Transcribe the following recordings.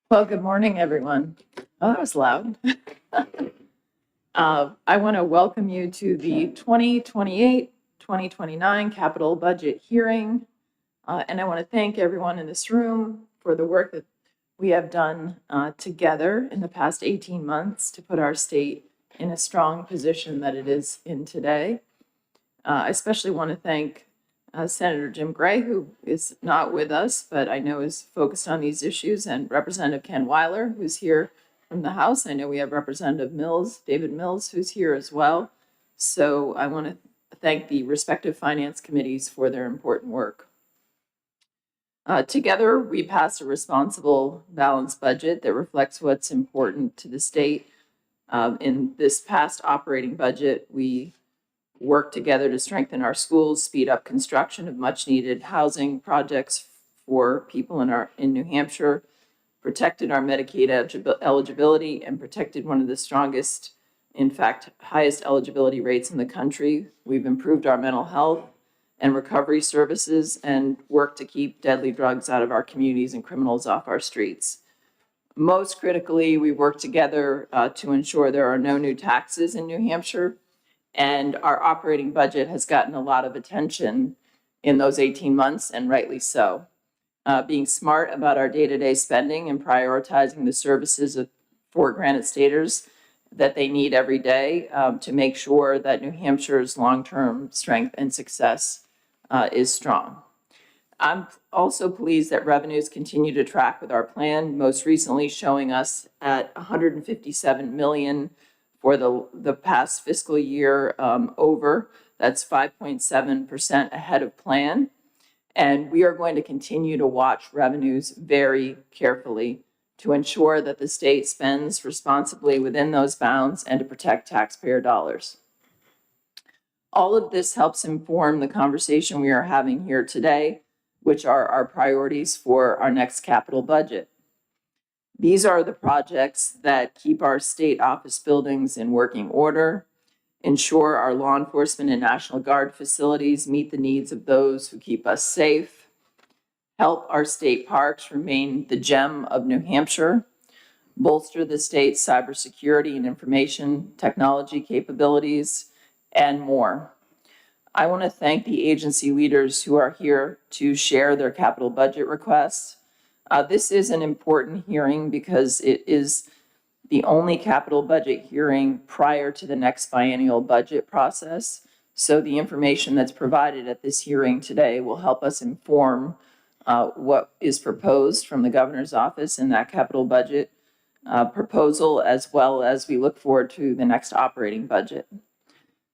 Well, good morning, everyone. Oh, that was loud. I want to welcome you to the 2028-2029 capital budget hearing. And I want to thank everyone in this room for the work that we have done together in the past 18 months to put our state in a strong position that it is in today. I especially want to thank Senator Jim Gray, who is not with us, but I know is focused on these issues, and Representative Ken Weiler, who's here from the House. I know we have Representative Mills, David Mills, who's here as well. So I want to thank the respective finance committees for their important work. Together, we passed a responsible, balanced budget that reflects what's important to the state. In this past operating budget, we work together to strengthen our schools, speed up construction of much needed housing projects for people in New Hampshire, protected our Medicaid eligibility, and protected one of the strongest, in fact, highest eligibility rates in the country. We've improved our mental health and recovery services and worked to keep deadly drugs out of our communities and criminals off our streets. Most critically, we work together to ensure there are no new taxes in New Hampshire, and our operating budget has gotten a lot of attention in those 18 months, and rightly so. Being smart about our day-to-day spending and prioritizing the services for Granite Staters that they need every day to make sure that New Hampshire's long-term strength and success is strong. I'm also pleased that revenues continue to track with our plan, most recently showing us at 157 million for the past fiscal year over. That's 5.7% ahead of plan. And we are going to continue to watch revenues very carefully to ensure that the state spends responsibly within those bounds and to protect taxpayer dollars. All of this helps inform the conversation we are having here today, which are our priorities for our next capital budget. These are the projects that keep our state office buildings in working order, ensure our law enforcement and National Guard facilities meet the needs of those who keep us safe, help our state parks remain the gem of New Hampshire, bolster the state's cybersecurity and information technology capabilities, and more. I want to thank the agency leaders who are here to share their capital budget requests. This is an important hearing because it is the only capital budget hearing prior to the next biennial budget process. So the information that's provided at this hearing today will help us inform what is proposed from the governor's office in that capital budget proposal, as well as we look forward to the next operating budget.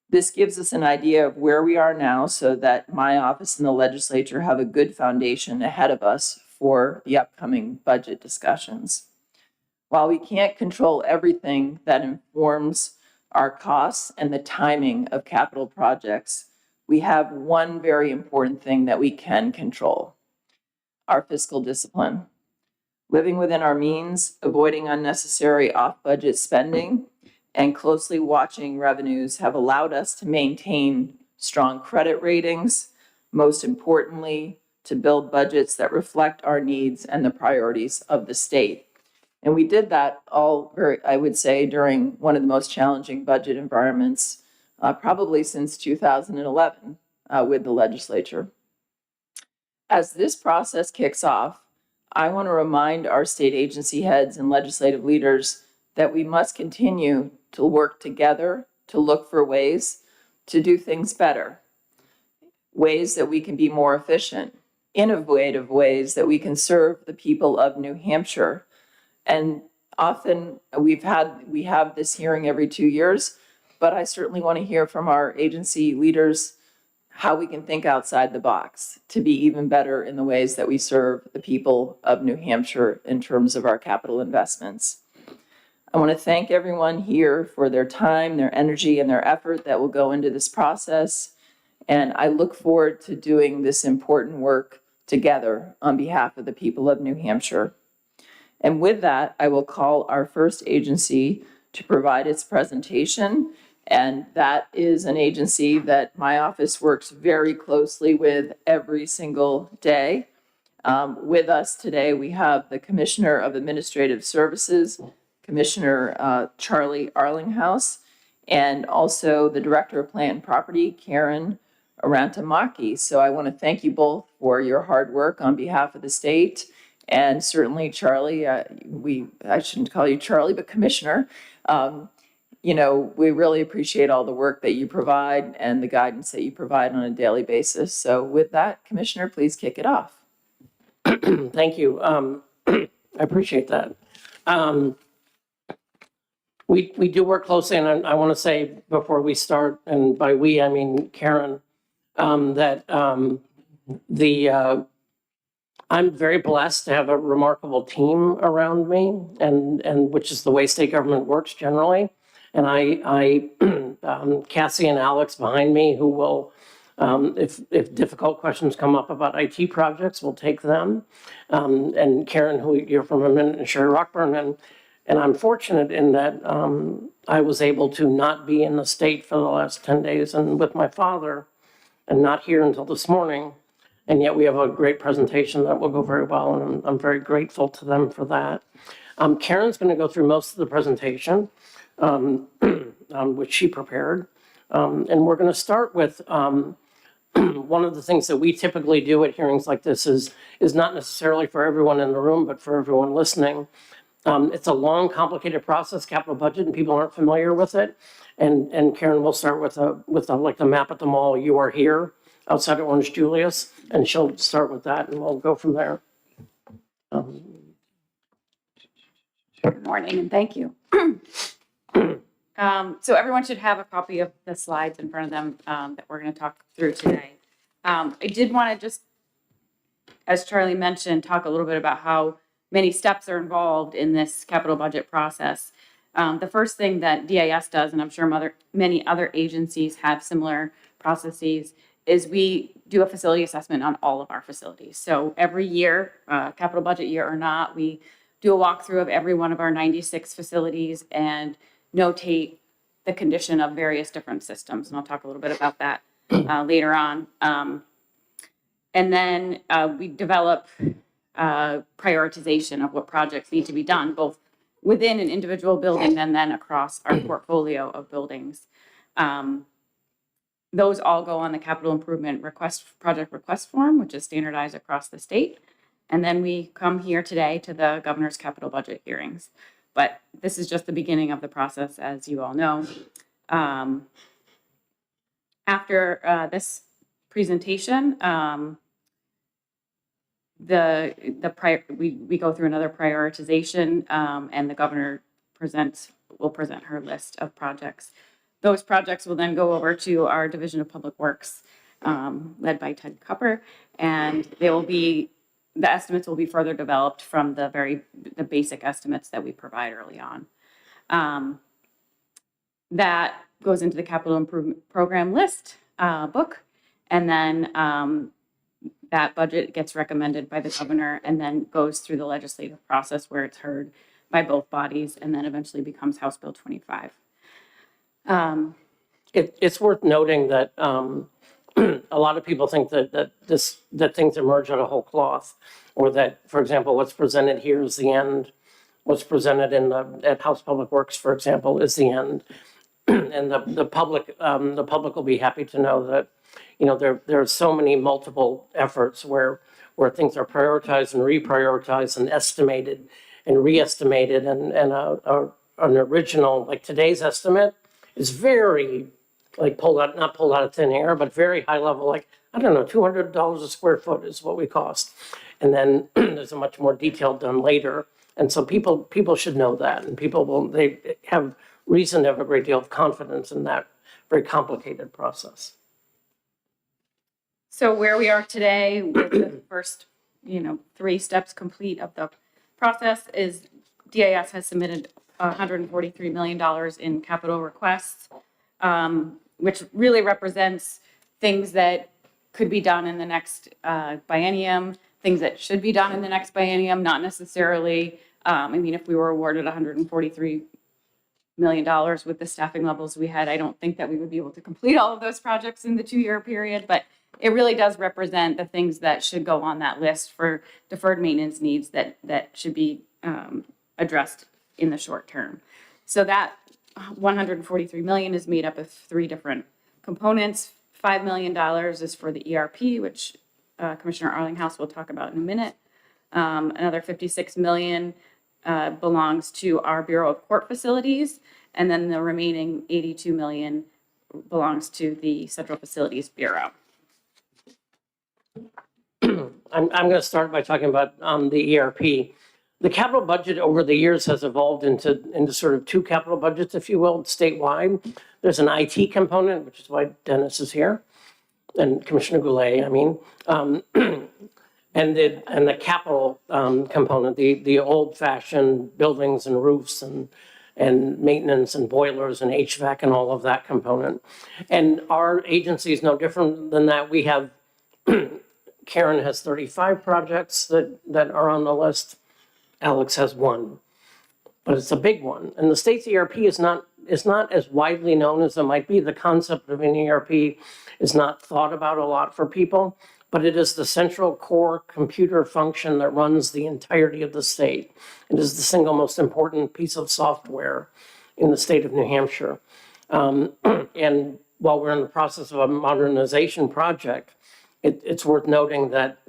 This gives us an idea of where we are now so that my office and the legislature have a good foundation ahead of us for the upcoming budget discussions. While we can't control everything that informs our costs and the timing of capital projects, we have one very important thing that we can control: our fiscal discipline. Living within our means, avoiding unnecessary off-budget spending, and closely watching revenues have allowed us to maintain strong credit ratings, most importantly, to build budgets that reflect our needs and the priorities of the state. And we did that all I would say, during one of the most challenging budget environments, probably since 2011 with the legislature. As this process kicks off, I want to remind our state agency heads and legislative leaders that we must continue to work together to look for ways to do things better, ways that we can be more efficient, innovative ways that we can serve the people of New Hampshire. And often we have this hearing every 2 years, but I certainly want to hear from our agency leaders how we can think outside the box to be even better in the ways that we serve the people of New Hampshire in terms of our capital investments. I want to thank everyone here for their time, their energy, and their effort that will go into this process. And I look forward to doing this important work together on behalf of the people of New Hampshire. And with that, I will call our first agency to provide its presentation. And that is an agency that my office works very closely with every single day. With us today, we have the Commissioner of Administrative Services, Commissioner Charlie Arlinghouse, and also the Director of Plant and Property, Karen Arantamaki. So I want to thank you both for your hard work on behalf of the state. And certainly, Charlie, I shouldn't call you Charlie, but Commissioner. We really appreciate all the work that you provide and the guidance that you provide on a daily basis. So with that, Commissioner, please kick it off. Thank you. I appreciate that. We do work closely, and I want to say before we start, and by we, I mean Karen, that I'm very blessed to have a remarkable team around me, and which is the way state government works generally. And Cassie and Alex behind me, who will, if difficult questions come up about IT projects, we'll take them. And Karen, who you're from a minute, and Sherry Rockburn, and I'm fortunate in that I was able to not be in the state for the last 10 days and with my father, and not here until this morning. And yet we have a great presentation that will go very well, and I'm very grateful to them for that. Karen's going to go through most of the presentation, which she prepared. And we're going to start with one of the things that we typically do at hearings like this is not necessarily for everyone in the room, but for everyone listening. It's a long, complicated process, capital budget, and people aren't familiar with it. And Karen will start with like the map at the mall. You are here outside of Orange Julius, and she'll start with that, and we'll go from there. Good morning, and thank you. So everyone should have a copy of the slides in front of them that we're going to talk through today. I did want to just, as Charlie mentioned, talk a little bit about how many steps are involved in this capital budget process. The first thing that DIS does, and I'm sure many other agencies have similar processes, is we do a facility assessment on all of our facilities. So every year, capital budget year or not, we do a walkthrough of every one of our 96 facilities and notate the condition of various different systems. And I'll talk a little bit about that later on. And then we develop prioritization of what projects need to be done, both within an individual building and then across our portfolio of buildings. Those all go on the capital improvement project request form, which is standardized across the state. And then we come here today to the governor's capital budget hearings. But this is just the beginning of the process, as you all know. After this presentation, we go through another prioritization, and the governor will present her list of projects. Those projects will then go over to our Division of Public Works, led by Ted Cupper, and the estimates will be further developed from the basic estimates that we provide early on. That goes into the capital improvement program list book, and then that budget gets recommended by the governor and then goes through the legislative process where it's heard by both bodies and then eventually becomes House Bill 25. It's worth noting that a lot of people think that things emerge out of whole cloth, or that, for example, what's presented here is the end. What's presented at House Public Works, for example, is the end. And the public will be happy to know that, there are so many multiple efforts where things are prioritized and reprioritized and estimated and re-estimated, and an original, like today's estimate, is very not pulled out of thin air, but very high level, like, I don't know, $200 a square foot is what we cost. And then there's a much more detailed done later. And so people should know that, and they have reason to have a great deal of confidence in that very complicated process. So where we are today with the first, 3 steps complete of the process is DIS has submitted $143 million in capital requests, which really represents things that could be done in the next biennium, things that should be done in the next biennium, not necessarily, if we were awarded $143 million with the staffing levels we had. I don't think that we would be able to complete all of those projects in the 2-year period, but it really does represent the things that should go on that list for deferred maintenance needs that should be addressed in the short term. So that 143 million is made up of 3 different components. $5 million is for the ERP, which Commissioner Arlinghouse will talk about in a minute. Another 56 million belongs to our Bureau of Court Facilities, and then the remaining 82 million belongs to the Central Facilities Bureau. I'm going to start by talking about the ERP. The capital budget over the years has evolved into sort of 2 capital budgets, if you will, statewide. There's an IT component, which is why Dennis is here, and Commissioner Goulet, I mean, and the capital component, the old-fashioned buildings and roofs and maintenance and boilers and HVAC and all of that component. And our agency is no different than that. We have Karen has 35 projects that are on the list. Alex has 1, but it's a big one. And the state's ERP is not as widely known as it might be. The concept of an ERP is not thought about a lot for people, but it is the central core computer function that runs the entirety of the state. It is the single most important piece of software in the state of New Hampshire. And while we're in the process of a modernization project, it's worth noting that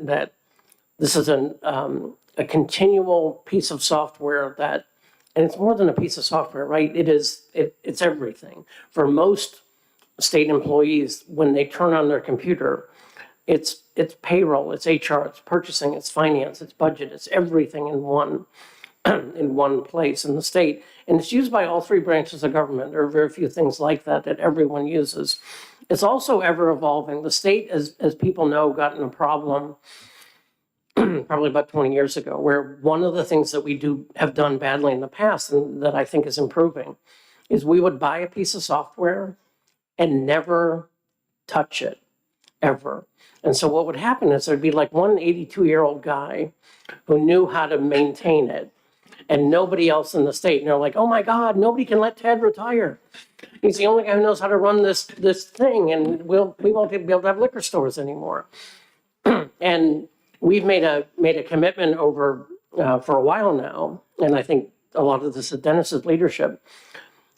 this is a continual piece of software that, and it's more than a piece of software, right? It's everything. For most state employees, when they turn on their computer, it's payroll, it's HR, it's purchasing, it's finance, it's budget, it's everything in one in one place in the state. And it's used by all 3 branches of government. There are very few things like that everyone uses. It's also ever evolving. The state, as people know, got in a problem probably about 20 years ago, where one of the things that we have done badly in the past, and that I think is improving, is we would buy a piece of software and never touch it, ever. And so what would happen is there'd be like one 82-year-old guy who knew how to maintain it, and nobody else in the state. And they're like, oh my God, nobody can let Ted retire. He's the only guy who knows how to run this thing, and we won't be able to have liquor stores anymore. And we've made a commitment over for a while now, and I think a lot of this is Dennis's leadership,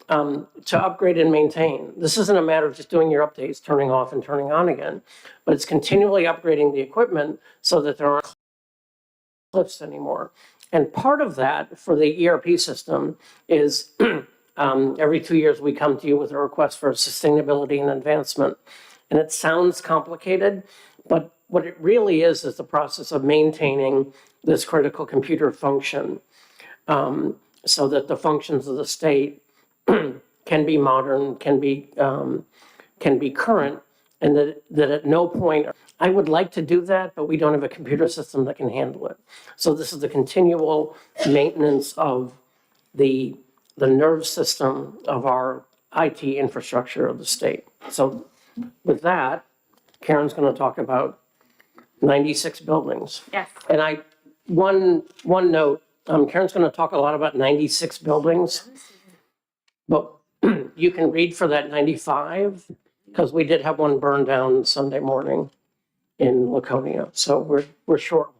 to upgrade and maintain. This isn't a matter of just doing your updates, turning off and turning on again, but it's continually upgrading the equipment so that there aren't cliffs anymore. And part of that for the ERP system is every 2 years we come to you with a request for sustainability and advancement. And it sounds complicated, but what it really is the process of maintaining this critical computer function so that the functions of the state can be modern, can be current, and that at no point, I would like to do that, but we don't have a computer system that can handle it. So this is the continual maintenance of the nerve system of our IT infrastructure of the state. So with that, Karen's going to talk about 96 buildings. Yes. And one note, Karen's going to talk a lot about 96 buildings, but you can read for that 95, because we did have one burn down Sunday morning in Laconia, so we're short.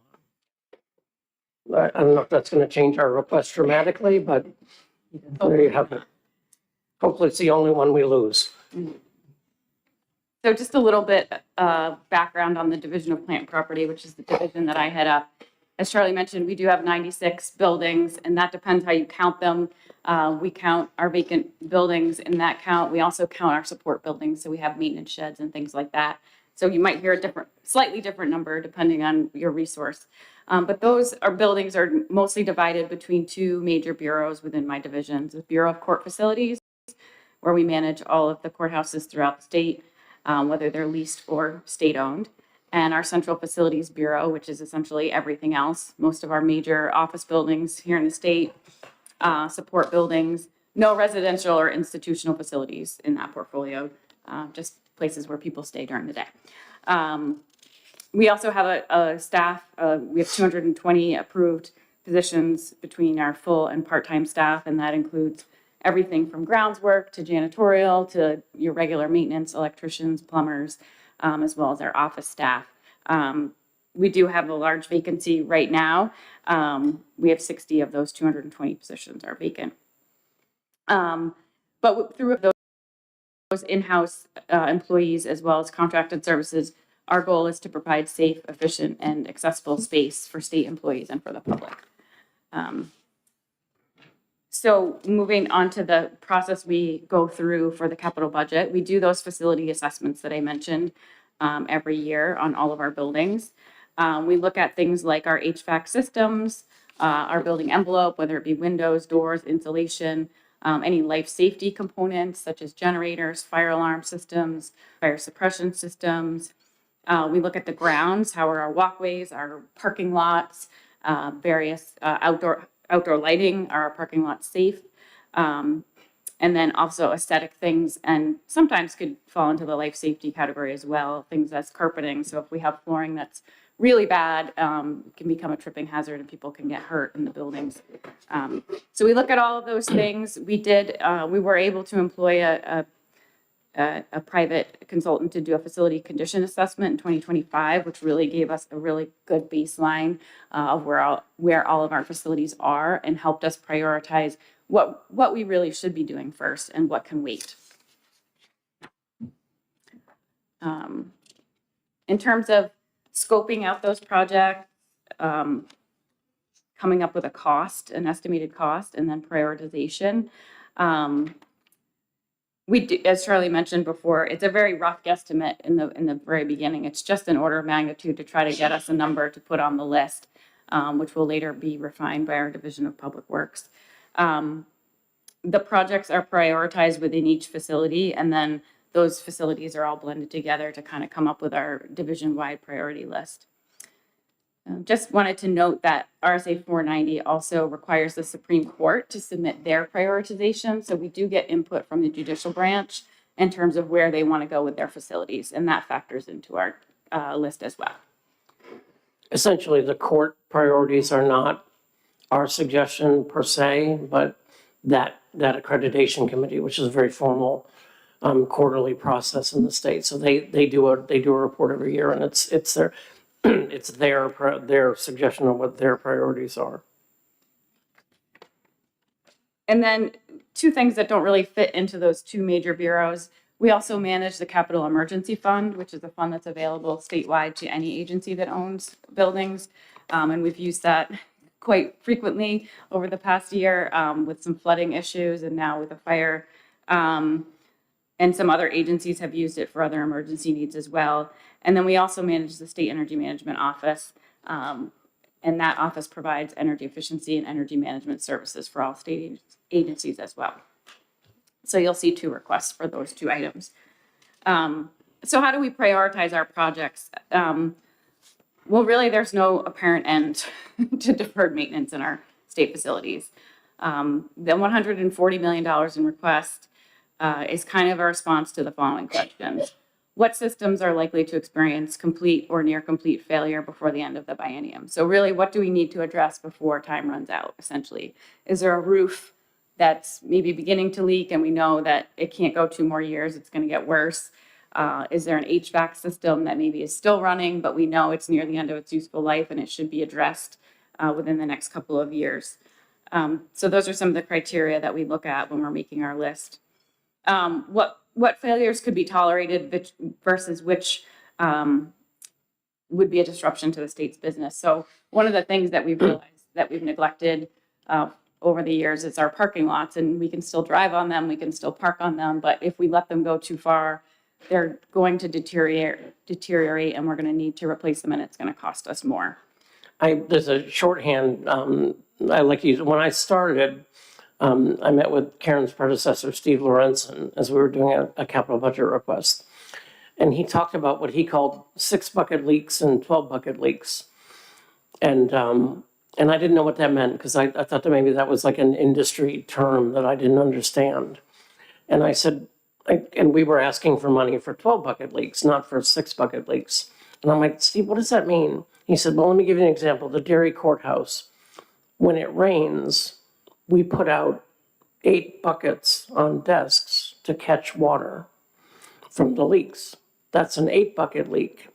I don't know if that's going to change our request dramatically, but there you have it. Hopefully it's the only one we lose. So just a little bit background on the Division of Plant Property, which is the division that I head up. As Charlie mentioned, we do have 96 buildings, and that depends how you count them. We count our vacant buildings in that count. We also count our support buildings, so we have maintenance sheds and things like that. So you might hear a slightly different number depending on your resource. But those buildings are mostly divided between 2 major bureaus within my divisions: the Bureau of Court Facilities, where we manage all of the courthouses throughout the state, whether they're leased or state-owned, and our Central Facilities Bureau, which is essentially everything else. Most of our major office buildings here in the state, support buildings, no residential or institutional facilities in that portfolio, just places where people stay during the day. We also have a staff, we have 220 approved positions between our full and part-time staff, and that includes everything from grounds work to janitorial to your regular maintenance, electricians, plumbers, as well as our office staff. We do have a large vacancy right now. We have 60 of those 220 positions are vacant. But through those in-house employees as well as contracted services, our goal is to provide safe, efficient, and accessible space for state employees and for the public. So moving on to the process we go through for the capital budget, we do those facility assessments that I mentioned every year on all of our buildings. We look at things like our HVAC systems, our building envelope, whether it be windows, doors, insulation, any life safety components such as generators, fire alarm systems, fire suppression systems. We look at the grounds, how are our walkways, our parking lots, various outdoor lighting, are our parking lots safe? And then also aesthetic things, and sometimes could fall into the life safety category as well, things as carpeting. So if we have flooring that's really bad, it can become a tripping hazard and people can get hurt in the buildings. So we look at all of those things. We were able to employ a private consultant to do a facility condition assessment in 2025, which really gave us a really good baseline of where all of our facilities are and helped us prioritize what we really should be doing first and what can wait. In terms of scoping out those projects, coming up with a cost, an estimated cost, and then prioritization. We do, as Charlie mentioned before, it's a very rough guesstimate in the very beginning. It's just an order of magnitude to try to get us a number to put on the list, which will later be refined by our Division of Public Works. The projects are prioritized within each facility, and then those facilities are all blended together to kind of come up with our division-wide priority list. Just wanted to note that RSA 490 also requires the Supreme Court to submit their prioritization. So we do get input from the judicial branch in terms of where they want to go with their facilities, and that factors into our list as well. Essentially, the court priorities are not our suggestion per se, but that accreditation committee, which is a very formal quarterly process in the state. So they do a report every year, and it's their it's their suggestion of what their priorities are. And then two things that don't really fit into those two major bureaus. We also manage the Capital Emergency Fund, which is a fund that's available statewide to any agency that owns buildings. And we've used that quite frequently over the past year with some flooding issues and now with a fire. And some other agencies have used it for other emergency needs as well. And then we also manage the State Energy Management Office. And that office provides energy efficiency and energy management services for all state agencies as well. So you'll see two requests for those two items. So how do we prioritize our projects? Well, really, there's no apparent end to deferred maintenance in our state facilities. The $140 million in request is kind of a response to the following questions. What systems are likely to experience complete or near complete failure before the end of the biennium? So really, what do we need to address before time runs out, essentially? Is there a roof that's maybe beginning to leak and we know that it can't go 2 more years, it's going to get worse? Is there an HVAC system that maybe is still running, but we know it's near the end of its useful life and it should be addressed within the next couple of years? So those are some of the criteria that we look at when we're making our list. What failures could be tolerated versus which would be a disruption to the state's business? So one of the things that we've realized that we've neglected over the years is our parking lots, and we can still drive on them, we can still park on them, but if we let them go too far, they're going to deteriorate and we're going to need to replace them, and it's going to cost us more. There's a shorthand I like to use. When I started, I met with Karen's predecessor, Steve Lorenzen, as we were doing a capital budget request. And he talked about what he called 6 bucket leaks and 12 bucket leaks. And I didn't know what that meant because I thought that maybe that was like an industry term that I didn't understand. And I said, and we were asking for money for 12 bucket leaks, not for 6 bucket leaks. And I'm like, Steve, what does that mean? He said, well, let me give you an example. The Derry Courthouse, when it rains, we put out 8 buckets on desks to catch water from the leaks. That's an 8-bucket leak.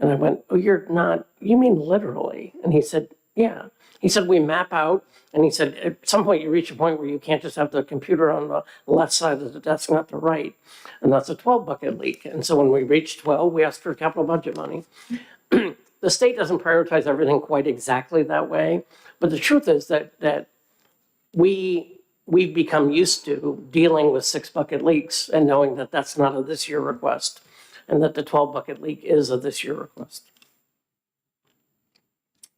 And I went, oh, you mean literally? And he said, yeah. He said, we map out, and he said, at some point you reach a point where you can't just have the computer on the left side of the desk, not the right. And that's a 12-bucket leak. And so when we reached 12, we asked for capital budget money. The state doesn't prioritize everything quite exactly that way. But the truth is that we've become used to dealing with 6-bucket leaks and knowing that that's not a this year request, and that the 12-bucket leak is a this year request.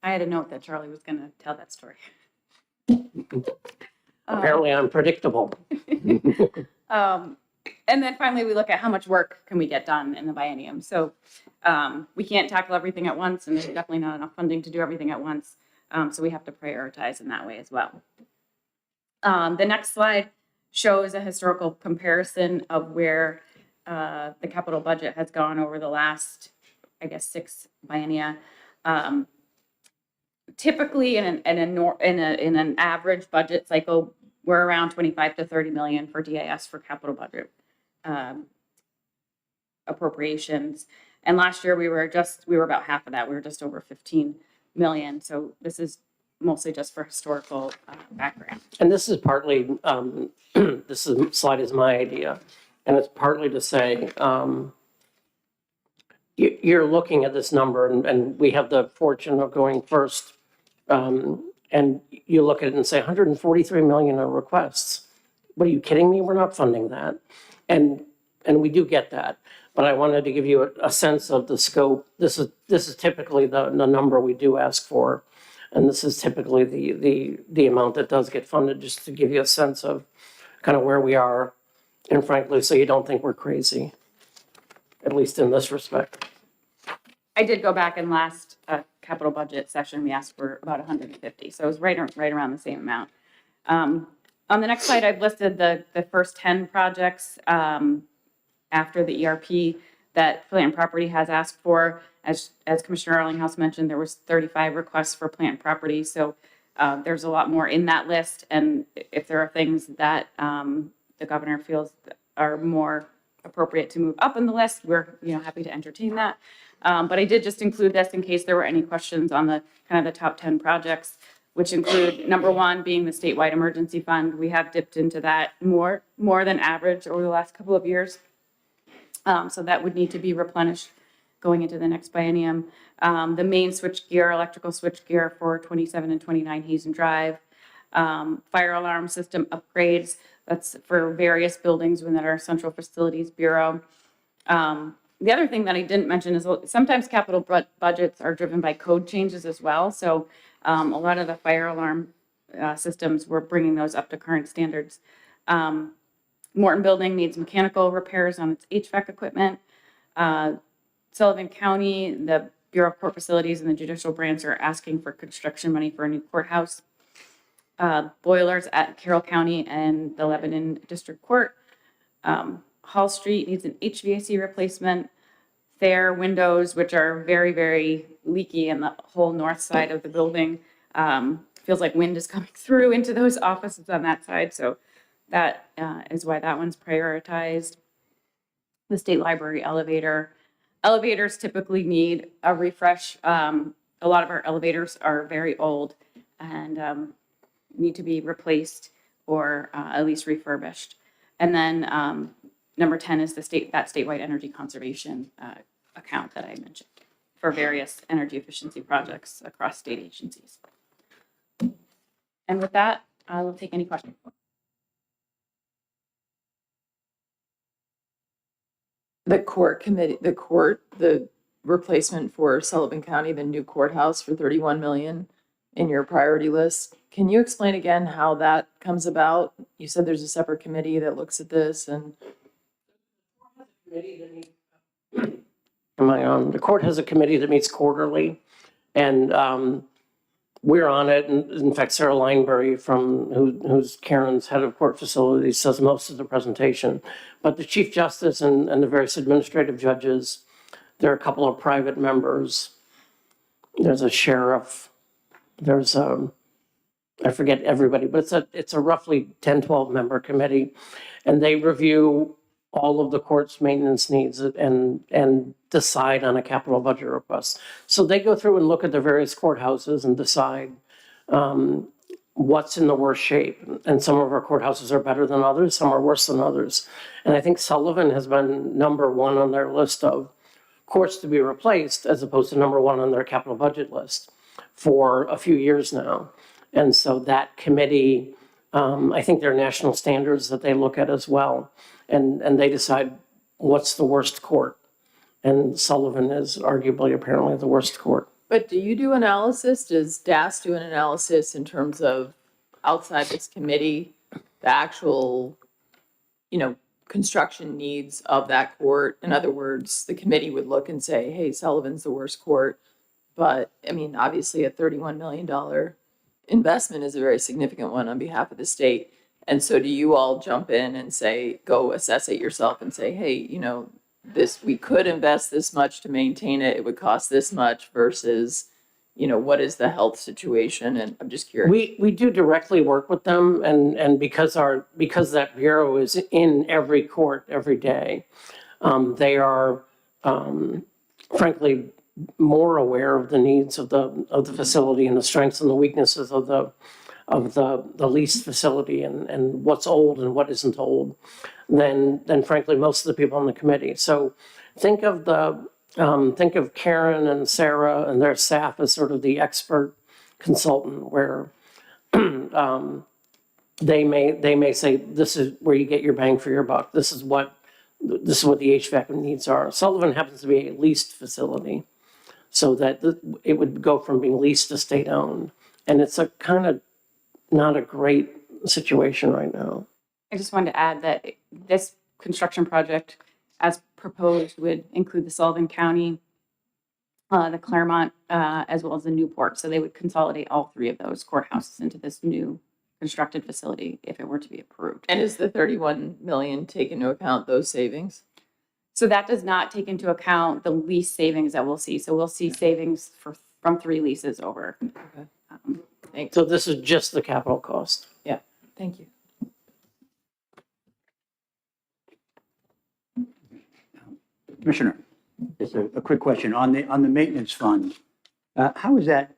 I had a note that Charlie was going to tell that story. Apparently I'm predictable. And then finally, we look at how much work can we get done in the biennium. So we can't tackle everything at once, and there's definitely not enough funding to do everything at once. So we have to prioritize in that way as well. The next slide shows a historical comparison of where the capital budget has gone over the last, I guess, 6 biennia. Typically, in an average budget cycle, we're around 25 to 30 million for DIS for capital budget appropriations. And last year we were about half of that. We were just over 15 million. So this is mostly just for historical background. And this is partly, slide is my idea. And it's partly to say, you're looking at this number, and we have the fortune of going first. And you look at it and say 143 million in requests. What, are you kidding me? We're not funding that. And we do get that. But I wanted to give you a sense of the scope. This is typically the number we do ask for. And this is typically the amount that does get funded, just to give you a sense of kind of where we are. And frankly, so you don't think we're crazy, at least in this respect. I did go back in last capital budget session, we asked for about 150. So it was right around the same amount. On the next slide, I've listed the first 10 projects after the ERP that Plant and Property has asked for. As Commissioner Arlinghouse mentioned, there was 35 requests for Plant and Property. So there's a lot more in that list. And if there are things that the governor feels are more appropriate to move up in the list, we're happy to entertain that. But I did just include this in case there were any questions on the kind of the top 10 projects, which include number 1 being the statewide emergency fund. We have dipped into that more than average over the last couple of years. So that would need to be replenished going into the next biennium. The main switchgear, electrical switchgear for 27 and 29 Hazen Drive. Fire alarm system upgrades. That's for various buildings within our Central Facilities Bureau. The other thing that I didn't mention is sometimes capital budgets are driven by code changes as well. So a lot of the fire alarm systems, we're bringing those up to current standards. Morton Building needs mechanical repairs on its HVAC equipment. Sullivan County, the Bureau of Court Facilities and the judicial branch are asking for construction money for a new courthouse. Boilers at Carroll County and the Lebanon District Court. Hall Street needs an HVAC replacement. Thayer windows, which are very, very leaky in the whole north side of the building. Feels like wind is coming through into those offices on that side. So that is why that one's prioritized. The State Library elevator. Elevators typically need a refresh. A lot of our elevators are very old and need to be replaced or at least refurbished. And then number 10 is that statewide energy conservation account that I mentioned for various energy efficiency projects across state agencies. And with that, I will take any questions. The replacement for Sullivan County, the new courthouse for 31 million in your priority list. Can you explain again how that comes about? You said there's a separate committee that looks at this and. The court has a committee that meets quarterly, and we're on it. And in fact, Sarah Linebury, who's Karen's head of court facilities, does most of the presentation. But the Chief Justice and the various administrative judges, there are a couple of private members. There's a sheriff. There's I forget everybody, but it's a roughly 10, 12 member committee. And they review all of the court's maintenance needs and decide on a capital budget request. So they go through and look at the various courthouses and decide what's in the worst shape. And some of our courthouses are better than others, some are worse than others. And I think Sullivan has been number one on their list of courts to be replaced, as opposed to number one on their capital budget list for a few years now. And so that committee, I think there are national standards that they look at as well. And they decide what's the worst court. And Sullivan is arguably apparently the worst court. But do you do analysis? Does DAS do an analysis in terms of outside this committee, the actual, construction needs of that court? In other words, the committee would look and say, hey, Sullivan's the worst court. But I mean, obviously a $31 million investment is a very significant one on behalf of the state. And so do you all jump in and say, go assess it yourself and say, hey, this, we could invest this much to maintain it. It would cost this much versus, what is the health situation? And I'm just curious. We do directly work with them, and because that bureau is in every court every day, they are frankly more aware of the needs of the facility and the strengths and the weaknesses of the leased facility and what's old and what isn't old than frankly most of the people on the committee. So think of Karen and Sarah and their staff as sort of the expert consultant, where they may say, this is where you get your bang for your buck. This is what the HVAC needs are. Sullivan happens to be a leased facility, so that it would go from being leased to state owned. And it's a kind of not a great situation right now. I just wanted to add that this construction project, as proposed, would include the Sullivan County, the Claremont, as well as the Newport. So they would consolidate all three of those courthouses into this new constructed facility if it were to be approved. And is the 31 million take into account those savings? So that does not take into account the lease savings that we'll see. So we'll see savings from 3 leases over. Okay. Thanks. So this is just the capital cost. Yeah, thank you. Commissioner, just a quick question. On the maintenance fund, how is that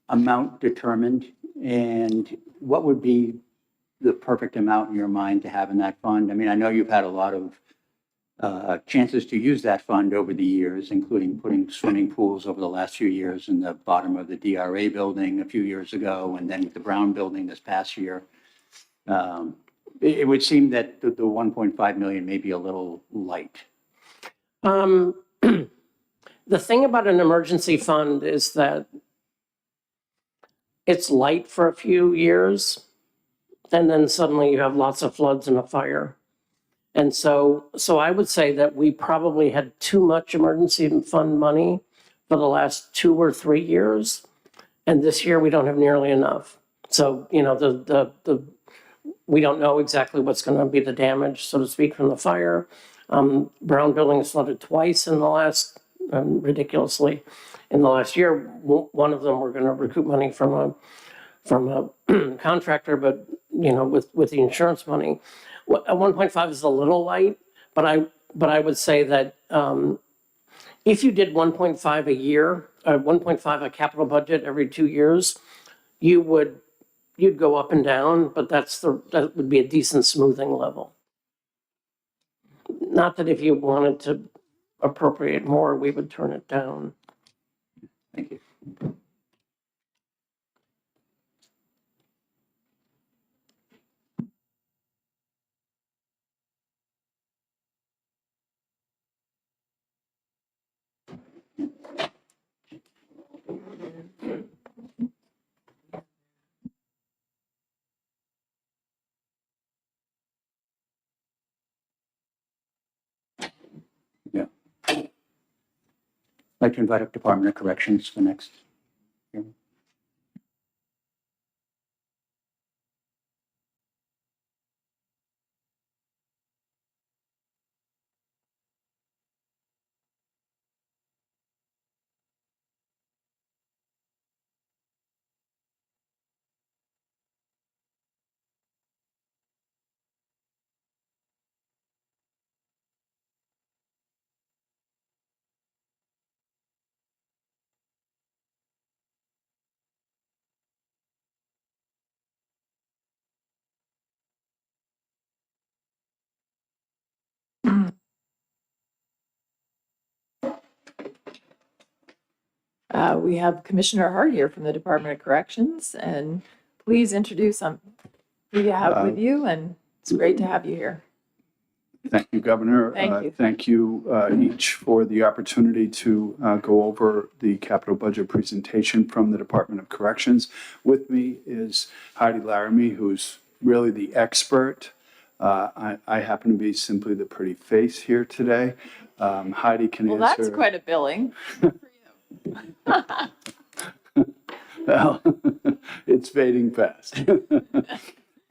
amount determined? And what would be the perfect amount in your mind to have in that fund? I mean, I know you've had a lot of chances to use that fund over the years, including putting swimming pools over the last few years in the bottom of the DRA building a few years ago, and then with the Brown building this past year. It would seem that the 1.5 million may be a little light. The thing about an emergency fund is that it's light for a few years, and then suddenly you have lots of floods and a fire. And so I would say that we probably had too much emergency fund money for the last 2 or 3 years. And this year we don't have nearly enough. So, we don't know exactly what's going to be the damage, so to speak, from the fire. Brown building is flooded twice in the last, ridiculously, in the last year. One of them we're going to recoup money from a contractor, but, with the insurance money. 1.5 is a little light, but I would say that if you did 1.5 a year, 1.5 a capital budget every 2 years, you'd go up and down, but that would be a decent smoothing level. Not that if you wanted to appropriate more, we would turn it down. Thank you. Yeah. I'd like to invite up Department of Corrections for next. hearing. We have Commissioner Hart here from the Department of Corrections, and please introduce who you have with you, and it's great to have you here. Thank you, Governor. Thank you. Thank you each for the opportunity to go over the capital budget presentation from the Department of Corrections. With me is Heidi Laramie, who's really the expert. I happen to be simply the pretty face here today. Heidi can Well, answer. that's quite a billing. Well, it's fading fast.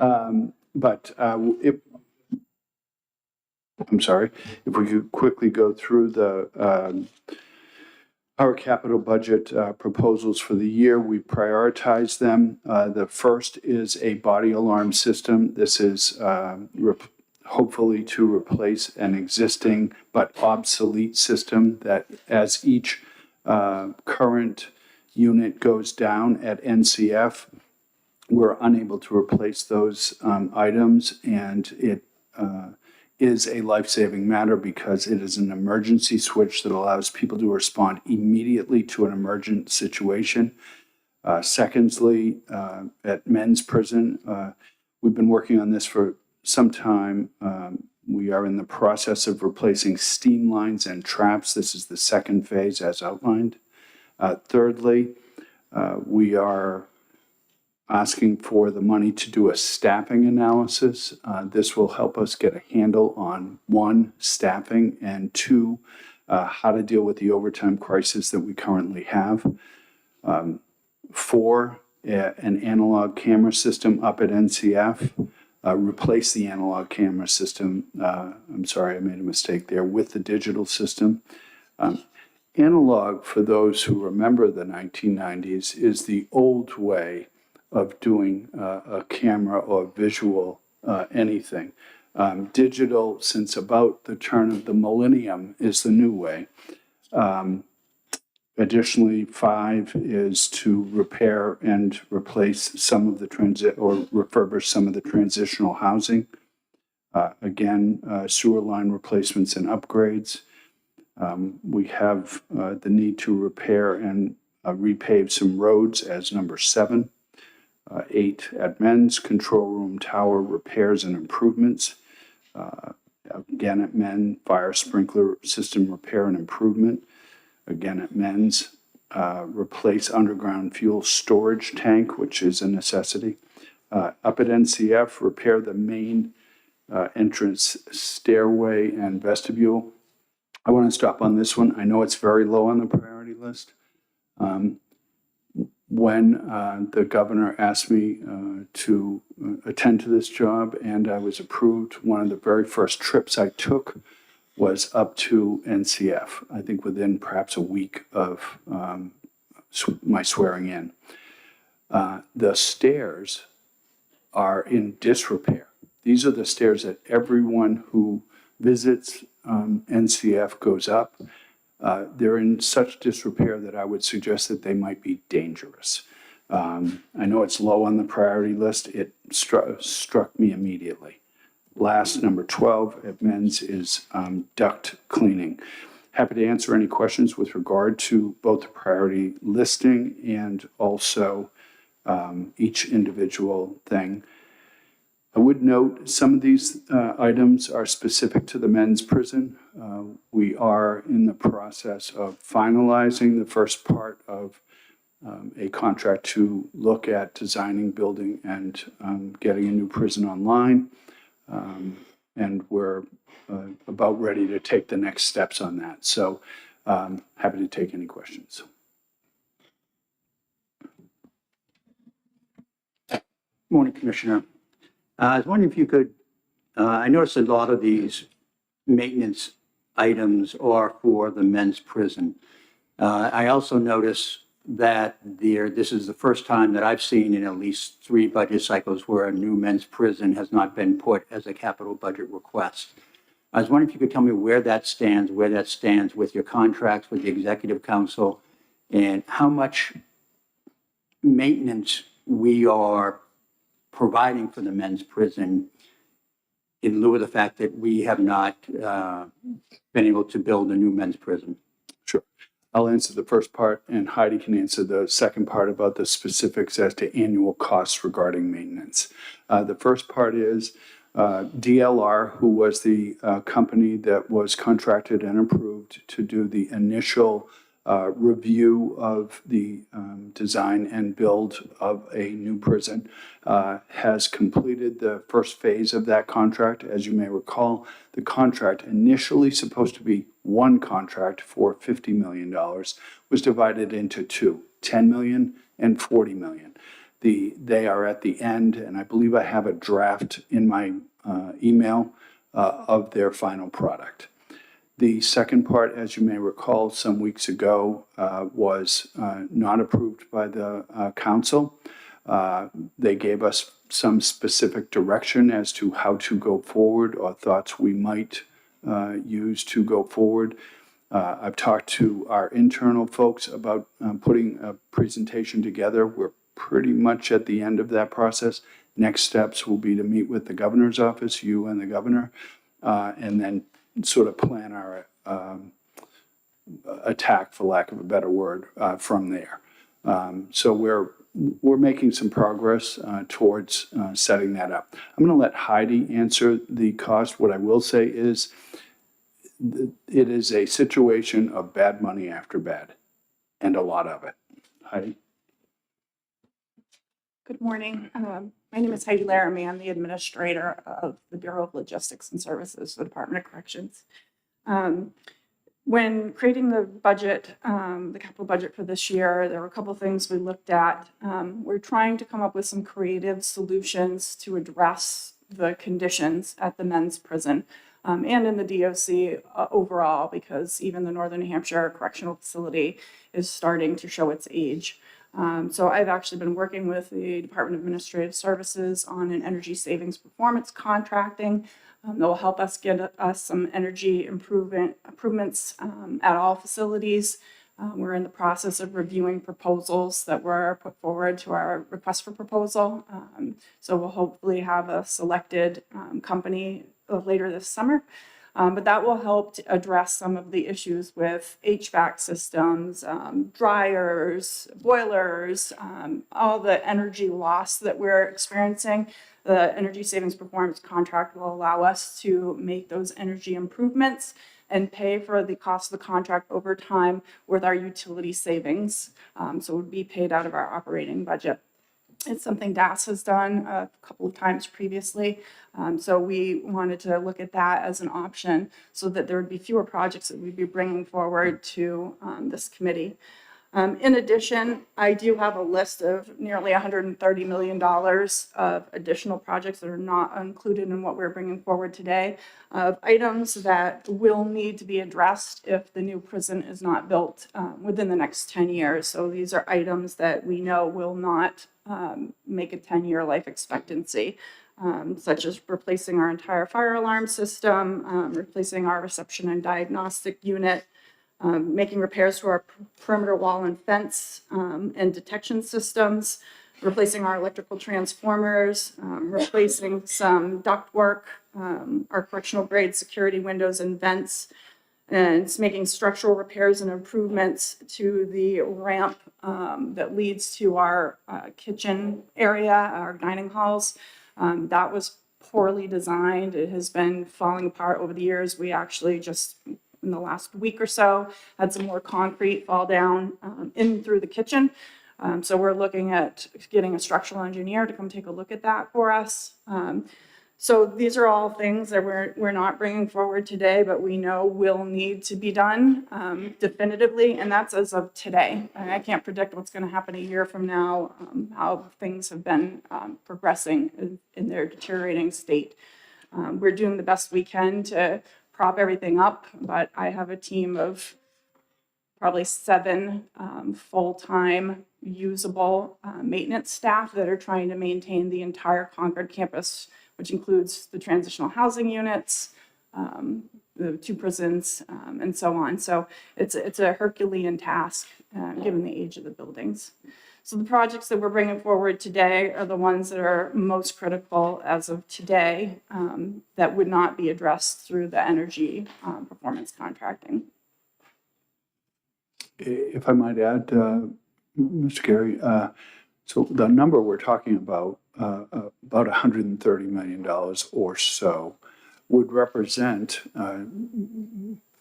I'm sorry, if we could quickly go through our capital budget proposals for the year. We prioritize them. The first is a body alarm system. This is hopefully to replace an existing but obsolete system that, as each current unit goes down at NCF, we're unable to replace those items, and it is a life-saving matter because it is an emergency switch that allows people to respond immediately to an emergent situation. Secondly, at men's prison, we've been working on this for some time. We are in the process of replacing steam lines and traps. This is the second phase as outlined. Thirdly, we are asking for the money to do a staffing analysis. This will help us get a handle on, one, staffing, and two, how to deal with the overtime crisis that we currently have. Four, an analog camera system up at NCF. Replace the analog camera system. I'm sorry, I made a mistake there, with the digital system. Analog, for those who remember the 1990s, is the old way of doing a camera or visual anything. Digital, since about the turn of the millennium, is the new way. Additionally, 5 is to repair and replace some of the refurbish some of the transitional housing. Again, sewer line replacements and upgrades. We have the need to repair and repave some roads as number 7. 8 at men's, control room tower repairs and improvements. Again at men, fire sprinkler system repair and improvement. Again at men's, replace underground fuel storage tank, which is a necessity. Up at NCF, repair the main entrance stairway and vestibule. I want to stop on this one. I know it's very low on the priority list. When the governor asked me to attend to this job and I was approved, one of the very first trips I took was up to NCF, I think within perhaps a week of my swearing in. The stairs are in disrepair. These are the stairs that everyone who visits NCF goes up. They're in such disrepair that I would suggest that they might be dangerous. I know it's low on the priority list. It struck me immediately. Last, number 12 at men's is duct cleaning. Happy to answer any questions with regard to both the priority listing and also each individual thing. I would note some of these items are specific to the men's prison. We are in the process of finalizing the first part of a contract to look at designing, building, and getting a new prison online. And we're about ready to take the next steps on that. So happy to take any questions. Morning, Commissioner. I was wondering if you could, I noticed a lot of these maintenance items are for the men's prison. I also noticed that this is the first time that I've seen in at least 3 budget cycles where a new men's prison has not been put as a capital budget request. I was wondering if you could tell me where that stands with your contracts with the Executive Council, and how much maintenance we are providing for the men's prison in lieu of the fact that we have not been able to build a new men's prison? Sure. I'll answer the first part, and Heidi can answer the second part about the specifics as to annual costs regarding maintenance. The first part is DLR, who was the company that was contracted and approved to do the initial review of the design and build of a new prison, has completed the first phase of that contract. As you may recall, the contract, initially supposed to be one contract for $50 million, was divided into two, $10 million and $40 million. They are at the end, and I believe I have a draft in my email of their final product. The second part, as you may recall, some weeks ago, was not approved by the council. They gave us some specific direction as to how to go forward or thoughts we might use to go forward. I've talked to our internal folks about putting a presentation together. We're pretty much at the end of that process. Next steps will be to meet with the governor's office, you and the governor, and then sort of plan our attack, for lack of a better word, from there. So we're making some progress towards setting that up. I'm going to let Heidi answer the cost. What I will say is it is a situation of bad money after bad, and a lot of it. Heidi? Good morning. My name is Heidi Laramie. I'm the administrator of the Bureau of Logistics and Services, the Department of Corrections. When creating the budget, the capital budget for this year, there were a couple of things we looked at. We're trying to come up with some creative solutions to address the conditions at the men's prison and in the DOC overall, because even the Northern New Hampshire Correctional Facility is starting to show its age. So I've actually been working with the Department of Administrative Services on an energy savings performance contracting that will help us get us some energy improvements at all facilities. We're in the process of reviewing proposals that were put forward to our request for proposal. So we'll hopefully have a selected company later this summer. But that will help to address some of the issues with HVAC systems, dryers, boilers, all the energy loss that we're experiencing. The energy savings performance contract will allow us to make those energy improvements and pay for the cost of the contract over time with our utility savings. So it would be paid out of our operating budget. It's something DAS has done a couple of times previously. So we wanted to look at that as an option so that there would be fewer projects that we'd be bringing forward to this committee. In addition, I do have a list of nearly $130 million of additional projects that are not included in what we're bringing forward today, of items that will need to be addressed if the new prison is not built within the next 10 years. So these are items that we know will not make a 10-year life expectancy, such as replacing our entire fire alarm system, replacing our reception and diagnostic unit, making repairs to our perimeter wall and fence and detection systems, replacing our electrical transformers, replacing some ductwork, our correctional grade security windows and vents, and it's making structural repairs and improvements to the ramp that leads to our kitchen area, our dining halls. That was poorly designed. It has been falling apart over the years. We actually just, in the last week or so, had some more concrete fall down in through the kitchen. So we're looking at getting a structural engineer to come take a look at that for us. So these are all things that we're not bringing forward today, but we know will need to be done definitively, and that's as of today. I can't predict what's going to happen a year from now, how things have been progressing in their deteriorating state. We're doing the best we can to prop everything up, but I have a team of probably 7 full-time usable maintenance staff that are trying to maintain the entire Concord campus, which includes the transitional housing units, the 2 prisons, and so on. So it's a Herculean task given the age of the buildings. So the projects that we're bringing forward today are the ones that are most critical as of today, that would not be addressed through the energy performance contracting. If I might add, Mr. Gary, so the number we're talking about $130 million or so, would represent,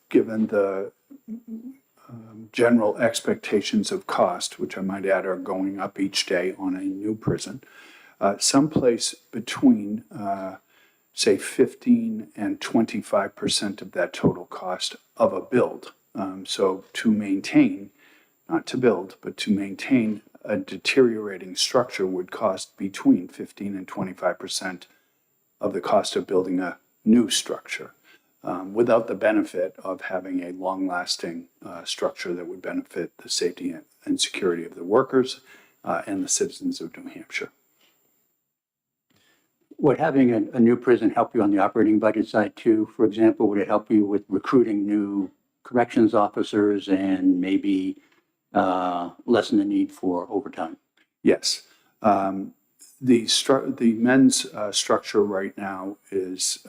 given the general expectations of cost, which I might add are going up each day on a new prison, someplace between, say, 15 and 25% of that total cost of a build. So to maintain, not to build, but to maintain a deteriorating structure would cost between 15 and 25% of the cost of building a new structure, without the benefit of having a long-lasting structure that would benefit the safety and security of the workers and the citizens of New Hampshire. Would having a new prison help you on the operating budget side too? For example, would it help you with recruiting new corrections officers and maybe lessen the need for overtime? Yes. The men's structure right now is,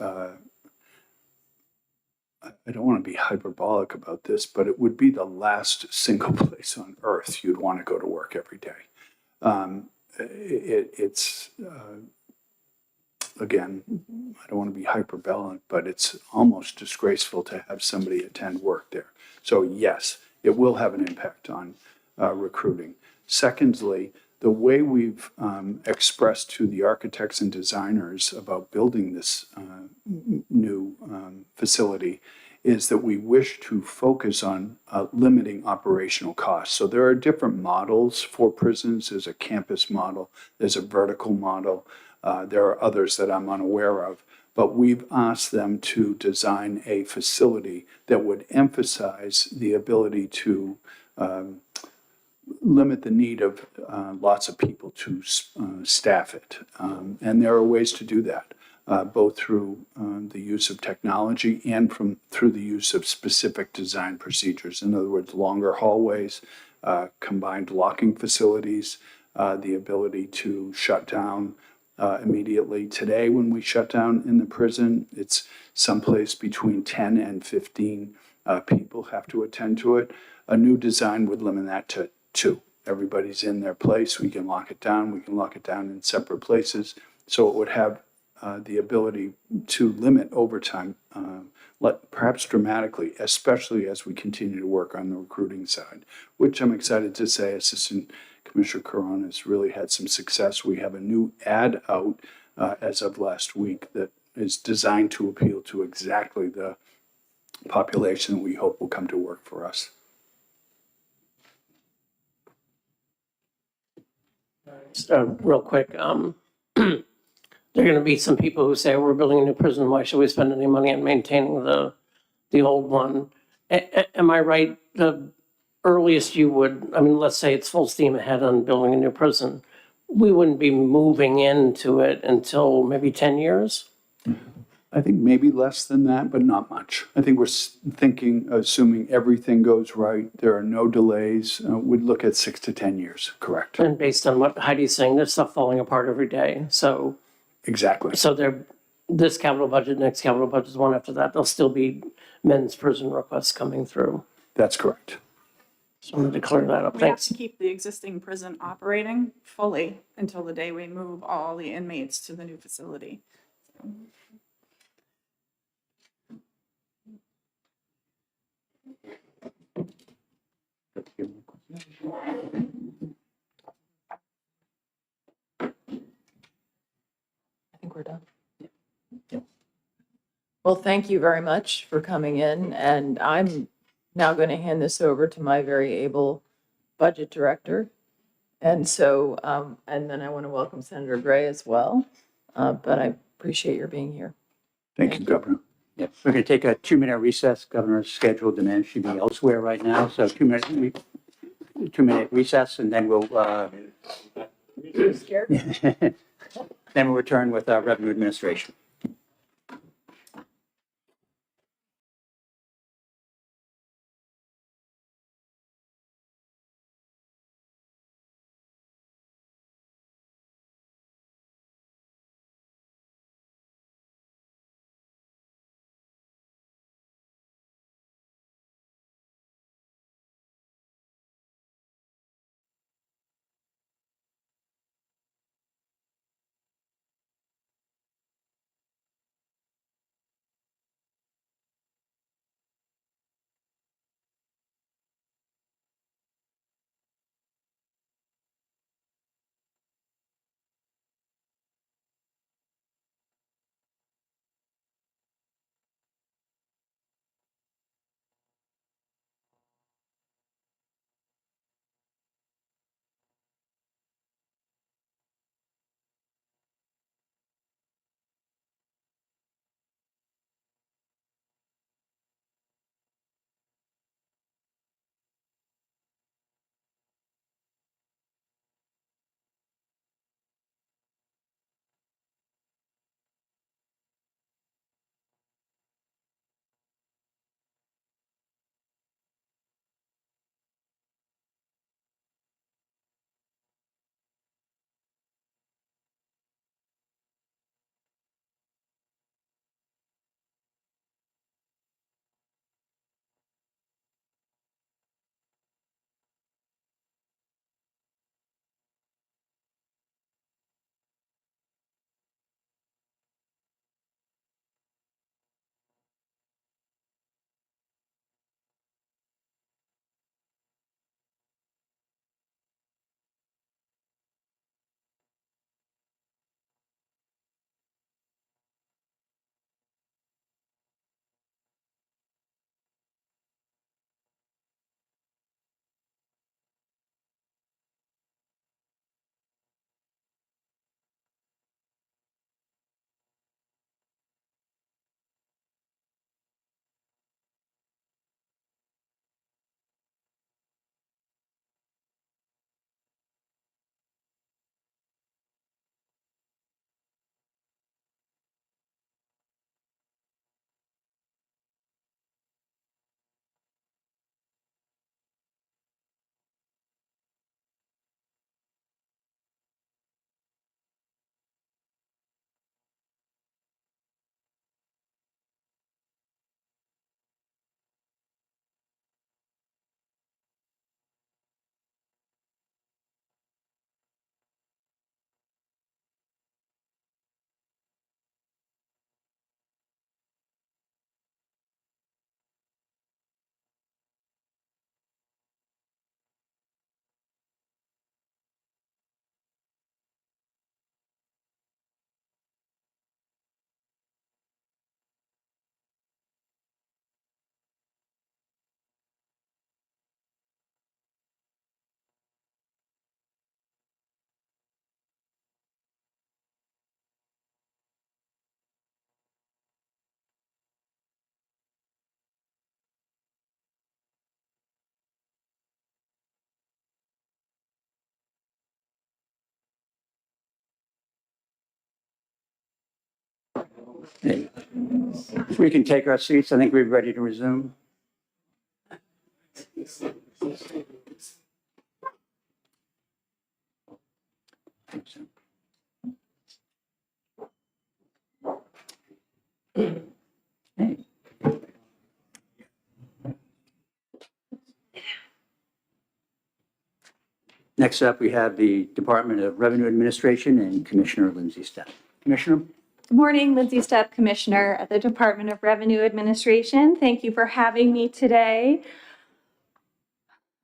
I don't want to be hyperbolic about this, but it would be the last single place on earth you'd want to go to work every day. It's again, I don't want to be hyperbolic, but it's almost disgraceful to have somebody attend work there. So yes, it will have an impact on recruiting. Secondly, the way we've expressed to the architects and designers about building this new facility is that we wish to focus on limiting operational costs. So there are different models for prisons. There's a campus model, there's a vertical model, there are others that I'm unaware of, but we've asked them to design a facility that would emphasize the ability to limit the need of lots of people to staff it. And there are ways to do that, both through the use of technology and through the use of specific design procedures. In other words, longer hallways, combined locking facilities, the ability to shut down immediately. Today, when we shut down in the prison, it's someplace between 10 and 15 people have to attend to it. A new design would limit that to 2. Everybody's in their place. We can lock it down. We can lock it down in separate places. So it would have the ability to limit overtime, perhaps dramatically, especially as we continue to work on the recruiting side, which I'm excited to say Assistant Commissioner Caron has really had some success. We have a new ad out as of last week that is designed to appeal to exactly the population that we hope will come to work for us. Real quick, there are going to be some people who say, we're building a new prison, why should we spend any money on maintaining the old one? Am I right, the earliest you would, I mean, let's say it's full steam ahead on building a new prison, we wouldn't be moving into it until maybe 10 years? I think maybe less than that, but not much. I think we're thinking, assuming everything goes right, there are no delays, we'd look at 6 to 10 years, correct? And based on what Heidi's saying, there's stuff falling apart every day. So Exactly. this capital budget, next capital budget, the one after that, there'll still be men's prison requests coming through. That's correct. So I'm going to clear that up. We have Thanks. to keep the existing prison operating fully until the day we move all the inmates to the new facility. I think we're done. Well, thank you very much for coming in, and I'm now going to hand this over to my very able budget director. And so, and then I want to welcome Senator Gray as well, but I appreciate your being here. Thank you, Governor. Yep. We're going to take a 2-minute recess. Governor's scheduled to manage to be elsewhere right now, so 2-minute recess, and then we'll You're scared? then we'll return with Revenue Administration. Okay. If we can take our seats, I think we're ready to resume. Hey. Next up, we have the Department of Revenue Administration and Commissioner Lindsay Stepp. Commissioner? Good morning, Lindsay Stepp, Commissioner at the Department of Revenue Administration. Thank you for having me today.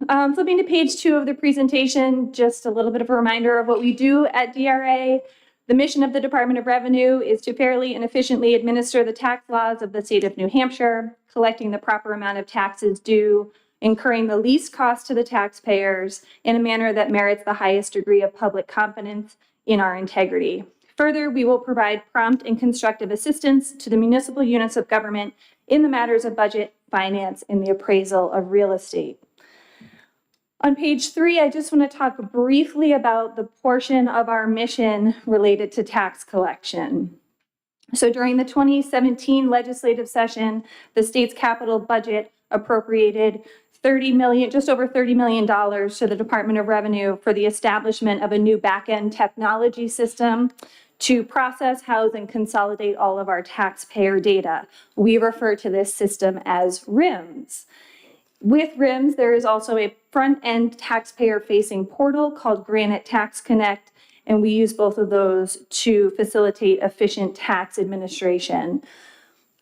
Flipping to page 2 of the presentation, just a little bit of a reminder of what we do at DRA. The mission of the Department of Revenue is to fairly and efficiently administer the tax laws of the state of New Hampshire, collecting the proper amount of taxes due, incurring the least cost to the taxpayers in a manner that merits the highest degree of public confidence in our integrity. Further, we will provide prompt and constructive assistance to the municipal units of government in the matters of budget, finance, and the appraisal of real estate. On page 3, I just want to talk briefly about the portion of our mission related to tax collection. So during the 2017 legislative session, the state's capital budget appropriated just over $30 million to the Department of Revenue for the establishment of a new back-end technology system to process, house, and consolidate all of our taxpayer data. We refer to this system as RIMS. With RIMS, there is also a front-end taxpayer-facing portal called Granite Tax Connect, and we use both of those to facilitate efficient tax administration.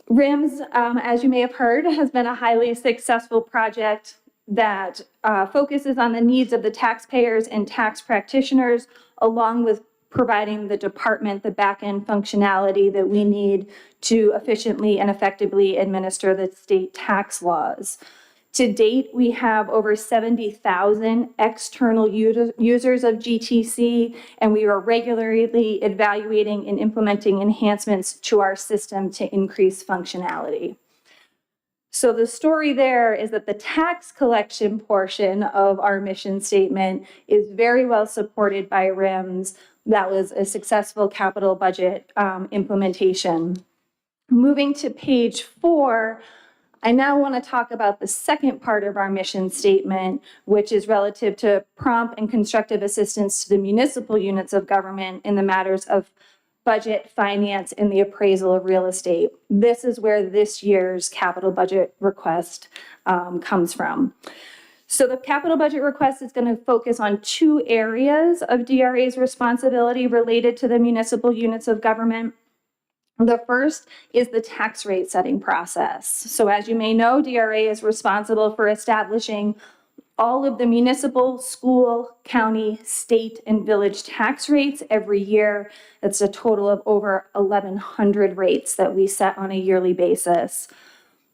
RIMS, as you may have heard, has been a highly successful project that focuses on the needs of the taxpayers and tax practitioners, along with providing the department the back-end functionality that we need to efficiently and effectively administer the state tax laws. To date, we have over 70,000 external users of GTC, and we are regularly evaluating and implementing enhancements to our system to increase functionality. So the story there is that the tax collection portion of our mission statement is very well supported by RIMS. That was a successful capital budget implementation. Moving to page 4, I now want to talk about the second part of our mission statement, which is relative to prompt and constructive assistance to the municipal units of government in the matters of budget, finance, and the appraisal of real estate. This is where this year's capital budget request comes from. So the capital budget request is going to focus on 2 areas of DRA's responsibility related to the municipal units of government. The first is the tax rate setting process. So as you may know, DRA is responsible for establishing all of the municipal, school, county, state, and village tax rates every year. That's a total of over 1,100 rates that we set on a yearly basis.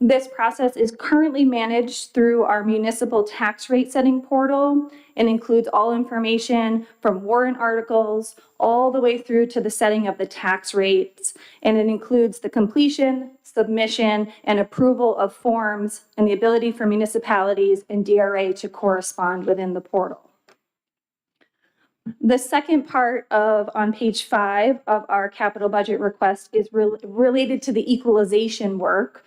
This process is currently managed through our municipal tax rate setting portal and includes all information from warrant articles all the way through to the setting of the tax rates. And it includes the completion, submission, and approval of forms and the ability for municipalities and DRA to correspond within the portal. The second part on page 5 of our capital budget request is related to the equalization work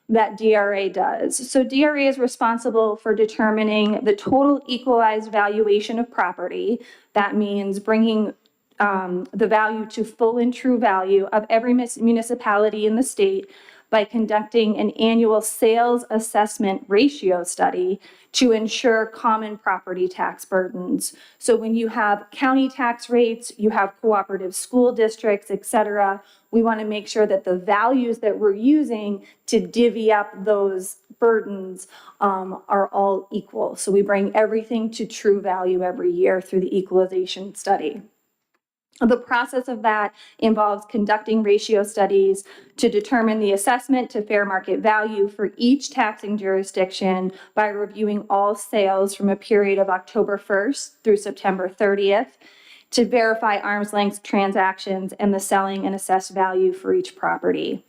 that DRA does. So DRA is responsible for determining the total equalized valuation of property. That means bringing the value to full and true value of every municipality in the state by conducting an annual sales assessment ratio study to ensure common property tax burdens. So when you have county tax rates, you have cooperative school districts, et cetera, we want to make sure that the values that we're using to divvy up those burdens are all equal. So we bring everything to true value every year through the equalization study. The process of that involves conducting ratio studies to determine the assessment to fair market value for each taxing jurisdiction by reviewing all sales from a period of October 1st through September 30th to verify arm's length transactions and the selling and assessed value for each property.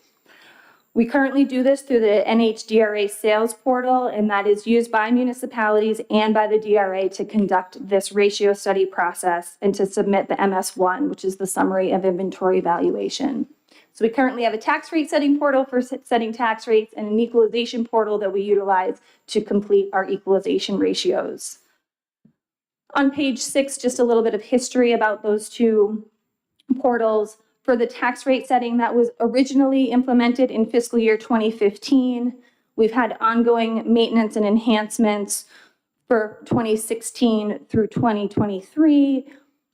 We currently do this through the NHDRA sales portal, and that is used by municipalities and by the DRA to conduct this ratio study process and to submit the MS1, which is the summary of inventory valuation. So we currently have a tax rate setting portal for setting tax rates and an equalization portal that we utilize to complete our equalization ratios. On page 6, just a little bit of history about those two portals. For the tax rate setting that was originally implemented in fiscal year 2015, we've had ongoing maintenance and enhancements for 2016 through 2023.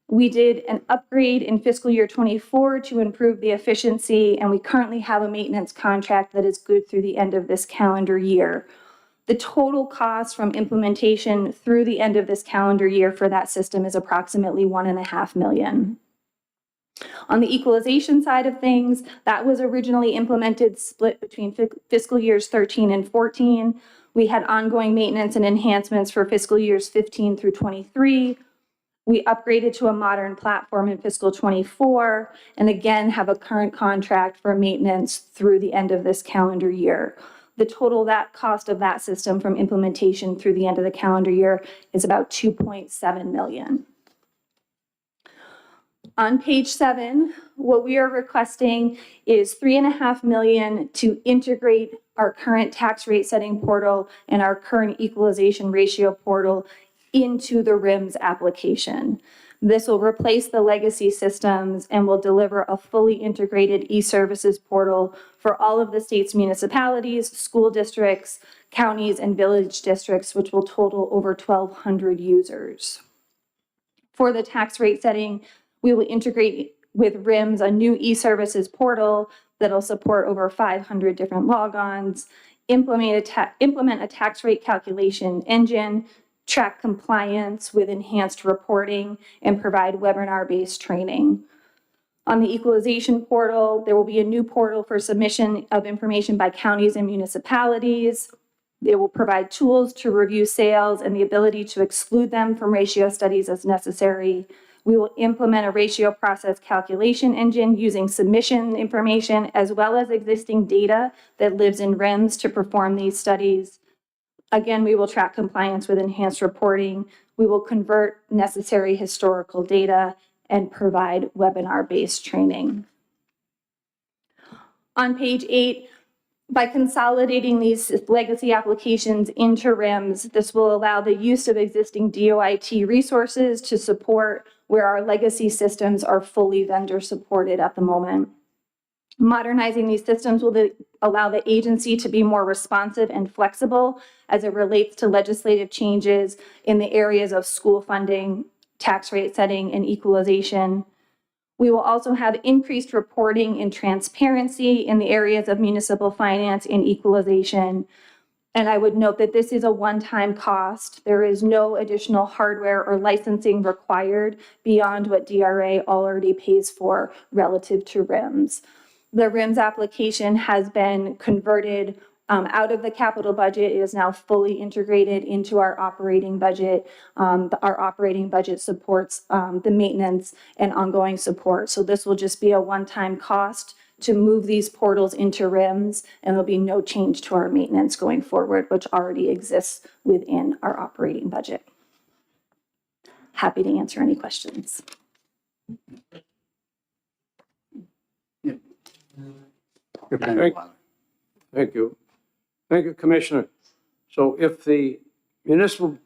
We did an upgrade in fiscal year 24 to improve the efficiency, and we currently have a maintenance contract that is good through the end of this calendar year. The total cost from implementation through the end of this calendar year for that system is approximately $1.5 million. On the equalization side of things, that was originally implemented split between fiscal years 13 and 14. We had ongoing maintenance and enhancements for fiscal years 15 through 23. We upgraded to a modern platform in fiscal 24, and again have a current contract for maintenance through the end of this calendar year. The total cost of that system from implementation through the end of the calendar year is about $2.7 million. On page 7, what we are requesting is $3.5 million to integrate our current tax rate setting portal and our current equalization ratio portal into the RIMS application. This will replace the legacy systems and will deliver a fully integrated e-services portal for all of the state's municipalities, school districts, counties, and village districts, which will total over 1,200 users. For the tax rate setting, we will integrate with RIMS a new e-services portal that'll support over 500 different logons, implement a tax rate calculation engine, track compliance with enhanced reporting, and provide webinar-based training. On the equalization portal, there will be a new portal for submission of information by counties and municipalities. It will provide tools to review sales and the ability to exclude them from ratio studies as necessary. We will implement a ratio process calculation engine using submission information as well as existing data that lives in RIMS to perform these studies. Again, we will track compliance with enhanced reporting. We will convert necessary historical data and provide webinar-based training. On page 8, by consolidating these legacy applications into RIMS, this will allow the use of existing DOIT resources to support where our legacy systems are fully vendor supported at the moment. Modernizing these systems will allow the agency to be more responsive and flexible as it relates to legislative changes in the areas of school funding, tax rate setting, and equalization. We will also have increased reporting and transparency in the areas of municipal finance and equalization. And I would note that this is a one-time cost. There is no additional hardware or licensing required beyond what DRA already pays for relative to RIMS. The RIMS application has been converted out of the capital budget. It is now fully integrated into our operating budget. Our operating budget supports the maintenance and ongoing support. So this will just be a one-time cost to move these portals into RIMS, and there'll be no change to our maintenance going forward, which already exists within our operating budget. Happy to answer any questions. Thank you. Thank you, Commissioner. So if the municipal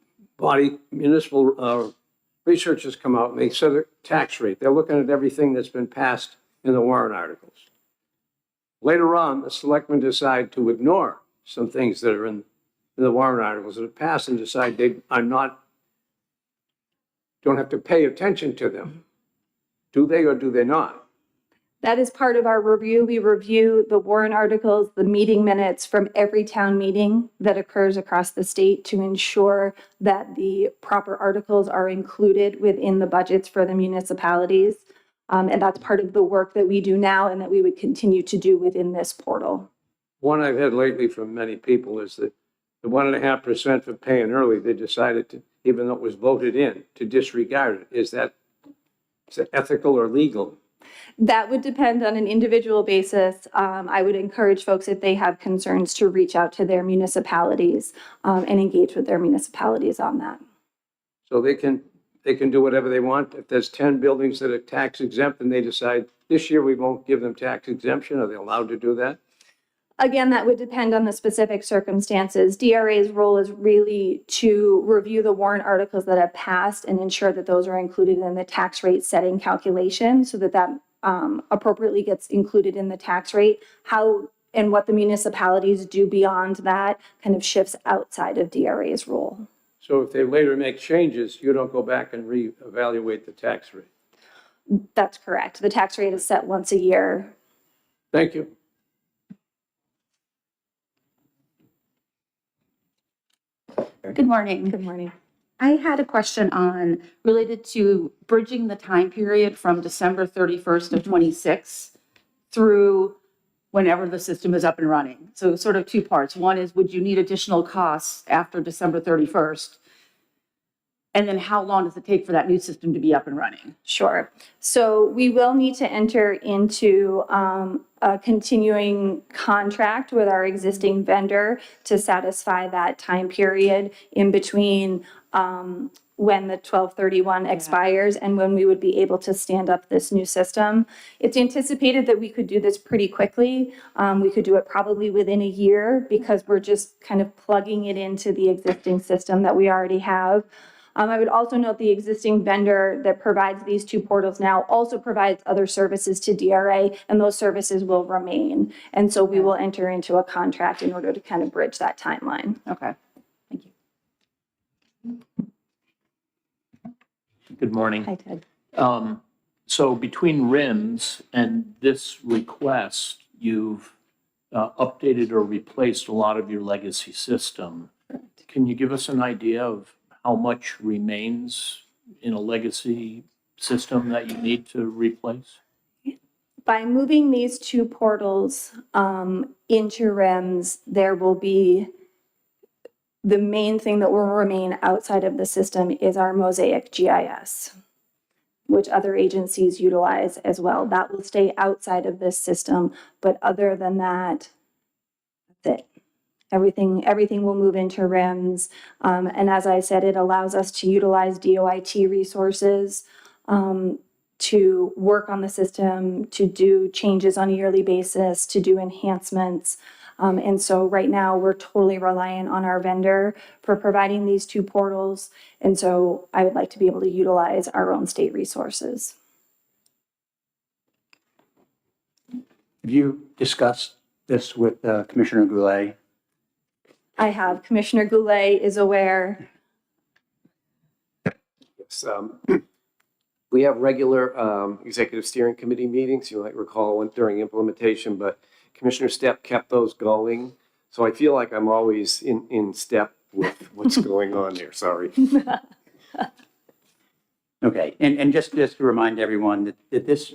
researchers come out and they set a tax rate, they're looking at everything that's been passed in the warrant articles. Later on, the selectmen decide to ignore some things that are in the warrant articles that are passed and decide they are not, don't have to pay attention to them. Do they or do they not? That is part of our review. We review the warrant articles, the meeting minutes from every town meeting that occurs across the state to ensure that the proper articles are included within the budgets for the municipalities. And that's part of the work that we do now and that we would continue to do within this portal. One I've had lately from many people is that the 1.5% for paying early, they decided to, even though it was voted in, to disregard it. Is that ethical or legal? That would depend on an individual basis. I would encourage folks, if they have concerns, to reach out to their municipalities and engage with their municipalities on that. So they can they can do whatever they want. If there's 10 buildings that are tax exempt and they decide this year we won't give them tax exemption, are they allowed to do that? Again, that would depend on the specific circumstances. DRA's role is really to review the warrant articles that have passed and ensure that those are included in the tax rate setting calculation so that appropriately gets included in the tax rate. How and what the municipalities do beyond that kind of shifts outside of DRA's role. So if they later make changes, you don't go back and reevaluate the tax rate. That's correct. The tax rate is set once a year. Thank you. Good morning. Good morning. I had a question on, related to bridging the time period from December 31st of '26 through whenever the system is up and running. So sort of two parts. One is, would you need additional costs after December 31st? And then how long does it take for that new system to be up and running? Sure. So we will need to enter into a continuing contract with our existing vendor to satisfy that time period in between when the 12/31 expires and when we would be able to stand up this new system. It's anticipated that we could do this pretty quickly. We could do it probably within a year because we're just kind of plugging it into the existing system that we already have. I would also note the existing vendor that provides these two portals now also provides other services to DRA, and those services will remain. And so we will enter into a contract in order to kind of bridge that timeline. Okay, thank you. Good morning. Hi, Ted. So between RIMS and this request, you've updated or replaced a lot of your legacy system. Can you give us an idea of how much remains in a legacy system that you need to replace? By moving these two portals into RIMS, there will be the main thing that will remain outside of the system is our Mosaic GIS, which other agencies utilize as well. That will stay outside of this system, but other than that, that's it. Everything will move into RIMS. And as I said, it allows us to utilize DOIT resources to work on the system, to do changes on a yearly basis, to do enhancements. And so right now we're totally reliant on our vendor for providing these two portals. And so I would like to be able to utilize our own state resources. Have you discussed this with Commissioner Goulet? I have. Commissioner Goulet is aware. Yes, we have regular executive steering committee meetings, you might recall during implementation, but Commissioner Stepp kept those going. So I feel like I'm always in step with what's going on there, sorry. Okay, and just to remind everyone that this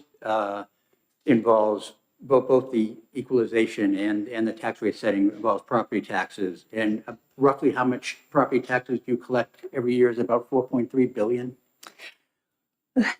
involves both the equalization and the tax rate setting involves property taxes. And roughly how much property taxes do you collect every year is about 4.3 billion?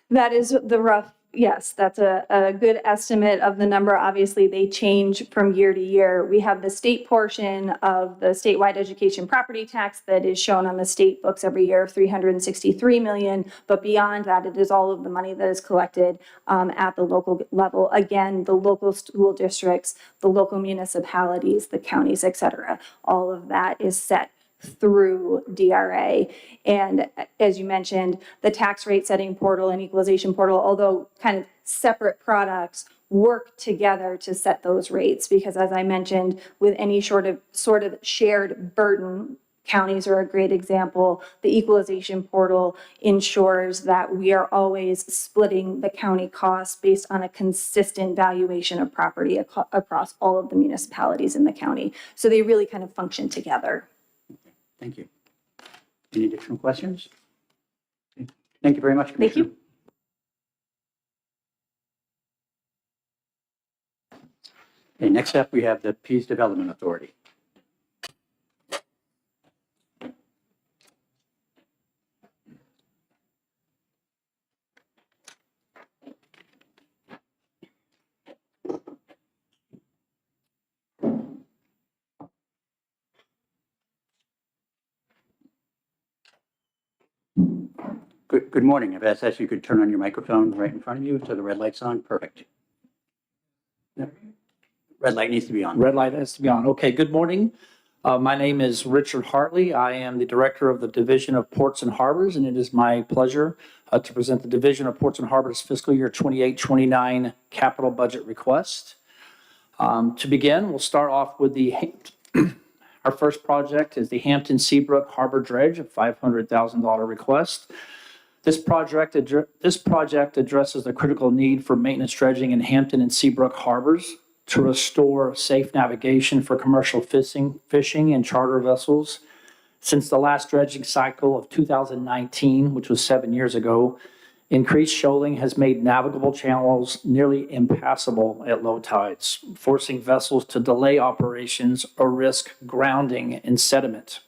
That is the rough, yes, that's a good estimate of the number. Obviously, they change from year to year. We have the state portion of the statewide education property tax that is shown on the state books every year of 363 million. But beyond that, it is all of the money that is collected at the local level. Again, the local school districts, the local municipalities, the counties, et cetera. All of that is set through DRA. And as you mentioned, the tax rate setting portal and equalization portal, although kind of separate products, work together to set those rates. Because as I mentioned, with any sort of shared burden, counties are a great example. The equalization portal ensures that we are always splitting the county costs based on a consistent valuation of property across all of the municipalities in the county. So they really kind of function together. Thank you. Any additional questions? Thank you very much, Commissioner. Thank you. Okay, next up, we have the Pease Development Authority. Good morning. If that's actually, you could turn on your microphone right in front of you so the red light's on. Perfect. Yep. Red light needs to be on. Red light has to be on. Okay, good morning. My name is Richard Hartley. I am the Director of the Division of Ports and Harbors, and it is my pleasure to present the Division of Ports and Harbors fiscal year 28-29 capital budget request. To begin, we'll start off with our first project is the Hampton Seabrook Harbor Dredge, a $500,000 request. This project addresses the critical need for maintenance dredging in Hampton and Seabrook harbors to restore safe navigation for commercial fishing and charter vessels. Since the last dredging cycle of 2019, which was 7 years ago, increased shoaling has made navigable channels nearly impassable at low tides, forcing vessels to delay operations or risk grounding in sediment.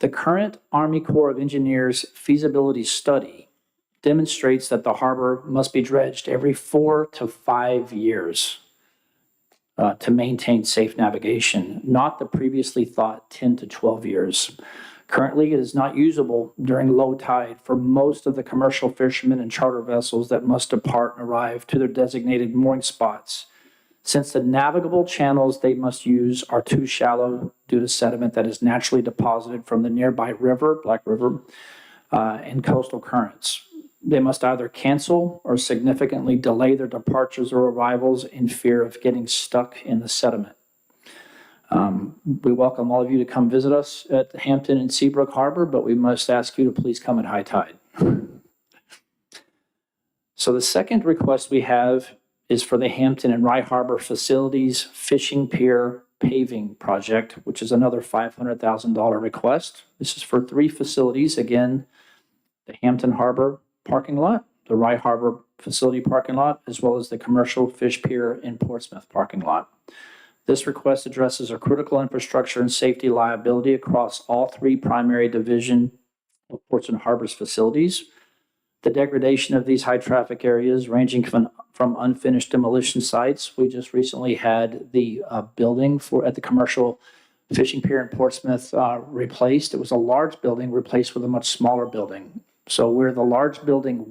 The current Army Corps of Engineers feasibility study demonstrates that the harbor must be dredged every 4 to 5 years to maintain safe navigation, not the previously thought 10 to 12 years. Currently, it is not usable during low tide for most of the commercial fishermen and charter vessels that must depart and arrive to their designated mooring spots, since the navigable channels they must use are too shallow due to sediment that is naturally deposited from the nearby river, Black River, and coastal currents. They must either cancel or significantly delay their departures or arrivals in fear of getting stuck in the sediment. We welcome all of you to come visit us at Hampton and Seabrook Harbor, but we must ask you to please come at high tide. So the second request we have is for the Hampton and Rye Harbor Facilities Fishing Pier Paving Project, which is another $500,000 request. This is for 3 facilities. Again, the Hampton Harbor parking lot, the Rye Harbor Facility parking lot, as well as the Commercial Fish Pier in Portsmouth parking lot. This request addresses a critical infrastructure and safety liability across all 3 primary division of Ports and Harbors facilities. The degradation of these high traffic areas ranging from unfinished demolition sites. We just recently had the building at the Commercial Fishing Pier in Portsmouth replaced. It was a large building replaced with a much smaller building. So where the large building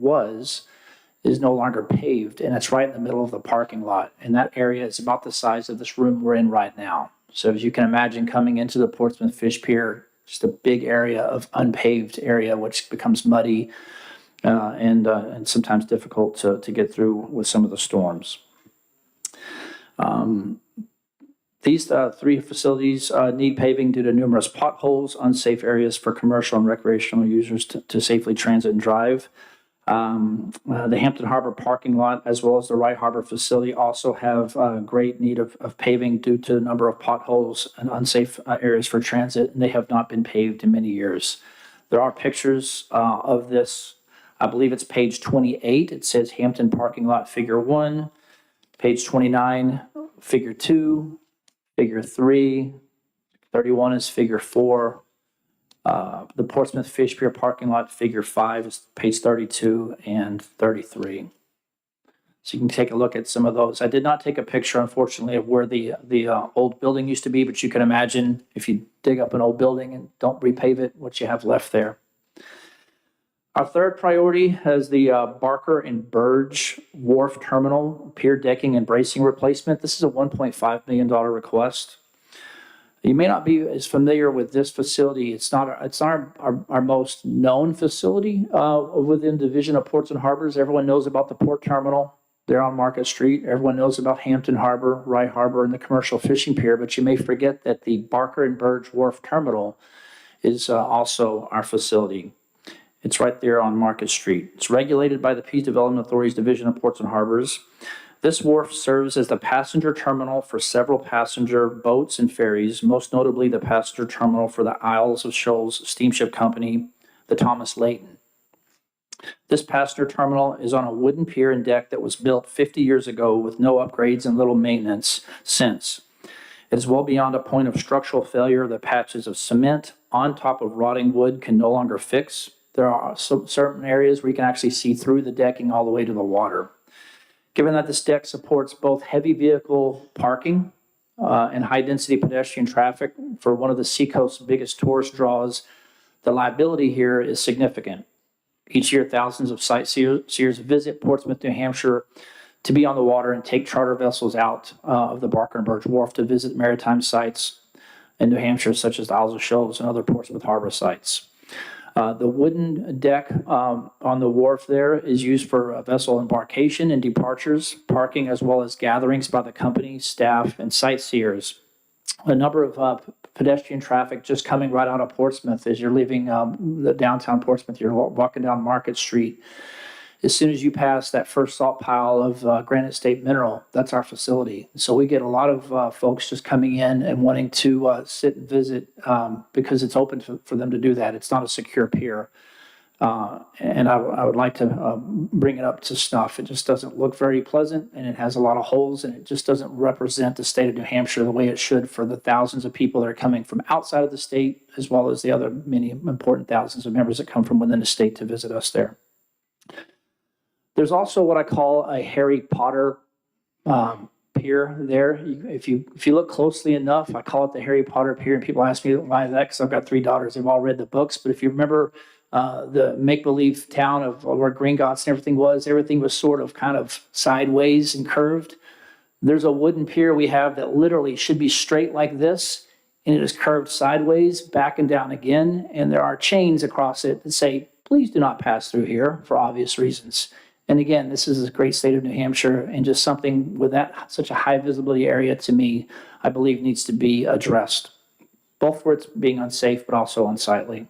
is no longer paved, and it's right in the middle of the parking lot. And that area is about the size of this room we're in right now. So as you can imagine, coming into the Portsmouth Fish Pier, just a big area of unpaved area, which becomes muddy and sometimes difficult to get through with some of the storms. These 3 facilities need paving due to numerous potholes, unsafe areas for commercial and recreational users to safely transit and drive. The Hampton Harbor parking lot, as well as the Rye Harbor facility, also have great need of paving due to the number of potholes and unsafe areas for transit, and they have not been paved in many years. There are pictures of this. I believe it's page 28. It says Hampton parking lot figure 1, page 29, figure 2, figure 3, 31 is figure 4. The Portsmouth Fish Pier parking lot figure 5 is page 32 and 33. So you can take a look at some of those. I did not take a picture, unfortunately, of where the old building used to be, but you can imagine if you dig up an old building and don't repave it, what you have left there. Our third priority is the Barker and Burge Wharf Terminal Pier Decking and Bracing Replacement. This is a $1.5 million request. You may not be as familiar with this facility. It's not our most known facility within Division of Ports and Harbors. Everyone knows about the port terminal there on Market Street. Everyone knows about Hampton Harbor, Rye Harbor, and the Commercial Fishing Pier, but you may forget that the Barker and Burge Wharf Terminal is also our facility. It's right there on Market Street. It's regulated by the Peace Development Authority's Division of Ports and Harbors. This wharf serves as the passenger terminal for several passenger boats and ferries, most notably the passenger terminal for the Isles of Shoals Steamship Company, the Thomas Layton. This passenger terminal is on a wooden pier and deck that was built 50 years ago with no upgrades and little maintenance since. It is well beyond a point of structural failure that patches of cement on top of rotting wood can no longer fix. There are certain areas where you can actually see through the decking all the way to the water. Given that this deck supports both heavy vehicle parking and high-density pedestrian traffic for one of the Seacoast's biggest tourist draws, the liability here is significant. Each year, thousands of sightseers visit Portsmouth, New Hampshire to be on the water and take charter vessels out of the Barker and Birch Wharf to visit maritime sites in New Hampshire, such as the Isles of Shoals and other Portsmouth Harbor sites. The wooden deck on the wharf there is used for vessel embarkation and departures, parking, as well as gatherings by the company, staff, and sightseers. A number of pedestrian traffic just coming right out of Portsmouth as you're leaving the downtown Portsmouth. You're walking down Market Street. As soon as you pass that first salt pile of Granite State Mineral, that's our facility. So we get a lot of folks just coming in and wanting to sit and visit because it's open for them to do that. It's not a secure pier. And I would like to bring it up to snuff. It just doesn't look very pleasant, and it has a lot of holes, and it just doesn't represent the state of New Hampshire the way it should for the thousands of people that are coming from outside of the state, as well as the other many important thousands of members that come from within the state to visit us there. There's also what I call a Harry Potter pier there. If you look closely enough, I call it the Harry Potter pier, and people ask me why that, because I've got 3 daughters. They've all read the books, but if you remember the make-believe town of where Gringotts and everything was sort of kind of sideways and curved. There's a wooden pier we have that literally should be straight like this, and it is curved sideways, back and down again, and there are chains across it that say, please do not pass through here for obvious reasons. And again, this is a great state of New Hampshire, and just something with that such a high visibility area, to me, I believe needs to be addressed, both for its being unsafe, but also unsightly.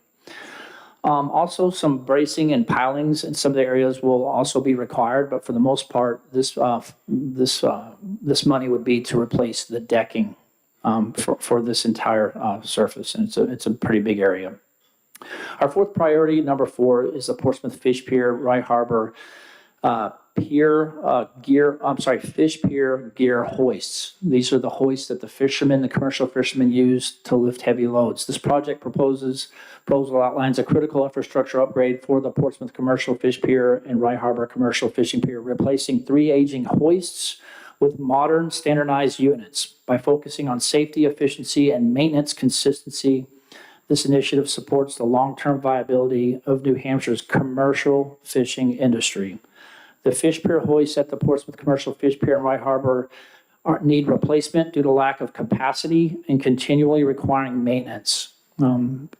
Also, some bracing and pilings in some of the areas will also be required, but for the most part, this money would be to replace the decking for this entire surface, and it's a pretty big area. Our fourth priority, number 4, is the Portsmouth Fish Pier, Rye Harbor fish pier gear hoists. These are the hoists that the commercial fishermen use to lift heavy loads. This proposal outlines a critical infrastructure upgrade for the Portsmouth Commercial Fish Pier and Rye Harbor Commercial Fishing Pier, replacing 3 aging hoists with modern standardized units. By focusing on safety, efficiency, and maintenance consistency, this initiative supports the long-term viability of New Hampshire's commercial fishing industry. The fish pier hoists at the Portsmouth Commercial Fish Pier and Rye Harbor need replacement due to lack of capacity and continually requiring maintenance.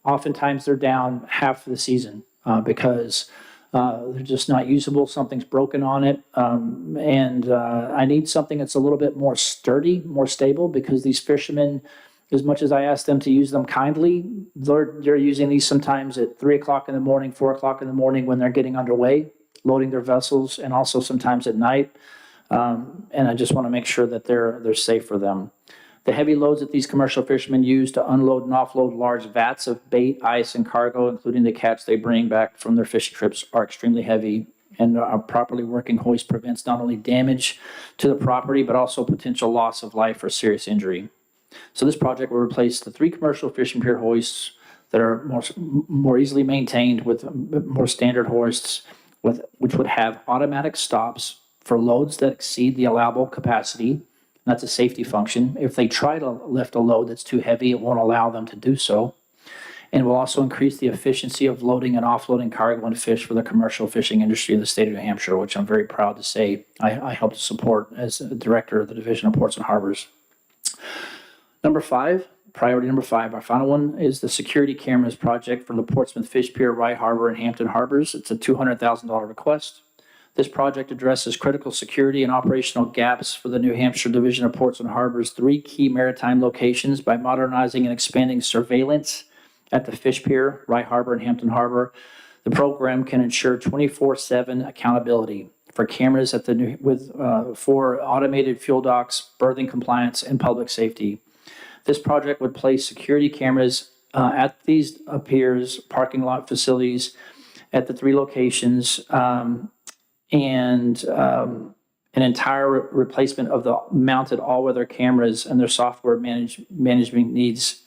Oftentimes they're down half the season because they're just not usable. Something's broken on it. I need something that's a little bit more sturdy, more stable, because these fishermen, as much as I ask them to use them kindly, they're using these sometimes at 3 o'clock in the morning, 4 o'clock in the morning when they're getting underway, loading their vessels, and also sometimes at night. And I just want to make sure that they're safe for them. The heavy loads that these commercial fishermen use to unload and offload large vats of bait, ice, and cargo, including the catch they bring back from their fishing trips, are extremely heavy. And a properly working hoist prevents not only damage to the property, but also potential loss of life or serious injury. So this project will replace the 3 commercial fishing pier hoists that are more easily maintained with more standard hoists, which would have automatic stops for loads that exceed the allowable capacity. That's a safety function. If they try to lift a load that's too heavy, it won't allow them to do so. And will also increase the efficiency of loading and offloading cargo and fish for the commercial fishing industry in the state of New Hampshire, which I'm very proud to say I helped to support as the director of the Division of Ports and Harbors. Priority number 5, our final one, is the security cameras project for the Portsmouth Fish Pier, Rye Harbor, and Hampton Harbors. It's a $200,000 request. This project addresses critical security and operational gaps for the New Hampshire Division of Ports and Harbors' 3 key maritime locations by modernizing and expanding surveillance at the Fish Pier, Rye Harbor, and Hampton Harbor. The program can ensure 24/7 accountability for cameras at for automated fuel docks, berthing compliance, and public safety. This project would place security cameras at these piers, parking lot facilities at the 3 locations, and an entire replacement of the mounted all-weather cameras and their software management needs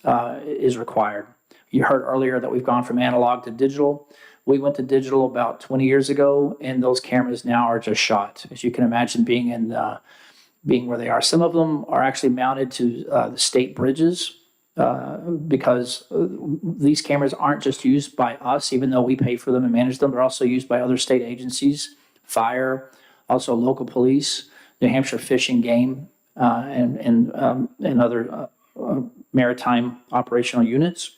is required. You heard earlier that we've gone from analog to digital. We went to digital about 20 years ago, and those cameras now are just shot, as you can imagine, being where they are. Some of them are actually mounted to the state bridges, because these cameras aren't just used by us, even though we pay for them and manage them, they're also used by other state agencies, fire, also local police, New Hampshire Fish and Game, and other maritime operational units.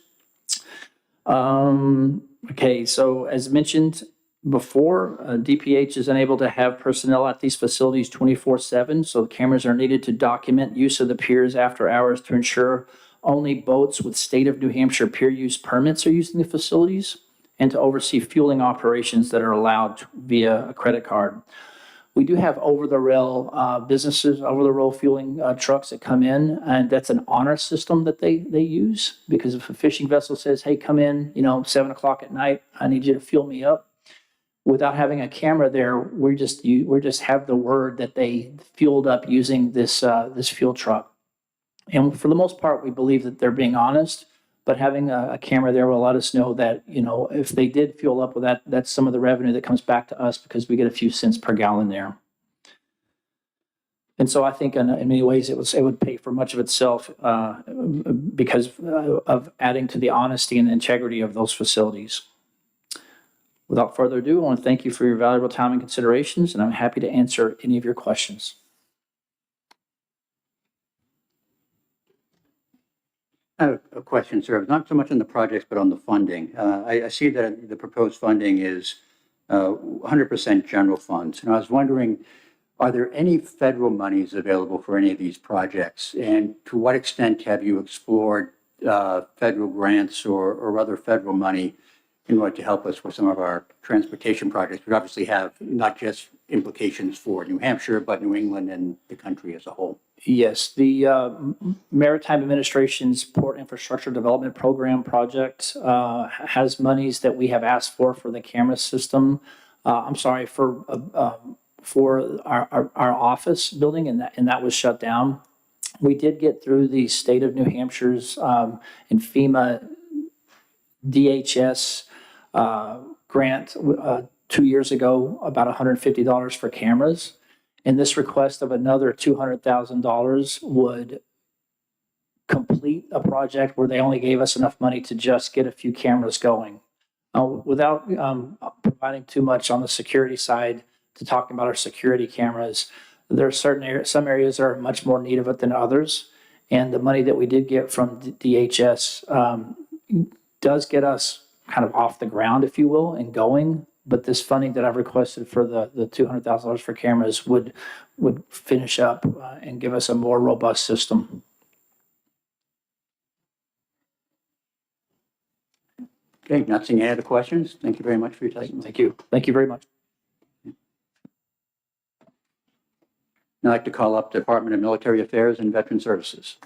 Okay, so as mentioned before, DPH is unable to have personnel at these facilities 24/7, so the cameras are needed to document use of the piers after hours to ensure only boats with state of New Hampshire pier use permits are used in the facilities, and to oversee fueling operations that are allowed via a credit card. We do have over-the-rail businesses, over-the-road fueling trucks that come in, and that's an honor system that they use, because if a fishing vessel says, hey, come in, 7 o'clock at night, I need you to fuel me up. Without having a camera there, we just have the word that they fueled up using this fuel truck. And for the most part, we believe that they're being honest, but having a camera there will let us know that, if they did fuel up with that, that's some of the revenue that comes back to us because we get a few cents per gallon there. And so I think in many ways it would pay for much of itself because of adding to the honesty and integrity of those facilities. Without further ado, I want to thank you for your valuable time and considerations, and I'm happy to answer any of your questions. I have a question, sir, not so much on the projects, but on the funding. I see that the proposed funding is 100% general funds. And I was wondering, are there any federal monies available for any of these projects? And to what extent have you explored federal grants or other federal money in order to help us with some of our transportation projects? We obviously have not just implications for New Hampshire, but New England and the country as a whole. Yes, the Maritime Administration's Port Infrastructure Development Program project has monies that we have asked for the camera system. I'm sorry, for our office building, and that was shut down. We did get through the state of New Hampshire's and FEMA DHS grant 2 years ago, about $150 for cameras. And this request of another $200,000 would complete a project where they only gave us enough money to just get a few cameras going. Without providing too much on the security side to talking about our security cameras, there are some areas that are much more in need of it than others. And the money that we did get from DHS does get us kind of off the ground, if you will, and going. But this funding that I've requested for the $200,000 for cameras would finish up and give us a more robust system. Okay, not seeing any other questions. Thank you very much for your testimony. Thank you. Thank you very much. Now I'd like to call up the Department of Military Affairs and Veteran Services.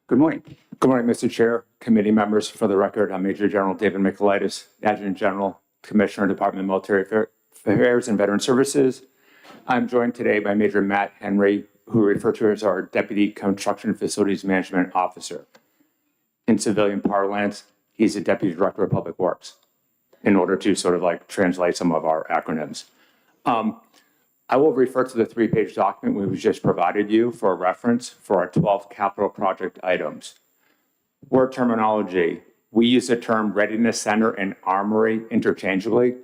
Good morning. Good morning, Mr. Chair, committee members. For the record, I'm Major General David Michaelitis, Adjutant General, Commissioner, Department of Military Affairs and Veteran Services. I'm joined today by Major Matt Henry, who we refer to as our Deputy Construction Facilities Management Officer. In civilian parlance, he's the Deputy Director of Public Works, in order to sort of like translate some of our acronyms. I will refer to the 3-page document we just provided you for a reference for our 12 capital project items. Word terminology, we use the term readiness center and armory interchangeably.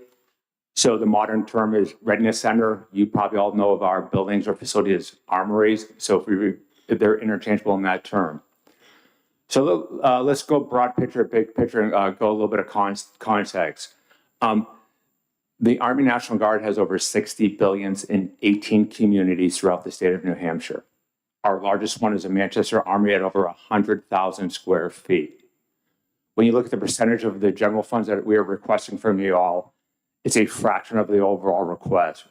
So the modern term is readiness center. You probably all know of our buildings or facilities as armories. So if they're interchangeable in that term. So let's go broad picture, big picture, and go a little bit of context. The Army National Guard has over 60 billions in 18 communities throughout the state of New Hampshire. Our largest one is the Manchester Armory at over 100,000 square feet. When you look at the percentage of the general funds that we are requesting from you all, it's a fraction of the overall request.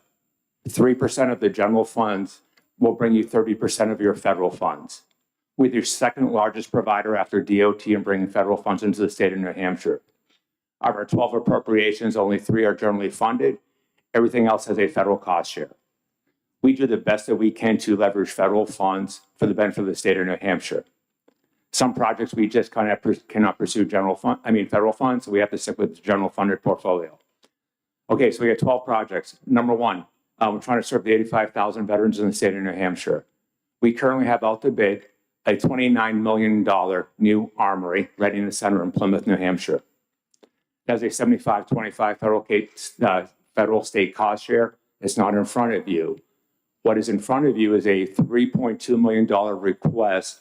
3% of the general funds will bring you 30% of your federal funds. We're the second largest provider after DOT in bringing federal funds into the state of New Hampshire. Of our 12 appropriations, only 3 are generally funded. Everything else has a federal cost share. We do the best that we can to leverage federal funds for the benefit of the state of New Hampshire. Some projects we just cannot pursue federal funds, so we have to stick with the general funded portfolio. Okay, so we got 12 projects. Number one, we're trying to serve the 85,000 veterans in the state of New Hampshire. We currently have out to bid a $29 million new armory Readiness Center in Plymouth, New Hampshire. That's a 75-25 federal state cost share. It's not in front of you. What is in front of you is a $3.2 million request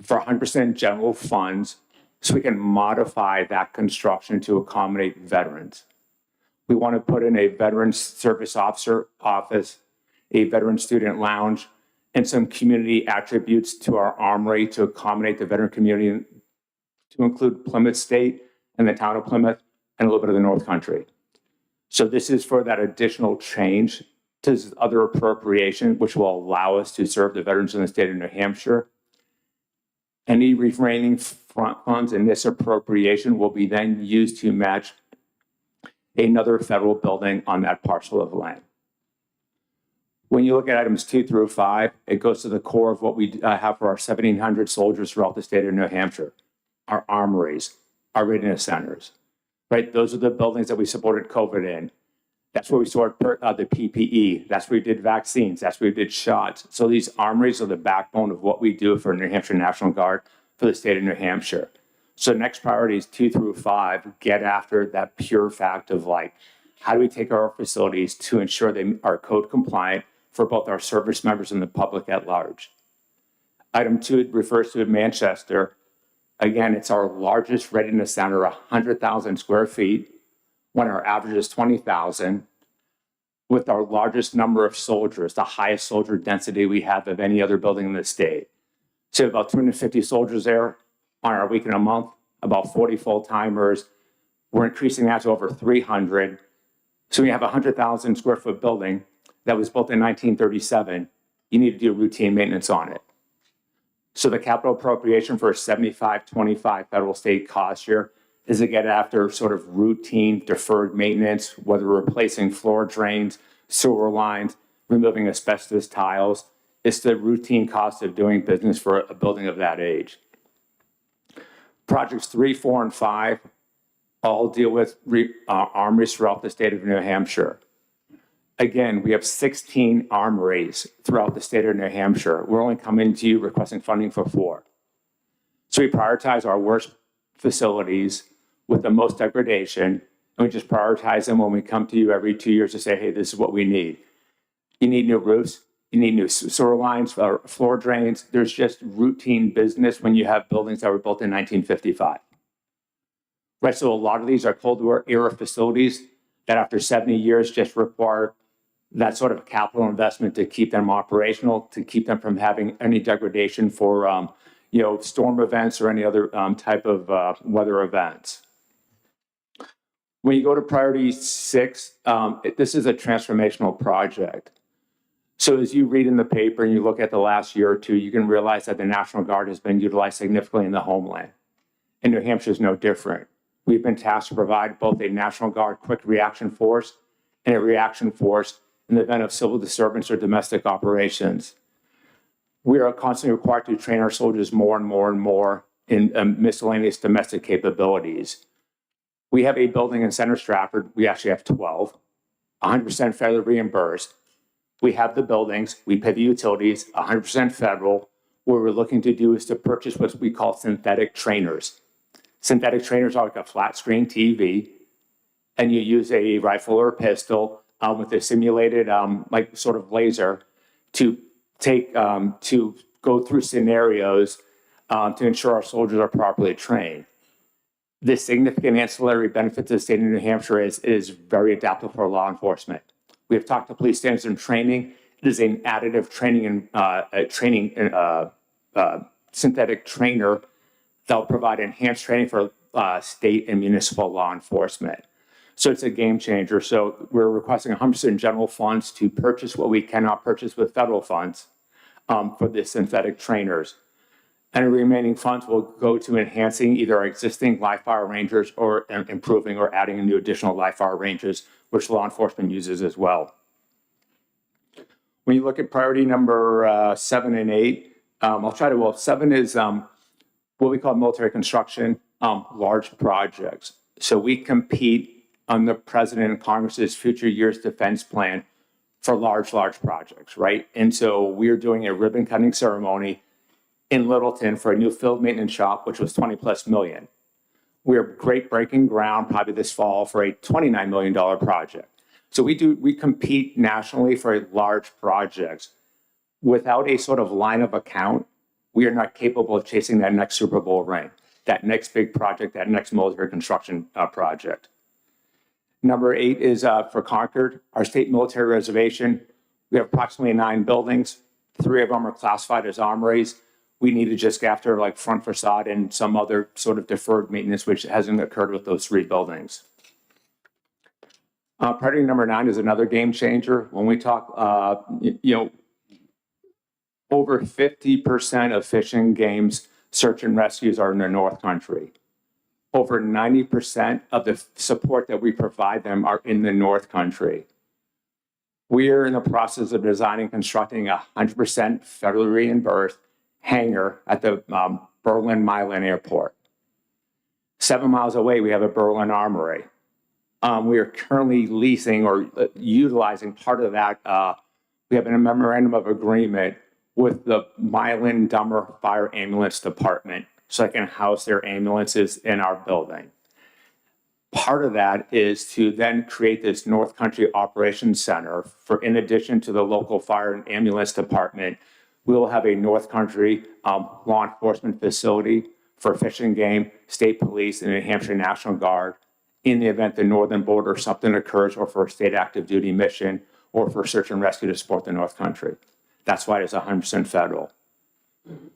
for 100% general funds so we can modify that construction to accommodate veterans. We want to put in a veteran service officer office, a veteran student lounge, and some community attributes to our armory to accommodate the veteran community, to include Plymouth State and the town of Plymouth and a little bit of the North Country. So this is for that additional change to this other appropriation, which will allow us to serve the veterans in the state of New Hampshire. Any remaining funds in this appropriation will be then used to match another federal building on that parcel of land. When you look at items 2 through 5, it goes to the core of what we have for our 1,700 soldiers throughout the state of New Hampshire, our armories, our readiness centers, right? Those are the buildings that we supported COVID in. That's where we stored the PPE. That's where we did vaccines. That's where we did shots. So these armories are the backbone of what we do for New Hampshire National Guard for the state of New Hampshire. So next priorities 2 through 5 get after that pure fact of like, how do we take our facilities to ensure they are code compliant for both our service members and the public at large. Item 2 refers to Manchester. Again, it's our largest readiness center, 100,000 square feet, when our average is 20,000, with our largest number of soldiers, the highest soldier density we have of any other building in the state. So about 250 soldiers there on our week and a month, about 40 full-timers. We're increasing that to over 300. So we have a 100,000 square foot building that was built in 1937. You need to do routine maintenance on it. So the capital appropriation for a 75-25 federal state cost share is to get after sort of routine deferred maintenance, whether replacing floor drains, sewer lines, removing asbestos tiles. It's the routine cost of doing business for a building of that age. Projects 3, 4, and 5 all deal with armories throughout the state of New Hampshire. Again, we have 16 armories throughout the state of New Hampshire. We're only coming to you requesting funding for 4. So we prioritize our worst facilities with the most degradation, and we just prioritize them when we come to you every 2 years to say, hey, this is what we need. You need new roofs, you need new sewer lines, floor drains. There's just routine business when you have buildings that were built in 1955. Right, so a lot of these are Cold War era facilities that after 70 years just require that sort of capital investment to keep them operational, to keep them from having any degradation for storm events or any other type of weather events. When you go to priority 6, this is a transformational project. So as you read in the paper and you look at the last year or two, you can realize that the National Guard has been utilized significantly in the homeland. And New Hampshire is no different. We've been tasked to provide both a National Guard quick reaction force and a reaction force in the event of civil disturbance or domestic operations. We are constantly required to train our soldiers more and more and more in miscellaneous domestic capabilities. We have a building in Center Stratford. We actually have 12, 100% federally reimbursed. We have the buildings, we pay the utilities, 100% federal. What we're looking to do is to purchase what we call synthetic trainers. Synthetic trainers are like a flat screen TV, and you use a rifle or a pistol with a simulated like sort of laser to take to go through scenarios to ensure our soldiers are properly trained. This significant ancillary benefit to the state of New Hampshire is very adaptable for law enforcement. We have talked to police standards and training. It is an additive training and synthetic trainer that will provide enhanced training for state and municipal law enforcement. So it's a game changer. So we're requesting 100% general funds to purchase what we cannot purchase with federal funds for the synthetic trainers. And the remaining funds will go to enhancing either our existing live fire rangers or improving or adding new additional live fire rangers, which law enforcement uses as well. When you look at priority number 7 and 8, well, 7 is what we call military construction, large projects. So we compete on the President and Congress's future years defense plan for large projects, right? And so we're doing a ribbon cutting ceremony in Littleton for a new field maintenance shop, which was 20+ million. We're breaking ground probably this fall for a $29 million project. So we compete nationally for large projects. Without a sort of line of account, we are not capable of chasing that next Super Bowl ring, that next big project, that next military construction project. Number 8 is for Concord, our state military reservation. We have approximately 9 buildings. 3 of them are classified as armories. We need to just go after like front facade and some other sort of deferred maintenance, which hasn't occurred with those 3 buildings. Priority number 9 is another game changer. When we talk, over 50% of fishing games, search and rescues are in the North Country. Over 90% of the support that we provide them are in the North Country. We are in the process of designing and constructing a 100% federally reimbursed hangar at the Berlin-Milan Airport. 7 miles away, we have a Berlin Armory. We are currently leasing or utilizing part of that. We have a memorandum of agreement with the Milan-Dummer Fire Ambulance Department so I can house their ambulances in our building. Part of that is to then create this North Country Operations Center for, in addition to the local fire and ambulance department, we will have a North Country law enforcement facility for Fish and Game, State Police, and New Hampshire National Guard in the event the northern border something occurs or for a state active duty mission or for search and rescue to support the North Country. That's why it's 100% federal.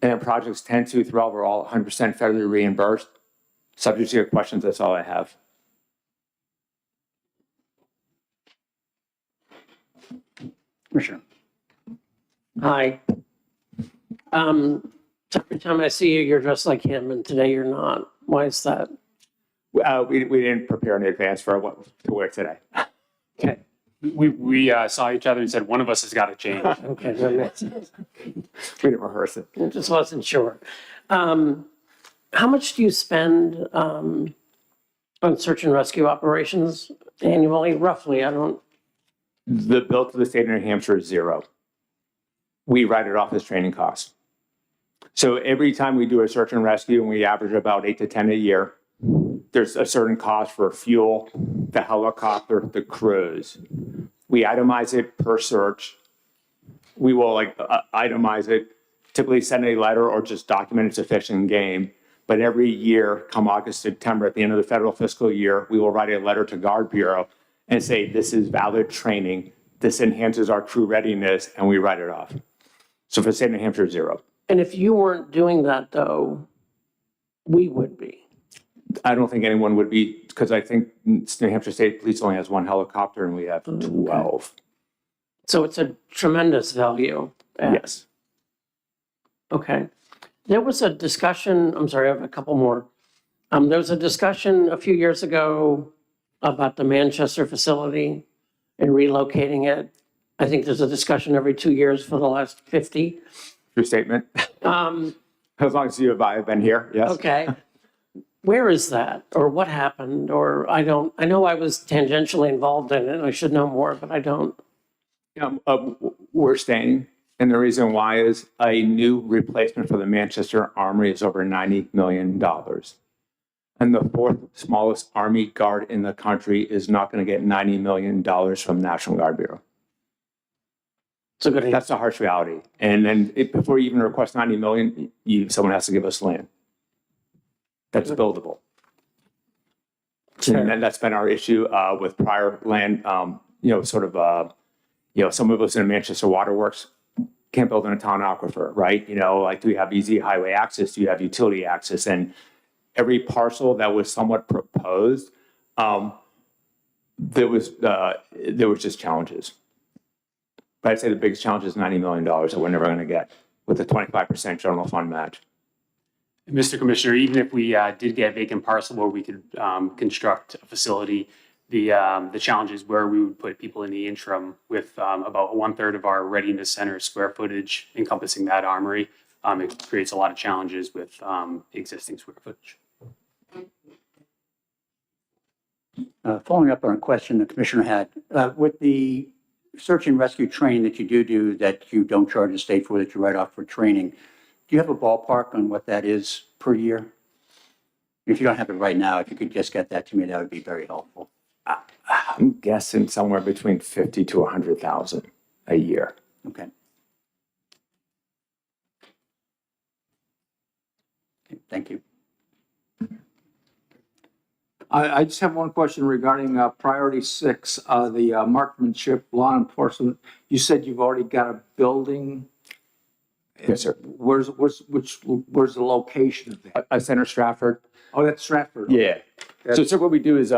And projects 10 through 12 are all 100% federally reimbursed. Subject to your questions, that's all I have. Commissioner. Hi. Every time I see you, you're dressed like him, and today you're not. Why is that? We didn't prepare in advance for what to wear today. Okay. We saw each other and said, one of us has got to change. Okay, that makes sense. We didn't rehearse it. I just wasn't sure. How much do you spend on search and rescue operations annually, roughly? I don't. The bill to the state of New Hampshire is 0. We write it off as training costs. So every time we do a search and rescue, and we average about 8 to 10 a year, there's a certain cost for fuel, the helicopter, the crews. We itemize it per search. We will itemize it, typically send a letter or just document it's a Fish and Game. But every year, come August, September, at the end of the federal fiscal year, we will write a letter to Guard Bureau and say, this is valid training. This enhances our crew readiness, and we write it off. So for the state of New Hampshire, 0. And if you weren't doing that, though, we would be. I don't think anyone would be, because I think New Hampshire State Police only has 1 helicopter and we have 12. So it's a tremendous value. Yes. Okay. There was a discussion, I'm sorry, I have a couple more. There was a discussion a few years ago about the Manchester facility and relocating it. I think there's a discussion every 2 years for the last 50. True statement. As long as you have been here, yes. Okay. Where is that, or what happened, or I know I was tangentially involved in it, and I should know more, but I don't. We're staying, and the reason why is a new replacement for the Manchester Armory is over $90 million. And the 4th smallest Army Guard in the country is not going to get $90 million from National Guard Bureau. That's a harsh reality. And then before you even request $90 million, someone has to give us land. That's buildable. And then that's been our issue with prior land, some of us in Manchester Waterworks can't build in a town aquifer, right? Do we have easy highway access? Do you have utility access? And every parcel that was somewhat proposed, there was just challenges. But I'd say the biggest challenge is $90 million that we're never going to get with a 25% general fund match. Mr. Commissioner, even if we did get a vacant parcel where we could construct a facility, the challenge is where we would put people in the interim with about 1/3 of our readiness center square footage encompassing that armory. It creates a lot of challenges with existing square footage. Following up on a question the commissioner had, with the search and rescue training that you do that you don't charge the state for, that you write off for training, do you have a ballpark on what that is per year? If you don't have it right now, if you could just get that to me, that would be very helpful. I'm guessing somewhere between 50 to 100,000 a year. Okay. Okay, thank you. I just have one question regarding priority 6, the marksmanship law enforcement. You said you've already got a building. Yes, sir. Where's the location of that? Center Stratford. Oh, that's Stratford. Yeah. So, That's- what we do is,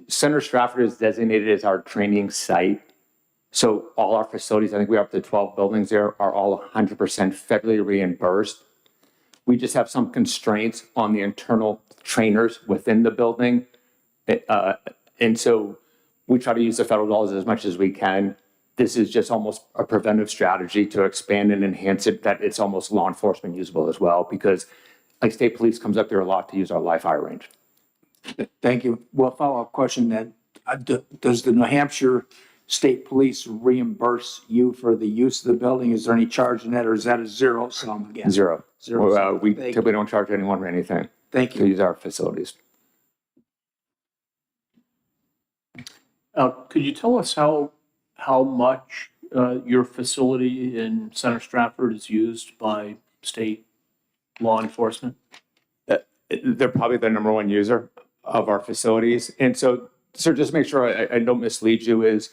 Center Stratford is designated as our training site. So all our facilities, I think we have up to 12 buildings there, are all 100% federally reimbursed. We just have some constraints on the internal trainers within the building. And so we try to use the federal dollars as much as we can. This is just almost a preventive strategy to expand and enhance it, that it's almost law enforcement usable as well, because like state police comes up there a lot to use our live fire range. Thank you. Well, follow-up question then. Does the New Hampshire State Police reimburse you for the use of the building? Is there any charge in that, or is that a zero sum again? Zero. Zero sum. We Thank typically don't charge anyone for anything Thank to you. use our facilities. Could you tell us how much your facility in Center Stratford is used by state law enforcement? They're probably the number one user of our facilities. And so, sir, just make sure I don't mislead you, is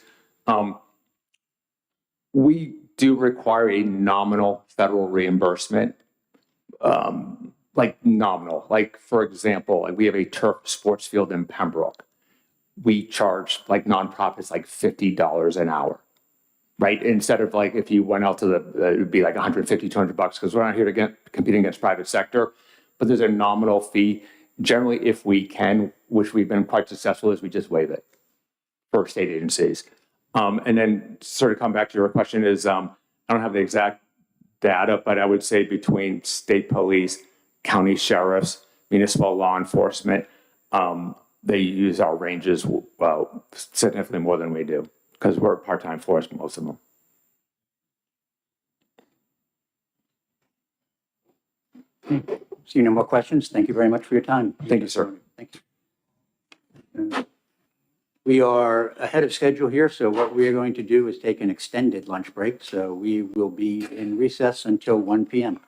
we do require a nominal federal reimbursement, like nominal. Like, for example, like we have a turf sports field in Pembroke. We charge like nonprofits like $50 an hour, right? Instead of like if you went out to it would be like $150, $200, because we're not here to compete against private sector, but there's a nominal fee. Generally, if we can, which we've been quite successful, is we just waive it for state agencies. And then sort of come back to your question is, I don't have the exact data, but I would say between state police, county sheriffs, municipal law enforcement, they use our ranges significantly more than we do, because we're a part-time force, most of them. See no more questions. Thank you very much for your time. Thank you, sir. Thank you. We are ahead of schedule here, so what we are going to do is take an extended lunch break. So we will be in recess until 1 p.m.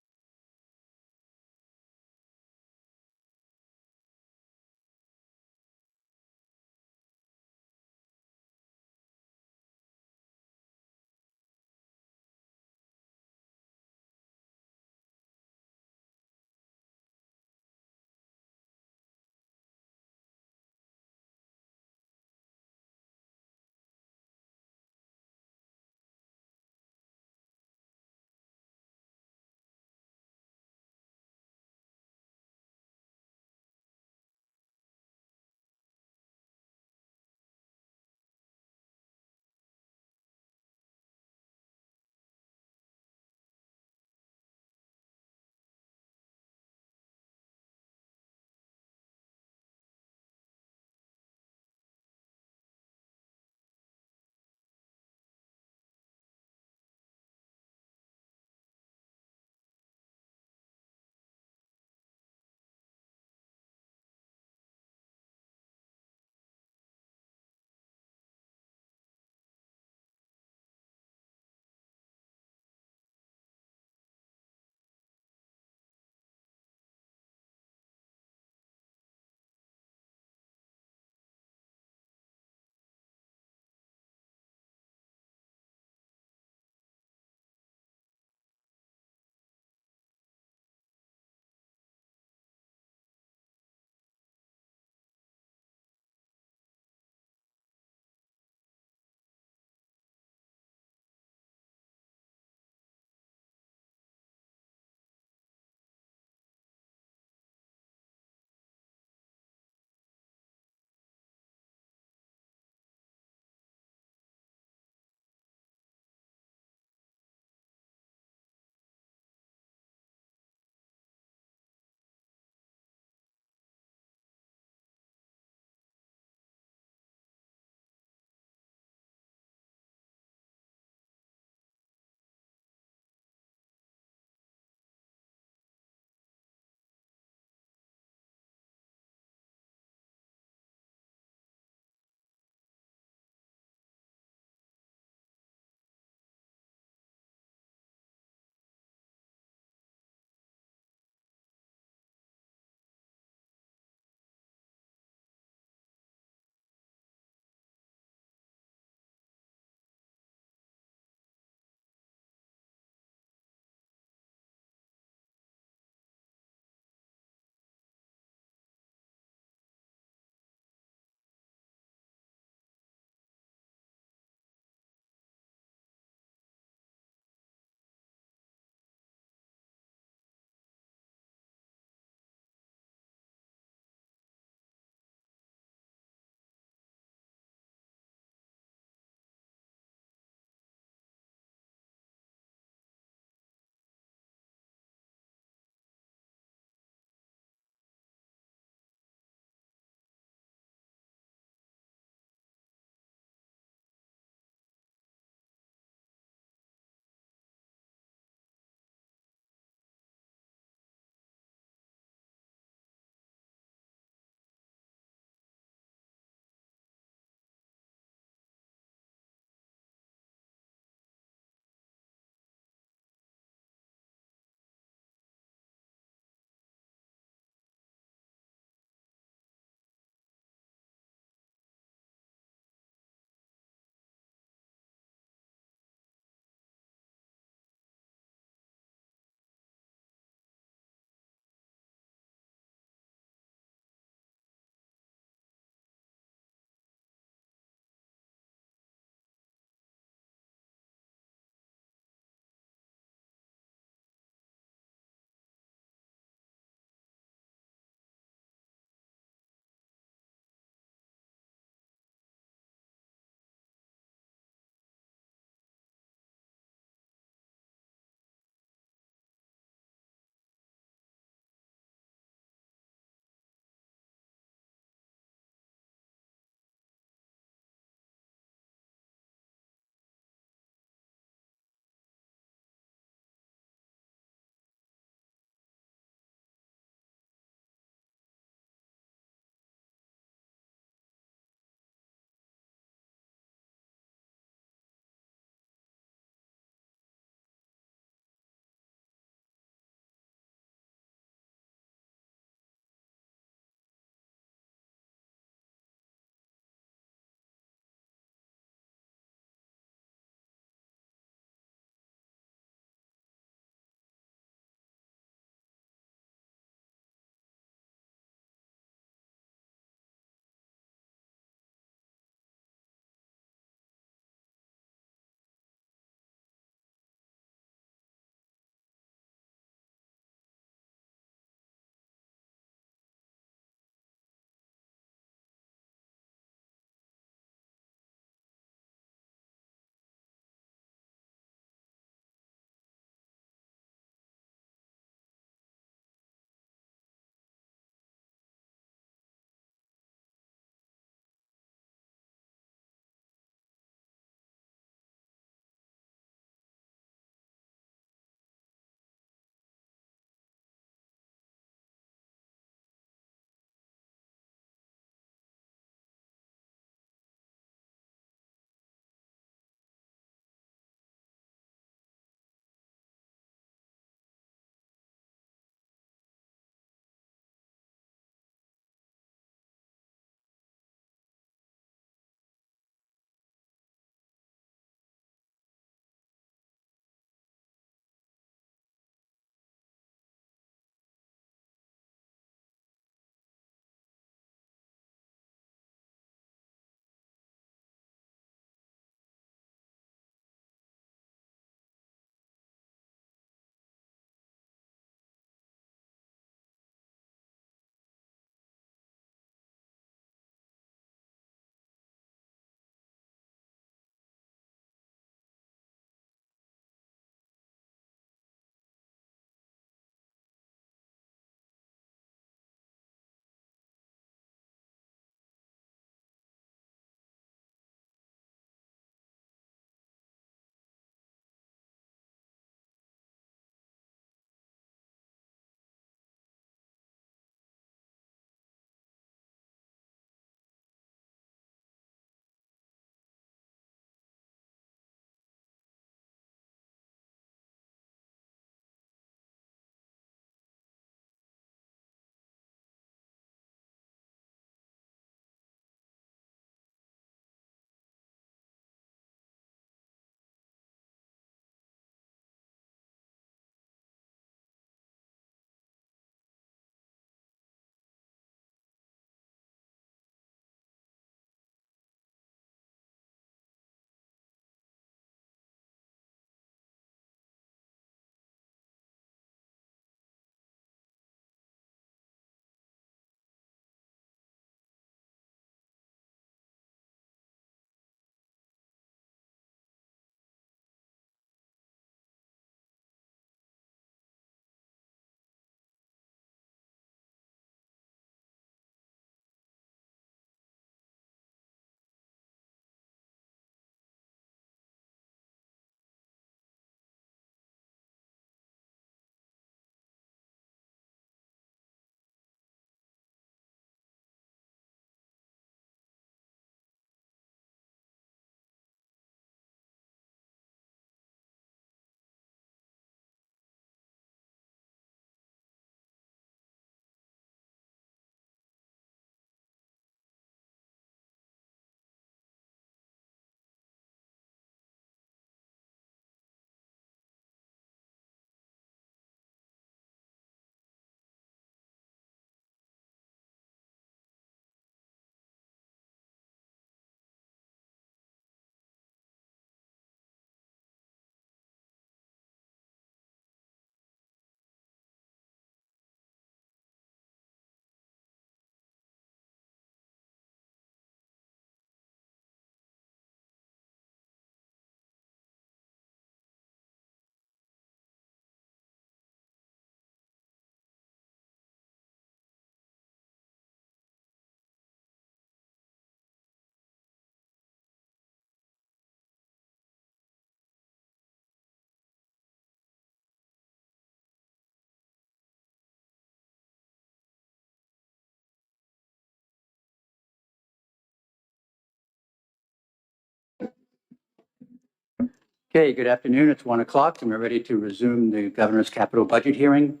Okay, good afternoon. It's 1 o'clock and we're ready to resume the governor's capital budget hearing.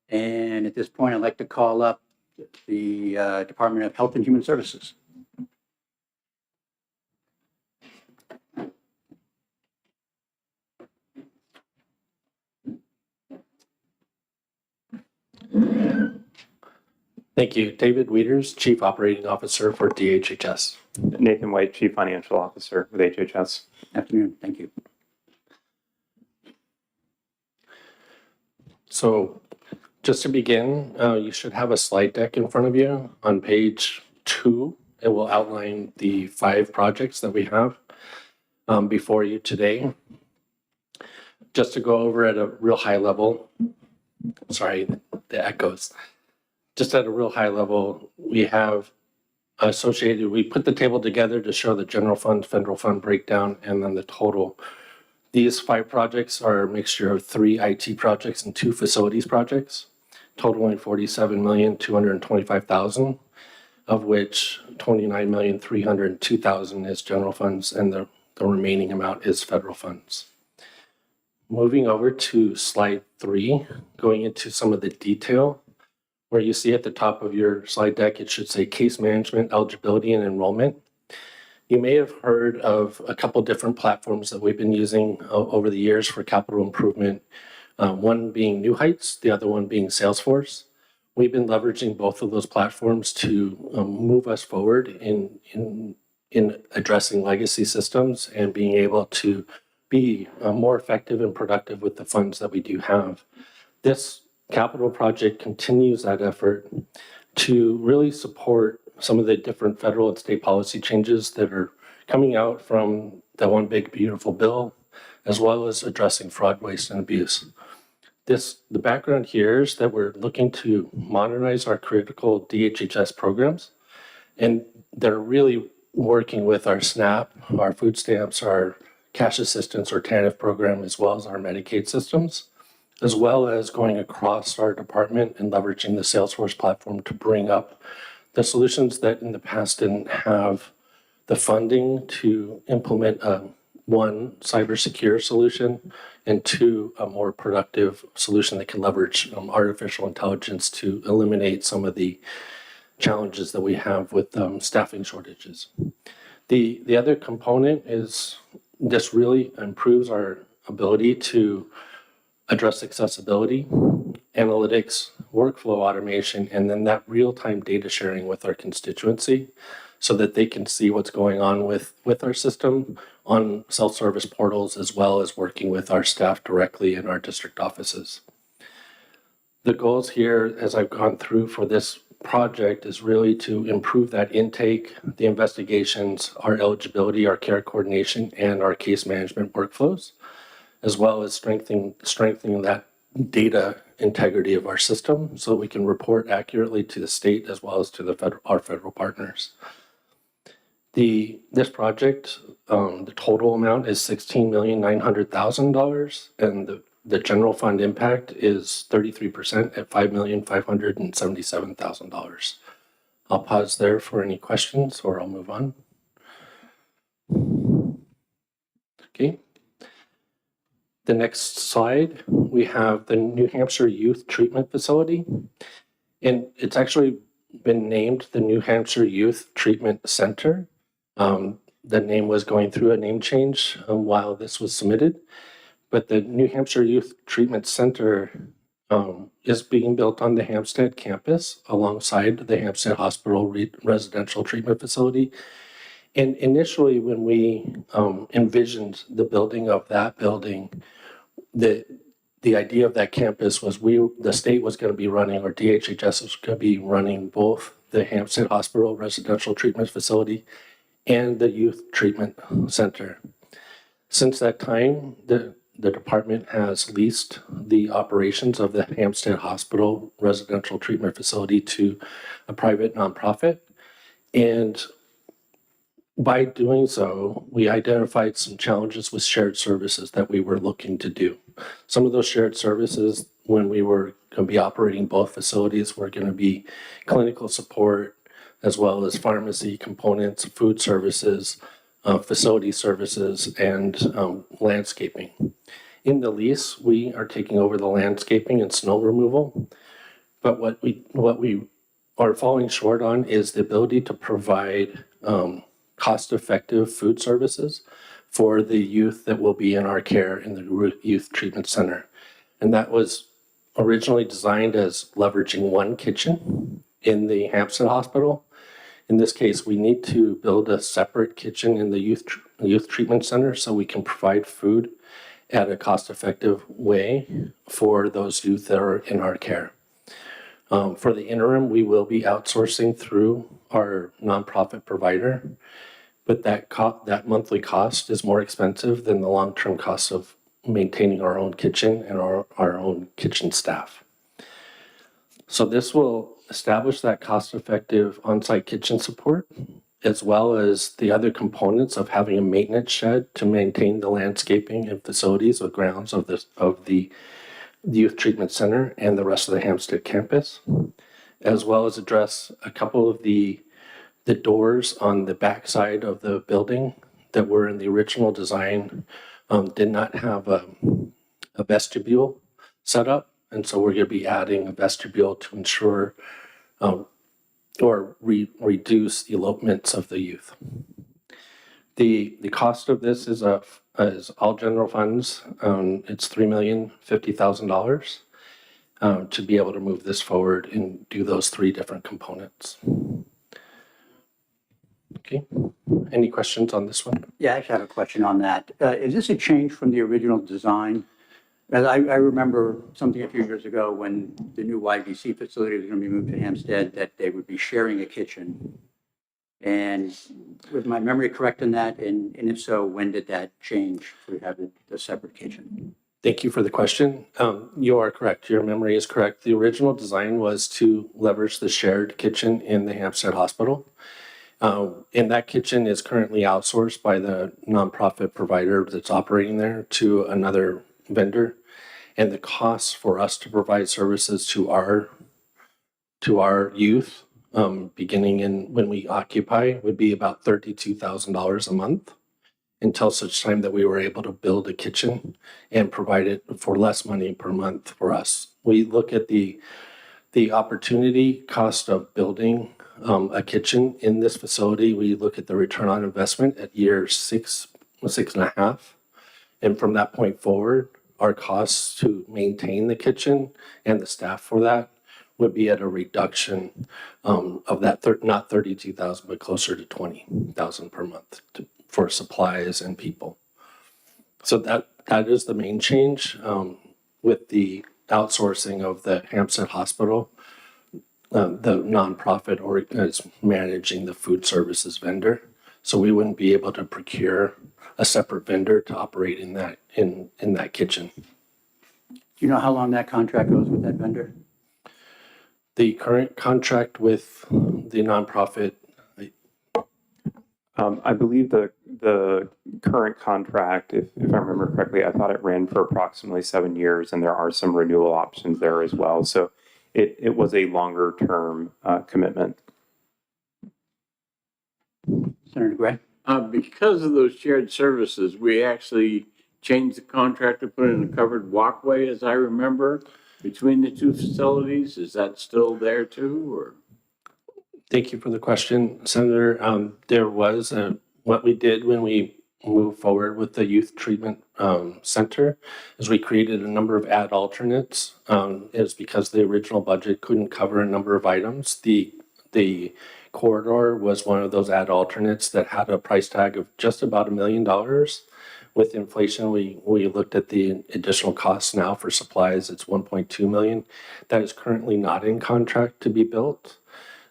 And at this point, I'd like to call up the Department of Health and Human Services. Thank you. David Wieters, Chief Operating Officer for DHHS. Nathan White, Chief Financial Officer with HHS. Afternoon, thank you. So just to begin, you should have a slide deck in front of you. On page 2, it will outline the 5 projects that we have before you today. Just to go over at a real high level, sorry, the echoes. Just at a real high level, we have associated, we put the table together to show the general fund, federal fund breakdown, and then the total. These 5 projects are a mixture of 3 IT projects and 2 facilities projects, totaling $47,225,000, of which $29,302,000 is general funds, and the remaining amount is federal funds. Moving over to slide 3, going into some of the detail, where you see at the top of your slide deck, it should say case management, eligibility, and enrollment. You may have heard of a couple different platforms that we've been using over the years for capital improvement, one being New Heights, the other one being Salesforce. We've been leveraging both of those platforms to move us forward in addressing legacy systems and being able to be more effective and productive with the funds that we do have. This capital project continues that effort to really support some of the different federal and state policy changes that are coming out from the One Big Beautiful Bill, as well as addressing fraud, waste, and abuse. The background here is that we're looking to modernize our critical DHHS programs, and they're really working with our SNAP, our food stamps, our cash assistance or TANF program, as well as our Medicaid systems, as well as going across our department and leveraging the Salesforce platform to bring up the solutions that in the past didn't have the funding to implement one, cybersecure solution, and 2, a more productive solution that can leverage artificial intelligence to eliminate some of the challenges that we have with staffing shortages. The other component is this really improves our ability to address accessibility, analytics, workflow automation, and then that real-time data sharing with our constituency so that they can see what's going on with our system on self-service portals, as well as working with our staff directly in our district offices. The goals here, as I've gone through for this project, is really to improve that intake, the investigations, our eligibility, our care coordination, and our case management workflows, as well as strengthening that data integrity of our system so that we can report accurately to the state as well as to our federal partners. This project, the total amount is $16,900,000, and the general fund impact is 33% at $5,577,000. I'll pause there for any questions, or I'll move on. Okay. The next slide, we have the New Hampshire Youth Treatment Facility, and it's actually been named the New Hampshire Youth Treatment Center. The name was going through a name change while this was submitted, but the New Hampshire Youth Treatment Center is being built on the Hampstead campus alongside the Hampstead Hospital Residential Treatment Facility. And initially, when we envisioned the building of that building, the idea of that campus was the state was going to be running, or DHHS was going to be running both the Hampstead Hospital Residential Treatment Facility and the Youth Treatment Center. Since that time, the department has leased the operations of the Hampstead Hospital Residential Treatment Facility to a private nonprofit. And by doing so, we identified some challenges with shared services that we were looking to do. Some of those shared services, when we were going to be operating both facilities, were going to be clinical support, as well as pharmacy components, food services, facility services, and landscaping. In the lease, we are taking over the landscaping and snow removal. But what we are falling short on is the ability to provide cost-effective food services for the youth that will be in our care in the Youth Treatment Center. And that was originally designed as leveraging one kitchen in the Hampstead Hospital. In this case, we need to build a separate kitchen in the Youth Treatment Center so we can provide food at a cost-effective way for those youth that are in our care. For the interim, we will be outsourcing through our nonprofit provider, but that monthly cost is more expensive than the long-term cost of maintaining our own kitchen and our own kitchen staff. So this will establish that cost-effective on-site kitchen support, as well as the other components of having a maintenance shed to maintain the landscaping and facilities or grounds of the Youth Treatment Center and the rest of the Hampstead campus, as well as address a couple of the doors on the backside of the building that were in the original design did not have a vestibule set up. And so we're going to be adding a vestibule to ensure or reduce elopements of the youth. The cost of this is all general funds. It's $3,050,000 to be able to move this forward and do those three different components. Okay, any questions on this one? Yeah, I actually have a question on that. Is this a change from the original design? As I remember something a few years ago when the new YVC facility was going to be moved to Hampstead, that they would be sharing a kitchen. And was my memory correct in that? And if so, when did that change to have a separate kitchen? Thank you for the question. You are correct. Your memory is correct. The original design was to leverage the shared kitchen in the Hampstead Hospital. And that kitchen is currently outsourced by the nonprofit provider that's operating there to another vendor. And the costs for us to provide services to our youth, beginning in when we occupy, would be about $32,000 a month until such time that we were able to build a kitchen and provide it for less money per month for us. We look at the opportunity cost of building a kitchen in this facility. We look at the return on investment at year 6.5. And from that point forward, our costs to maintain the kitchen and the staff for that would be at a reduction of that, not 32,000, but closer to 20,000 per month for supplies and people. So that is the main change with the outsourcing of the Hampstead Hospital. The nonprofit is managing the food services vendor, so we wouldn't be able to procure a separate vendor to operate in that kitchen. Do you know how long that contract goes with that vendor? The current contract with the nonprofit, I believe the current contract, if I remember correctly, I thought it ran for approximately 7 years, and there are some renewal options there as well. So it was a longer term commitment. Senator Gray? Because of those shared services, we actually changed the contract to put in a covered walkway, as I remember, between the two facilities. Is that still there too, or? Thank you for the question, Senator. There was what we did when we moved forward with the Youth Treatment Center is we created a number of ad alternates. It was because the original budget couldn't cover a number of items. The corridor was one of those ad alternates that had a price tag of just about $1 million. With inflation, we looked at the additional costs now for supplies. It's $1.2 million. That is currently not in contract to be built.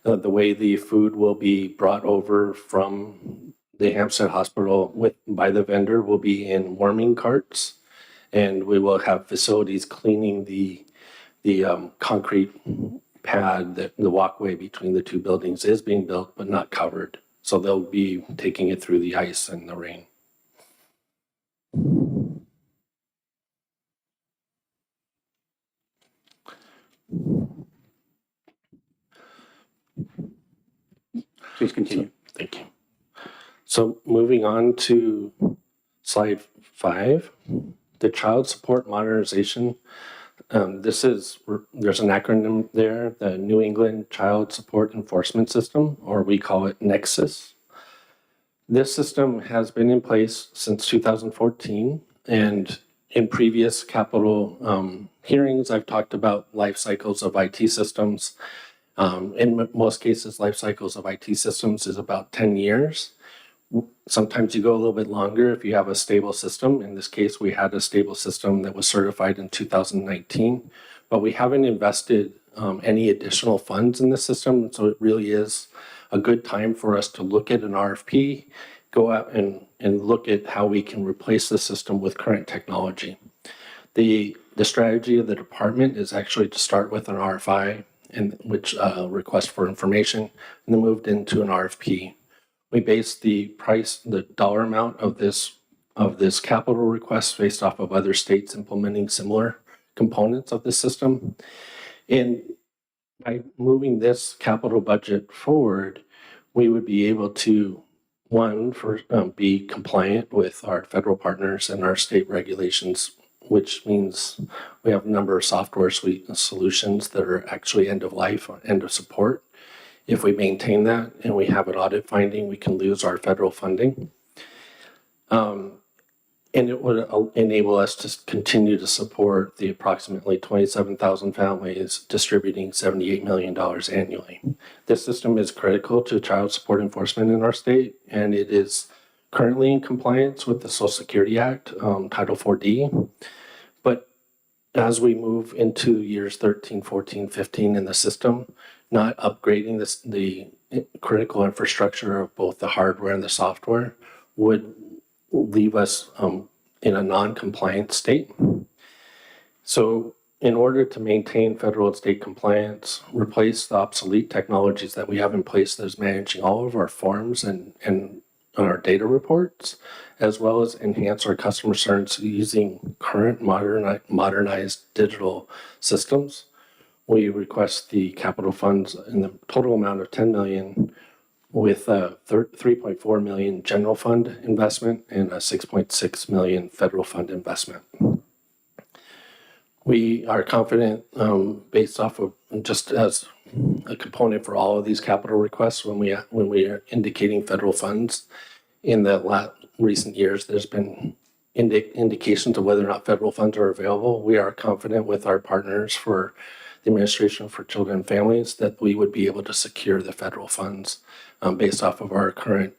The way the food will be brought over from the Hampstead Hospital by the vendor will be in warming carts, and we will have facilities cleaning the concrete pad that the walkway between the two buildings is being built but not covered. So they'll be taking it through the ice and the rain. Please continue. Thank you. So moving on to slide 5, the child support modernization. There's an acronym there, the New England Child Support Enforcement System, or we call it NEXUS. This system has been in place since 2014, and in previous capital hearings, I've talked about life cycles of IT systems. In most cases, life cycles of IT systems is about 10 years. Sometimes you go a little bit longer if you have a stable system. In this case, we had a stable system that was certified in 2019, but we haven't invested any additional funds in the system. So it really is a good time for us to look at an RFP, go out and look at how we can replace the system with current technology. The strategy of the department is actually to start with an RFI, which request for information, and then moved into an RFP. We based the dollar amount of this capital request based off of other states implementing similar components of the system. And by moving this capital budget forward, we would be able to, be compliant with our federal partners and our state regulations, which means we have a number of software suite solutions that are actually end of life, end of support. If we maintain that and we have an audit finding, we can lose our federal funding. And it would enable us to continue to support the approximately 27,000 families distributing $78 million annually. This system is critical to child support enforcement in our state, and it is currently in compliance with the Social Security Act, Title 4D. But as we move into years 13, 14, 15 in the system, not upgrading the critical infrastructure of both the hardware and the software would leave us in a non-compliant state. So in order to maintain federal and state compliance, replace the obsolete technologies that we have in place that is managing all of our forms and our data reports, as well as enhance our customer service using current modernized digital systems, we request the capital funds in the total amount of $10 million with a $3.4 million general fund investment and a $6.6 million federal fund investment. We are confident, based off of just as a component for all of these capital requests, when we are indicating federal funds, in the recent years, there's been indications of whether or not federal funds are available. We are confident with our partners for the Administration for Children and Families that we would be able to secure the federal funds based off of our current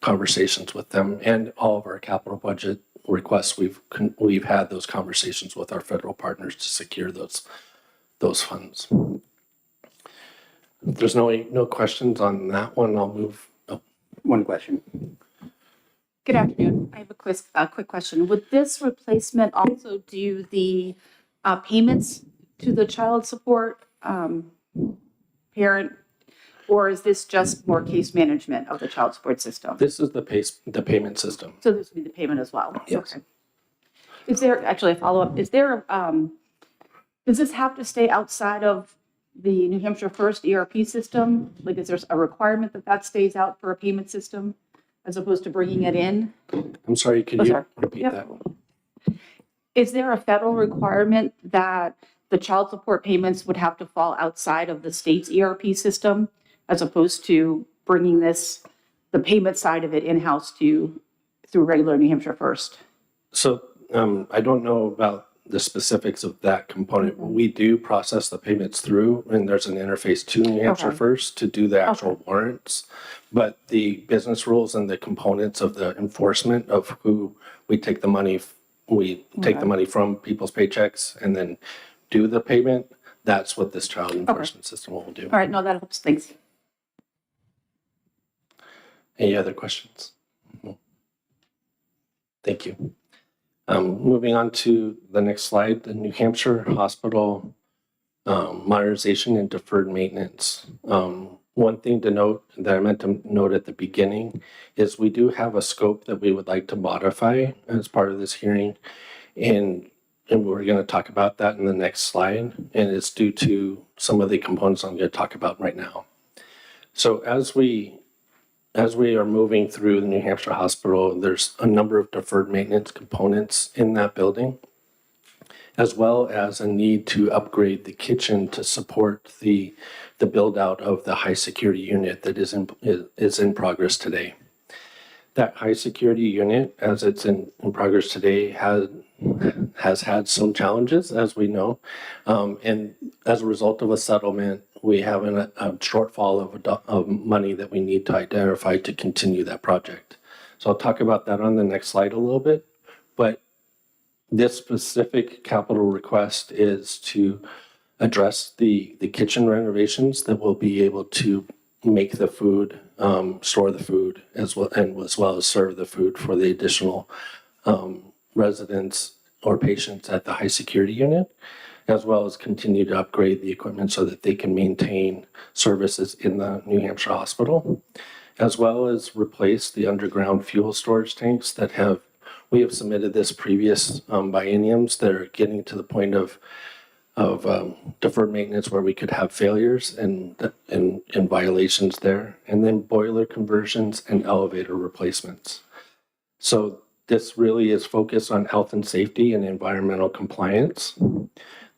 conversations with them and all of our capital budget requests. We've had those conversations with our federal partners to secure those funds. If there's no questions on that one, I'll move. One question. Good afternoon. I have a quick question. Would this replacement also do the payments to the child support parent, or is this just more case management of the child support system? This is the payment system. So this would be the payment as well? Yes. Okay. Is there, actually a follow-up, is there, does this have to stay outside of the New Hampshire First ERP system? Like, is there a requirement that stays out for a payment system as opposed to bringing it in? I'm sorry, could you repeat that? Is there a federal requirement that the child support payments would have to fall outside of the state's ERP system as opposed to bringing the payment side of it in-house through regular New Hampshire First? So I don't know about the specifics of that component. We do process the payments through, and there's an interface to New Hampshire First to do the actual warrants. But the business rules and the components of the enforcement of who we take the money, the money from people's paychecks and then do the payment. That's what this child enforcement system will do. All right, no, that helps. Thanks. Any other questions? No. Thank you. Moving on to the next slide, the New Hampshire Hospital modernization and deferred maintenance. One thing to note that I meant to note at the beginning is we do have a scope that we would like to modify as part of this hearing. And we're going to talk about that in the next slide. And it's due to some of the components I'm going to talk about right now. So as we as we are moving through the New Hampshire Hospital, there's a number of deferred maintenance components in that building, as well as a need to upgrade the kitchen to support the build out of the high security unit that is in progress today. That high security unit, as it's in progress today, has had some challenges, as we know. And as a result of a settlement, we have a shortfall of money that we need to identify to continue that project. So I'll talk about that on the next slide a little bit. But this specific capital request is to address the kitchen renovations that will be able to make the food, store the food, as well as serve the food for the additional residents or patients at the high security unit, as well as continue to upgrade the equipment so that they can maintain services in the New Hampshire Hospital, as well as replace the underground fuel storage tanks that we have submitted this previous bienniums that are getting to the point of deferred maintenance where we could have failures and violations there, and then boiler conversions and elevator replacements. So this really is focused on health and safety and environmental compliance.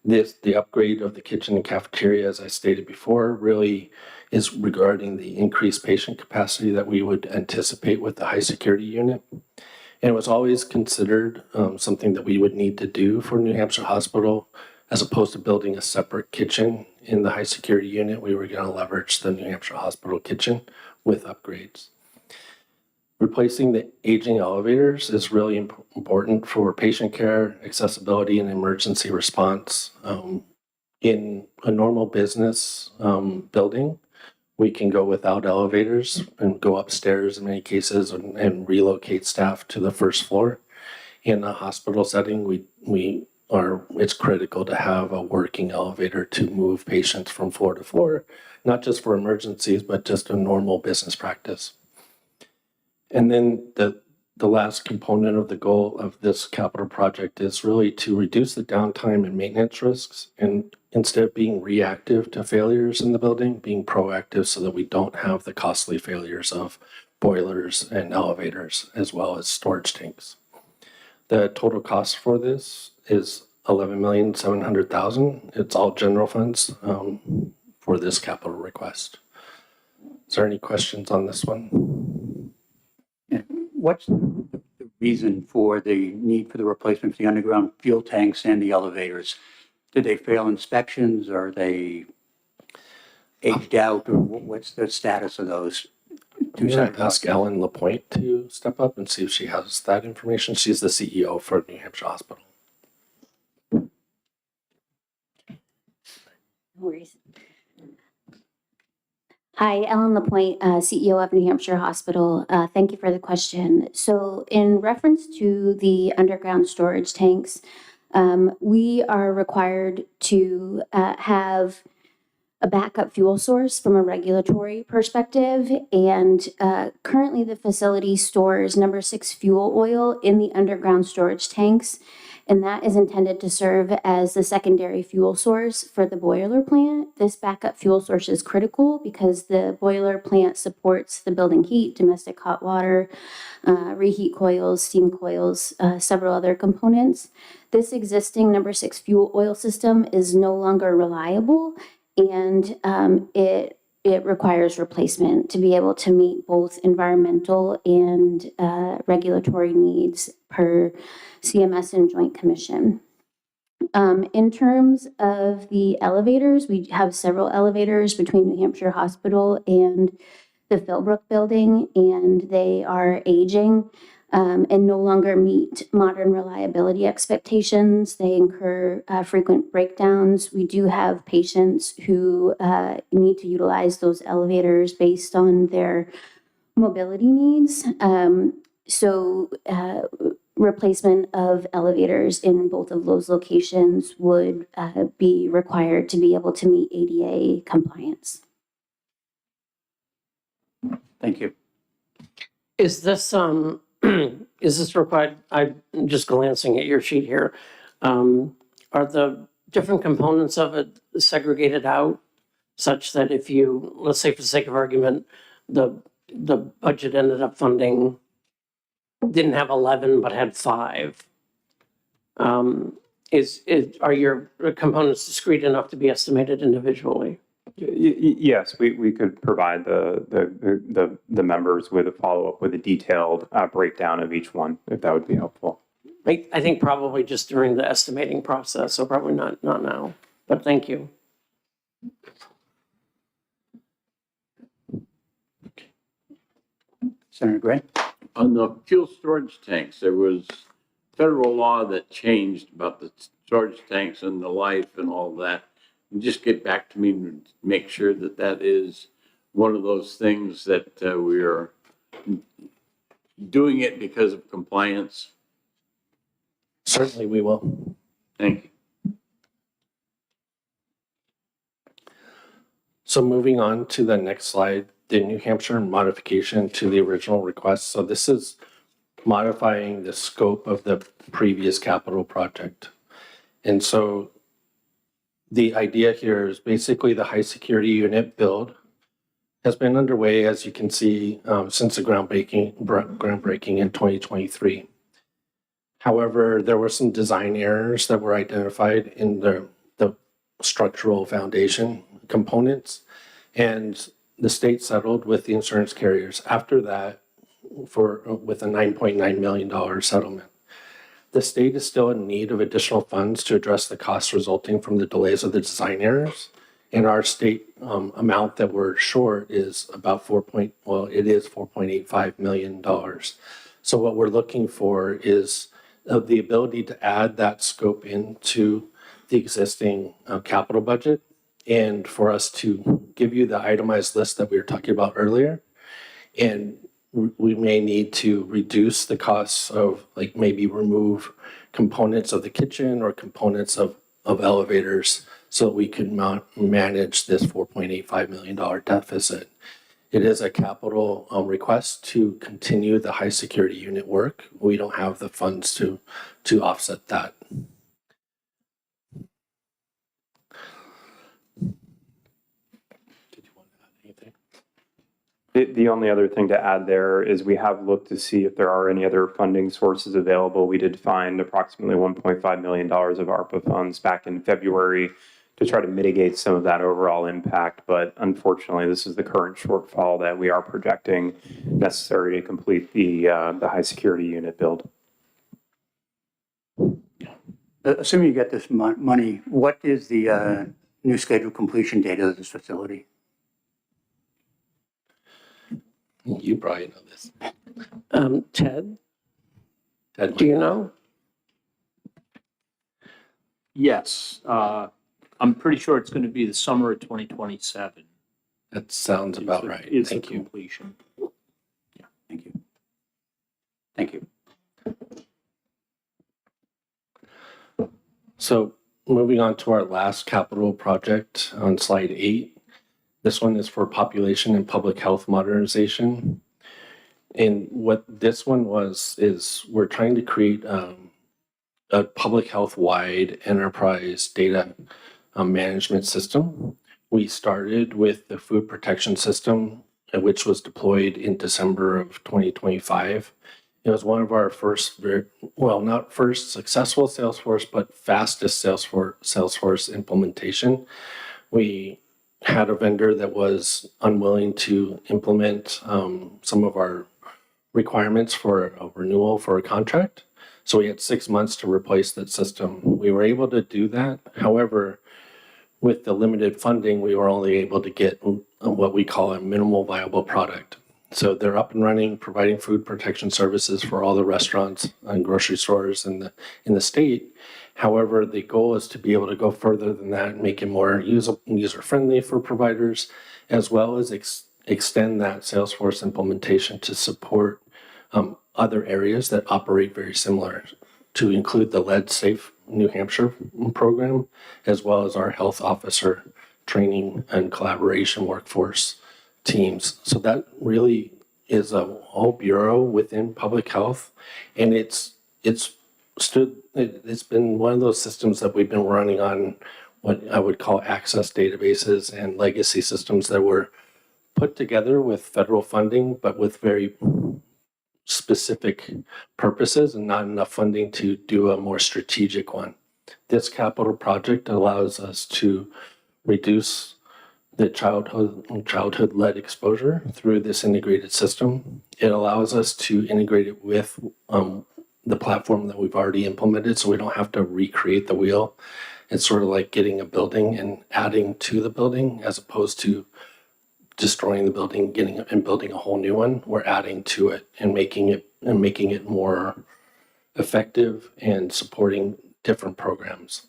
The upgrade of the kitchen and cafeteria, as I stated before, really is regarding the increased patient capacity that we would anticipate with the high security unit. And it was always considered something that we would need to do for New Hampshire Hospital. As opposed to building a separate kitchen in the high security unit, we were going to leverage the New Hampshire Hospital kitchen with upgrades. Replacing the aging elevators is really important for patient care, accessibility, and emergency response. In a normal business building, we can go without elevators and go upstairs in many cases and relocate staff to the first floor. In a hospital setting, it's critical to have a working elevator to move patients from floor to floor, not just for emergencies, but just a normal business practice. And then the last component of the goal of this capital project is really to reduce the downtime and maintenance risks, and instead of being reactive to failures in the building, being proactive so that we don't have the costly failures of boilers and elevators, as well as storage tanks. The total cost for this is $11,700,000. It's all general funds for this capital request. Is there any questions on this one? What's the reason for the need for the replacement of the underground fuel tanks and the elevators? Did they fail inspections? Are they aged out? Or what's the status of those? I'm going to ask Ellen Lapointe to step up and see if she has that information. She's the CEO for New Hampshire Hospital. No worries. Hi, Ellen Lapointe, CEO of New Hampshire Hospital. Thank you for the question. So in reference to the underground storage tanks, we are required to have a backup fuel source from a regulatory perspective. And currently the facility stores number 6 fuel oil in the underground storage tanks. And that is intended to serve as the secondary fuel source for the boiler plant. This backup fuel source is critical because the boiler plant supports the building heat, domestic hot water, reheat coils, steam coils, several other components. This existing number 6 fuel oil system is no longer reliable, and it requires replacement to be able to meet both environmental and regulatory needs per CMS and Joint Commission. In terms of the elevators, we have several elevators between New Hampshire Hospital and the Philbrook building, and they are aging and no longer meet modern reliability expectations. They incur frequent breakdowns. We do have patients who need to utilize those elevators based on their mobility needs. So replacement of elevators in both of those locations would be required to be able to meet ADA compliance. Thank you. Is this required? I'm just glancing at your sheet here. Are the different components of it segregated out such that if you, let's say for the sake of argument, the budget ended up funding, didn't have 11, but had 5. Are your components discrete enough to be estimated individually? Yes, we could provide the members with a follow-up with a detailed breakdown of each one, if that would be helpful. I think probably just during the estimating process, so probably not now, but thank you. Senator Gray? On the fuel storage tanks, there was federal law that changed about the storage tanks and the life and all that. And just get back to me and make sure that that is one of those things that we are doing it because of compliance. Certainly we will. Thank you. So moving on to the next slide, the New Hampshire modification to the original request. So this is modifying the scope of the previous capital project. And so the idea here is basically the high security unit build has been underway, as you can see, since the groundbreaking in 2023. However, there were some design errors that were identified in the structural foundation components, and the state settled with the insurance carriers after that with a $9.9 million settlement. The state is still in need of additional funds to address the costs resulting from the delays of the design errors. And our state amount that we're short is about $4.85 million. So what we're looking for is the ability to add that scope into the existing capital budget, and for us to give you the itemized list that we were talking about earlier. And we may need to reduce the costs of, like, maybe remove components of the kitchen or components of elevators so that we can manage this $4.85 million deficit. It is a capital request to continue the high security unit work. We don't have the funds to offset that. Did you want to add anything? The only other thing to add there is we have looked to see if there are any other funding sources available. We did find approximately $1.5 million of ARPA funds back in February to try to mitigate some of that overall impact. But unfortunately, this is the current shortfall that we are projecting necessary to complete the high security unit build. Assuming you get this money, what is the new scheduled completion date of this facility? You probably know this. Ted, Ted, do you know? Yes, I'm pretty sure it's going to be the summer of 2027. that sounds about right. Is the Thank you. completion. Thank you. Thank you. So moving on to our last capital project on slide 8. This one is for population and public health modernization. And what this one is we're trying to create a public health wide enterprise data management system. We started with the food protection system, which was deployed in December of 2025. It was one of our first, not first successful Salesforce, but fastest Salesforce implementation. We had a vendor that was unwilling to implement some of our requirements for a renewal for a contract. So we had 6 months to replace that system. We were able to do that. However, with the limited funding, we were only able to get what we call a minimal viable product. So they're up and running, providing food protection services for all the restaurants and grocery stores in the state. However, the goal is to be able to go further than that and make it more user-friendly for providers, as well as extend that Salesforce implementation to support other areas that operate very similar, to include the Lead Safe New Hampshire program, as well as our health officer training and collaboration workforce teams. So that really is a whole bureau within public health, and it's been one of those systems that we've been running on what I would call access databases and legacy systems that were put together with federal funding, but with very specific purposes and not enough funding to do a more strategic one. This capital project allows us to reduce the childhood-led exposure through this integrated system. It allows us to integrate it with the platform that we've already implemented, so we don't have to recreate the wheel. It's sort of like getting a building and adding to the building as opposed to destroying the building, building a whole new one. We're adding to it and making it more effective and supporting different programs.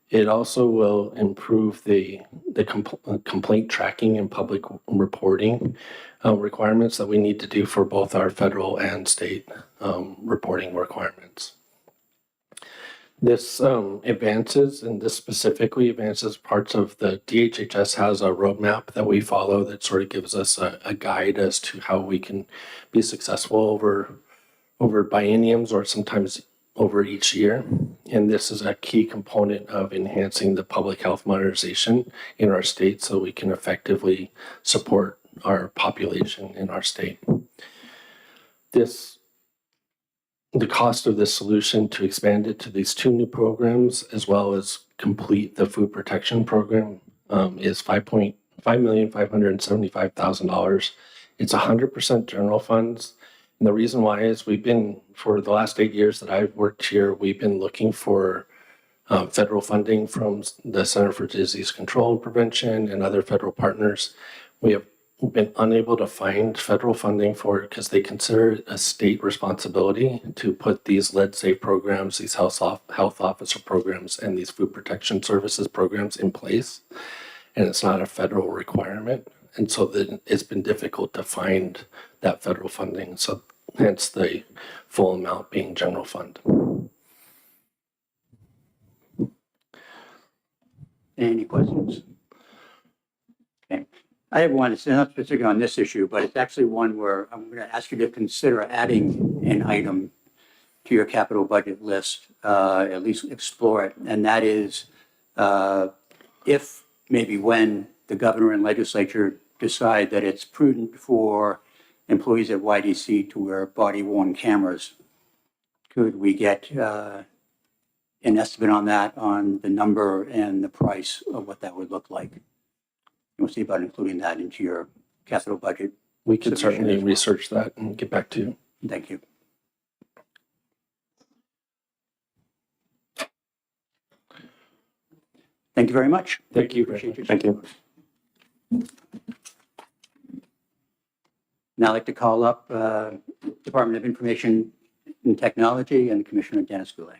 It also will improve the complaint tracking and public reporting requirements that we need to do for both our federal and state reporting requirements. This advances, and this specifically advances parts of the DHHS has a roadmap that we follow that sort of gives us a guide as to how we can be successful over bienniums or sometimes over each year. And this is a key component of enhancing the public health modernization in our state so we can effectively support our population in our state. The cost of this solution to expand it to these two new programs, as well as complete the food protection program, is $5,575,000. It's 100% general funds. And the reason why is for the last 8 years that I've worked here, we've been looking for federal funding from the Center for Disease Control and Prevention and other federal partners. We have been unable to find federal funding for it because they consider it a state responsibility to put these lead safe programs, these health officer programs, and these food protection services programs in place. And it's not a federal requirement. And so it's been difficult to find that federal funding. So hence the full amount being general fund. Any questions? Okay. I have one. It's not specific on this issue, but it's actually one where I'm going to ask you to consider adding an item to your capital budget list, at least explore it. And that is if, maybe when, the governor and legislature decide that it's prudent for employees at YDC to wear body-worn cameras, could we get an estimate on that, on the number and the price of what that would look like? We'll see about including that into your capital budget. We can submission certainly as well. research that and get back to you. Thank you. Thank you very much. Thank you. Appreciate your Thank you. Now I'd like to call up Department of Information and Technology and Commissioner Dennis Goulet.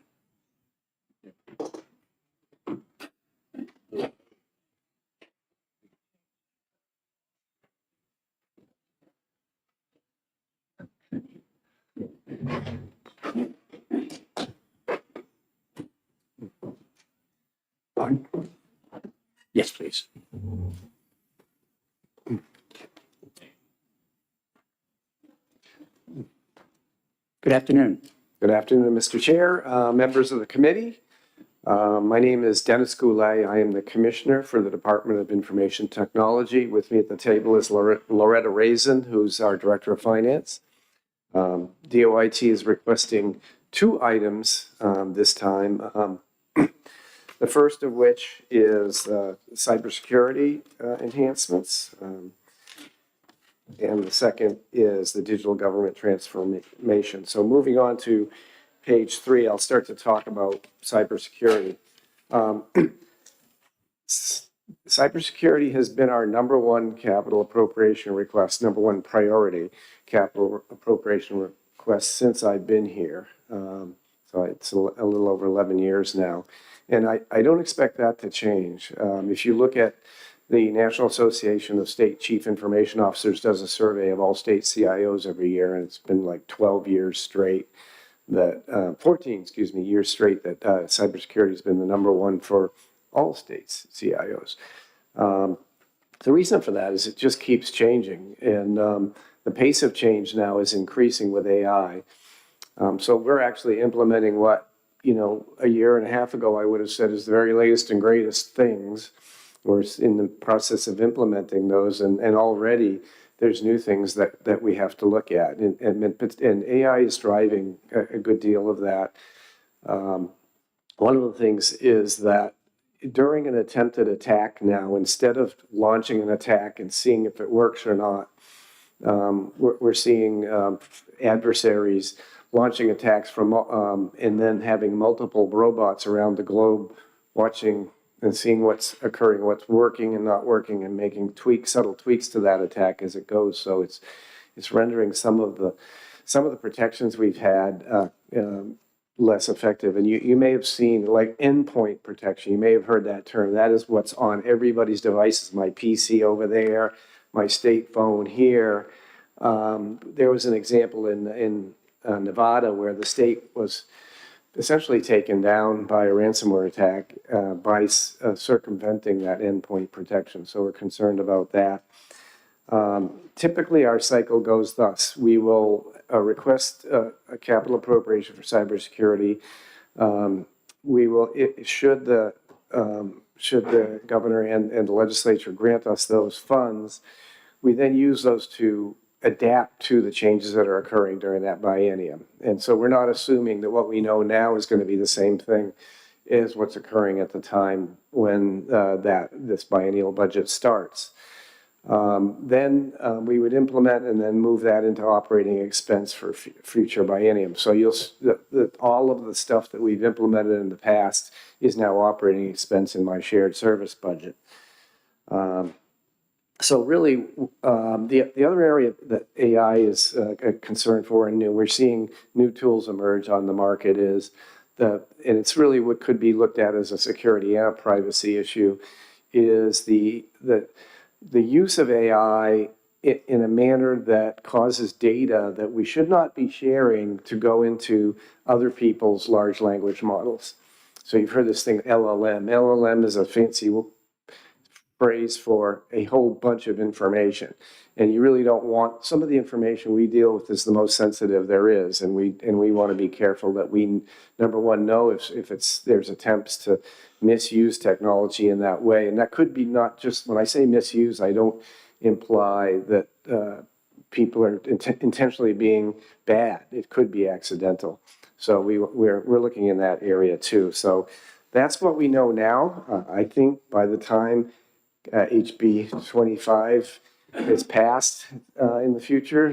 On? Yes, please. Good afternoon. Good afternoon, Mr. Chair, members of the committee. My name is Dennis Goulet. I am the Commissioner for the Department of Information Technology. With me at the table is Loretta Raisin, who's our Director of Finance. DOIT is requesting 2 items this time. The first of which is cybersecurity enhancements. And the second is the digital government transformation. So moving on to page 3, I'll start to talk about cybersecurity. Cybersecurity has been our #1 capital appropriation request, #1 priority capital appropriation request since I've been here. So it's a little over 11 years now. And I don't expect that to change. If you look at the National Association of State Chief Information Officers does a survey of all state CIOs every year, and it's been like 12 years straight that, 14 years straight that cybersecurity has been the #1 for all states CIOs. The reason for that is it just keeps changing, and the pace of change now is increasing with AI. So we're actually implementing what, a year and a half ago I would have said is the very latest and greatest things we're in the process of implementing those, and already there's new things that we have to look at. And AI is driving a good deal of that. One of the things is that during an attempted attack now, instead of launching an attack and seeing if it works or not, we're seeing adversaries launching attacks from and then having multiple robots around the globe watching and seeing what's occurring, what's working and not working, and making subtle tweaks to that attack as it goes. So it's rendering some of the protections we've had less effective. And you may have seen, like, endpoint protection. You may have heard that term. That is what's on everybody's devices. My PC over there, my state phone here. There was an example in Nevada where the state was essentially taken down by a ransomware attack by circumventing that endpoint protection. So we're concerned about that. Typically, our cycle goes thus. We will request a capital appropriation for cybersecurity. We will, should the governor and the legislature grant us those funds, we then use those to adapt to the changes that are occurring during that biennium. And so we're not assuming that what we know now is going to be the same thing as what's occurring at the time when this biennial budget starts. Then we would implement and then move that into operating expense for future biennium. So all of the stuff that we've implemented in the past is now operating expense in my shared service budget. So really, the other area that AI is a concern for, and we're seeing new tools emerge on the market, is and it's really what could be looked at as a security and a privacy issue, is the use of AI in a manner that causes data that we should not be sharing to go into other people's large language models. So you've heard this thing, LLM. LLM is a fancy phrase for a whole bunch of information. And you really don't want, some of the information we deal with is the most sensitive there is. And we want to be careful that we, number one, know if there's attempts to misuse technology in that way. And that could be not just, when I say misuse, I don't imply that people are intentionally being bad. It could be accidental. So we're looking in that area too. So that's what we know now. I think by the time HB 25 is passed in the future,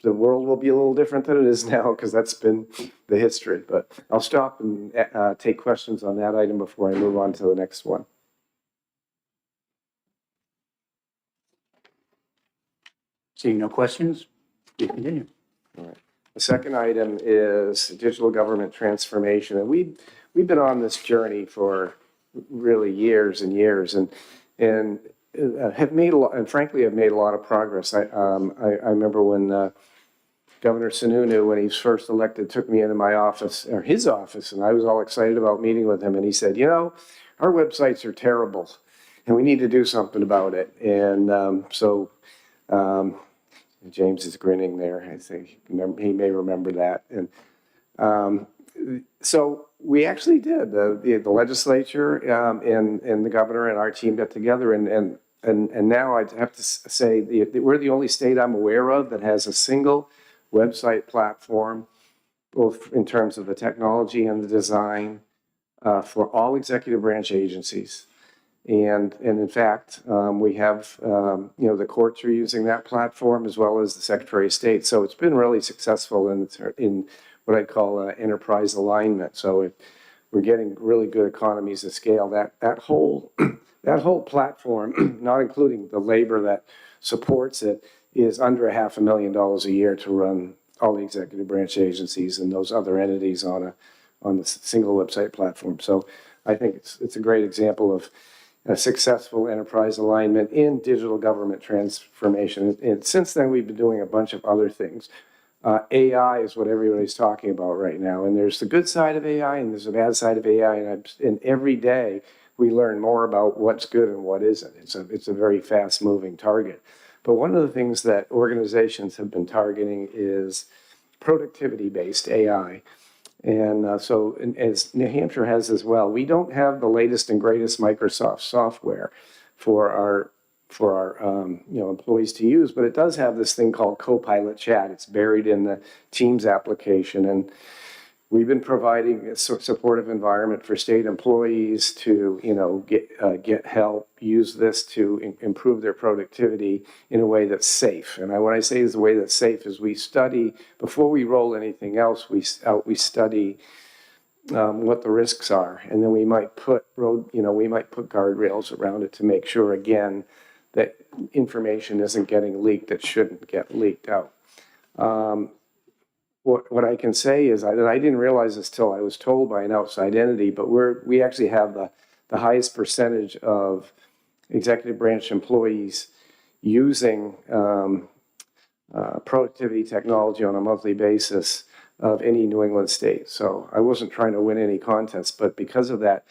the world will be a little different than it is now, because that's been the history. But I'll stop and take questions on that item before I move on to the next one. Seeing no questions, we continue. All right. The second item is digital government transformation. And we've been on this journey for really years and years, and have made a lot, and frankly have made a lot of progress. I remember when Governor Sununu, when he was first elected, took me into my office, or his office, and I was all excited about meeting with him. And he said, you know, our websites are terrible, and we need to do something about it. And James is grinning there. I think he may remember that. And so we actually did. The legislature and the governor and our team got together, and now I have to say we're the only state I'm aware of that has a single website platform, both in terms of the technology and the design, for all executive branch agencies. And in fact, we have, the courts are using that platform as well as the Secretary of State. So it's been really successful in what I call enterprise alignment. So we're getting really good economies of scale. That whole platform, not including the labor that supports it, is under $500,000 a year to run all the executive branch agencies and those other entities on the single website platform. So I think it's a great example of a successful enterprise alignment in digital government transformation. And since then, we've been doing a bunch of other things. AI is what everybody's talking about right now. And there's the good side of AI and there's the bad side of AI. And every day we learn more about what's good and what isn't. It's a very fast moving target. But one of the things that organizations have been targeting is productivity-based AI. And as New Hampshire has as well, we don't have the latest and greatest Microsoft software for our employees to use, but it does have this thing called Copilot Chat. It's buried in the Teams application, and we've been providing a supportive environment for state employees to, get help, use this to improve their productivity in a way that's safe. And when I say is the way that's safe is we study, before we roll anything else, we study what the risks are. And then we might put guardrails around it to make sure, again, that information isn't getting leaked that shouldn't get leaked out. What I can say is that I didn't realize this till I was told by an outside entity, but we actually have the highest percentage of executive branch employees using productivity technology on a monthly basis of any New England state. So I wasn't trying to win any contests, but because of that,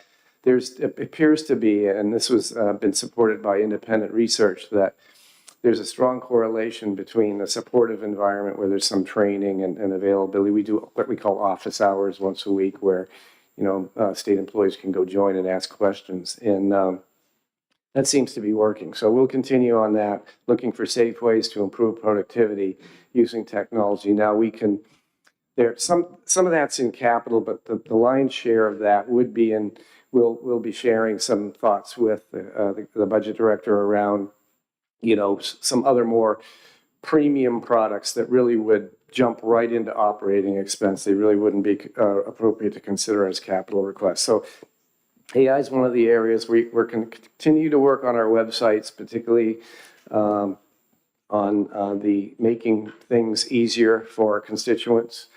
it appears to be, and this was been supported by independent research, that there's a strong correlation between the supportive environment where there's some training and availability. We do what we call office hours once a week where, state employees can go join and ask questions. And that seems to be working. So we'll continue on that, looking for safe ways to improve productivity using technology. Now some of that's in capital, but the lion's share of that would be we'll be sharing some thoughts with the budget director around some other more premium products that really would jump right into operating expense. They really wouldn't be appropriate to consider as capital requests. So AI is one of the areas we're going to continue to work on our websites, particularly on the making things easier for our constituents.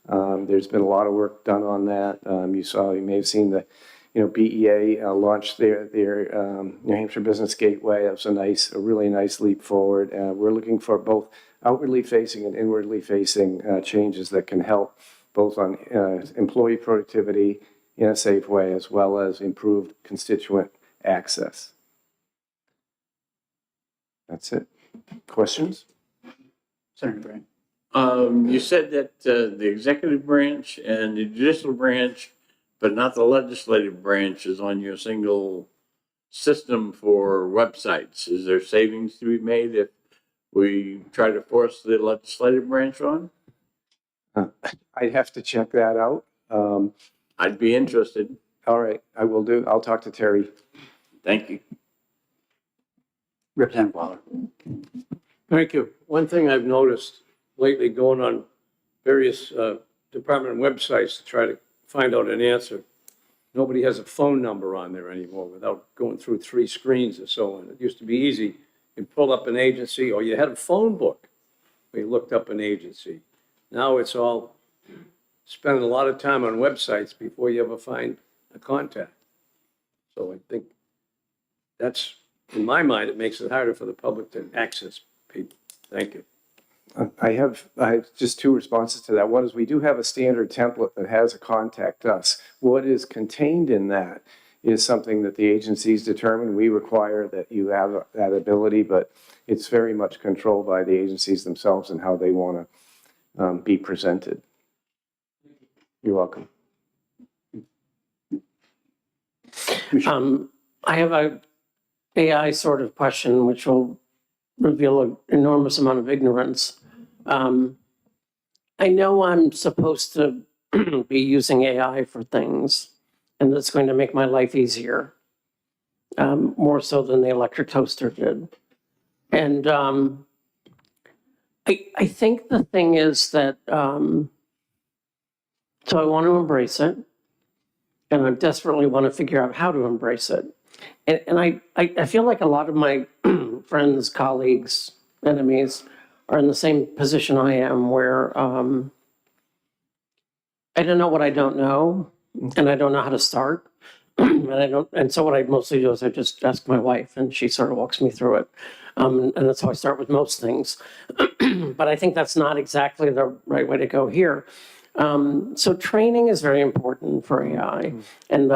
There's been a lot of work done on that. You may have seen the BEA launched their New Hampshire Business Gateway. That was a really nice leap forward. We're looking for both outwardly facing and inwardly facing changes that can help both on employee productivity in a safe way as well as improved constituent access. That's it. Questions? Senator Grant. You said that the executive branch and the judicial branch, but not the legislative branch, is on your single system for websites. Is there savings to be made if we try to force the legislative branch on? I'd have to check that out. I'd be interested. All right, I will do. I'll talk to Terry. Thank you. Representative Waller. Thank you. One thing I've noticed lately going on various department websites to try to find out an answer, nobody has a phone number on there anymore without going through 3 screens or so on. It used to be easy. You pull up an agency or you had a phone book where you looked up an agency. Now it's all spending a lot of time on websites before you ever find a contact. So I think that's, in my mind, it makes it harder for the public to access people. Thank you. I have just 2 responses to that. One is we do have a standard template that has a contact us. What is contained in that is something that the agencies determine. We require that you have that ability, but it's very much controlled by the agencies themselves and how they want to be presented. You're welcome. I have a AI sort of question, which will reveal an enormous amount of ignorance. I know I'm supposed to be using AI for things, and that's going to make my life easier, more so than the electric toaster did. And I think the thing is that, so I want to embrace it, and I desperately want to figure out how to embrace it. And I feel like a lot of my friends, colleagues, enemies are in the same position I am, where I don't know what I don't know, and I don't know how to start. And so what I mostly do is I just ask my wife, and she sort of walks me through it. And that's how I start with most things. But I think that's not exactly the right way to go here. So training is very important for AI. And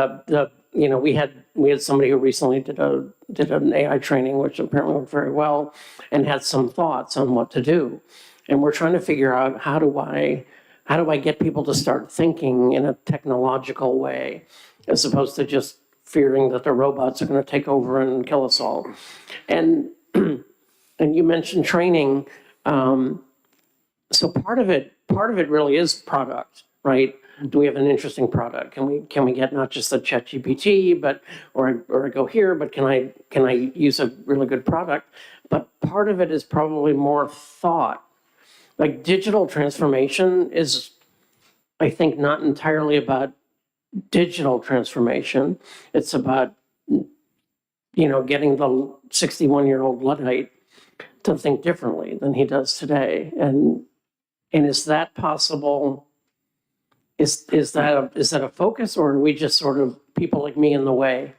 we had somebody who recently did an AI training, which apparently went very well, and had some thoughts on what to do. And we're trying to figure out, how do I how do I get people to start thinking in a technological way as opposed to just fearing that the robots are going to take over and kill us all? And and you mentioned training. So part of it really is product, right? Do we have an interesting product? Can we get not just the ChatGPT, but or I go here, but can I use a really good product? But part of it is probably more thought. Like digital transformation is, I think, not entirely about digital transformation. It's about, getting the 61-year-old Luddite to think differently than he does today. And is that possible? Is that a focus, or are we just sort of people like me in the way?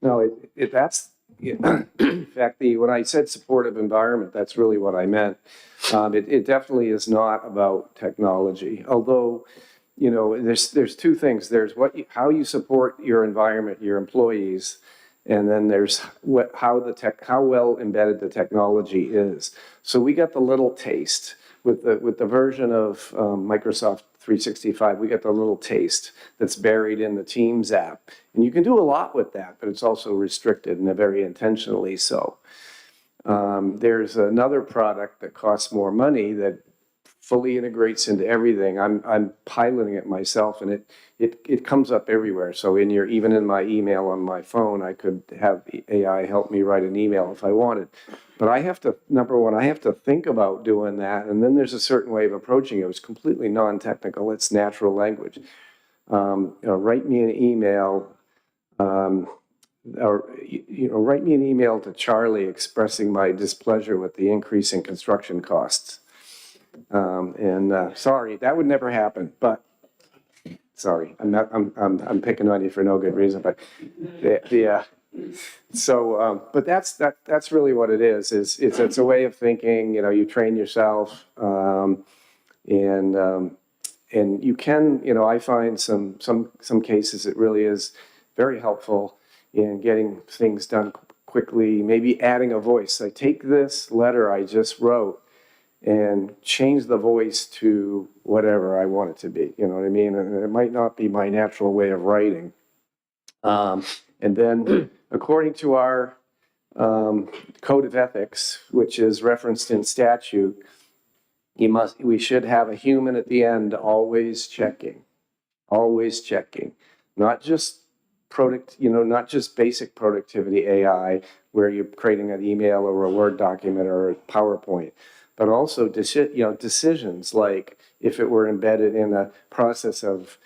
No, in fact, when I said supportive environment, that's really what I meant. It definitely is not about technology, although, there's two things. There's how you support your environment, your employees, and then there's how well embedded the technology is. So we got the little taste with the version of Microsoft 365. We got the little taste that's buried in the Teams app, and you can do a lot with that, but it's also restricted and very intentionally so. There's another product that costs more money that fully integrates into everything. I'm piloting it myself, and it comes up everywhere. So even in my email on my phone, I could have AI help me write an email if I wanted. But I have to, number one, I have to think about doing that, and then there's a certain way of approaching it. It's completely non-technical. It's natural language. Write me an email, write me an email to Charlie expressing my displeasure with the increase in construction costs. Sorry, that would never happen, but sorry, I'm picking on you for no good reason, but but that's really what it is. It's a way of thinking. You train yourself, and you can. I find some cases it really is very helpful in getting things done quickly. Maybe adding a voice. I take this letter I just wrote and change the voice to whatever I want it to be. You know what I mean? And it might not be my natural way of writing. And then, according to our code of ethics, which is referenced in statute, we should have a human at the end always checking, not just not just basic productivity AI where you're creating an email or a Word document or a PowerPoint, but also decisions like if it were embedded in a process of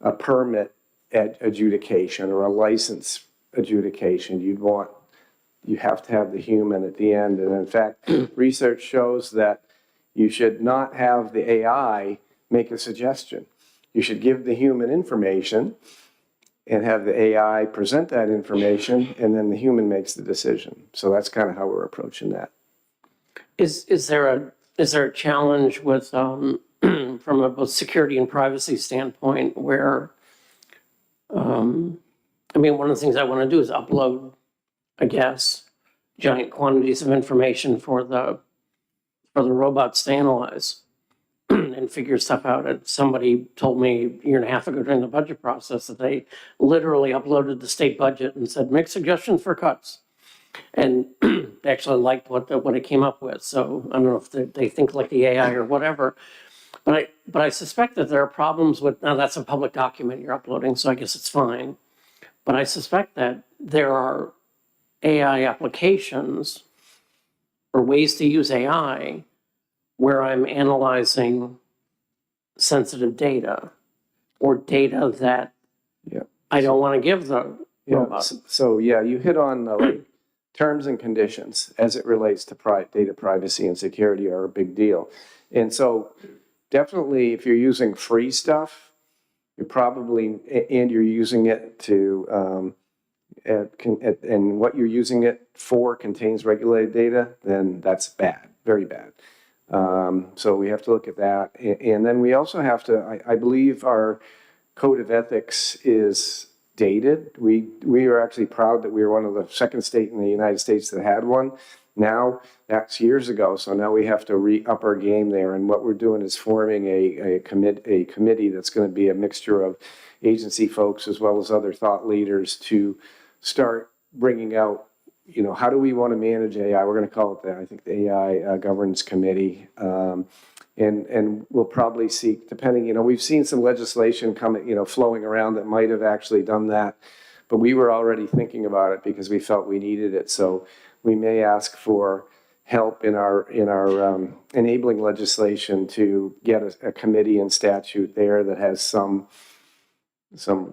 a permit adjudication or a license adjudication, you have to have the human at the end. And in fact, research shows that you should not have the AI make a suggestion. You should give the human information and have the AI present that information, and then the human makes the decision. So that's kind of how we're approaching that. Is there a challenge with from a both security and privacy standpoint where one of the things I want to do is upload, I guess, giant quantities of information for the robots to analyze and figure stuff out. And somebody told me a year and a half ago during the budget process that they literally uploaded the state budget and said, make suggestions for cuts. And they actually liked what it came up with. So I don't know if they think like the AI or whatever. But I suspect that there are problems with, now that's a public document you're uploading, so I guess it's fine. But I suspect that there are AI applications or ways to use AI where I'm analyzing sensitive data or data that I don't want to give the robot. So you hit on terms and conditions as it relates to data privacy and security are a big deal. And so definitely if you're using free stuff, you're using it to, and what you're using it for contains regulated data, then that's bad, very bad. So we have to look at that. And then we also have to, I believe our code of ethics is dated. We are actually proud that we were one of the second state in the United States that had one. Now, that's years ago, so now we have to re-up our game there. And what we're doing is forming a committee that's going to be a mixture of agency folks as well as other thought leaders to start bringing out, you know, how do we want to manage AI? We're going to call it the, I think, the AI Governance Committee. And we'll probably seek, depending, you know, we've seen some legislation coming, you know, flowing around that might have actually done that, but we were already thinking about it because we felt we needed it. So we may ask for help in our enabling legislation to get a committee and statute there that has some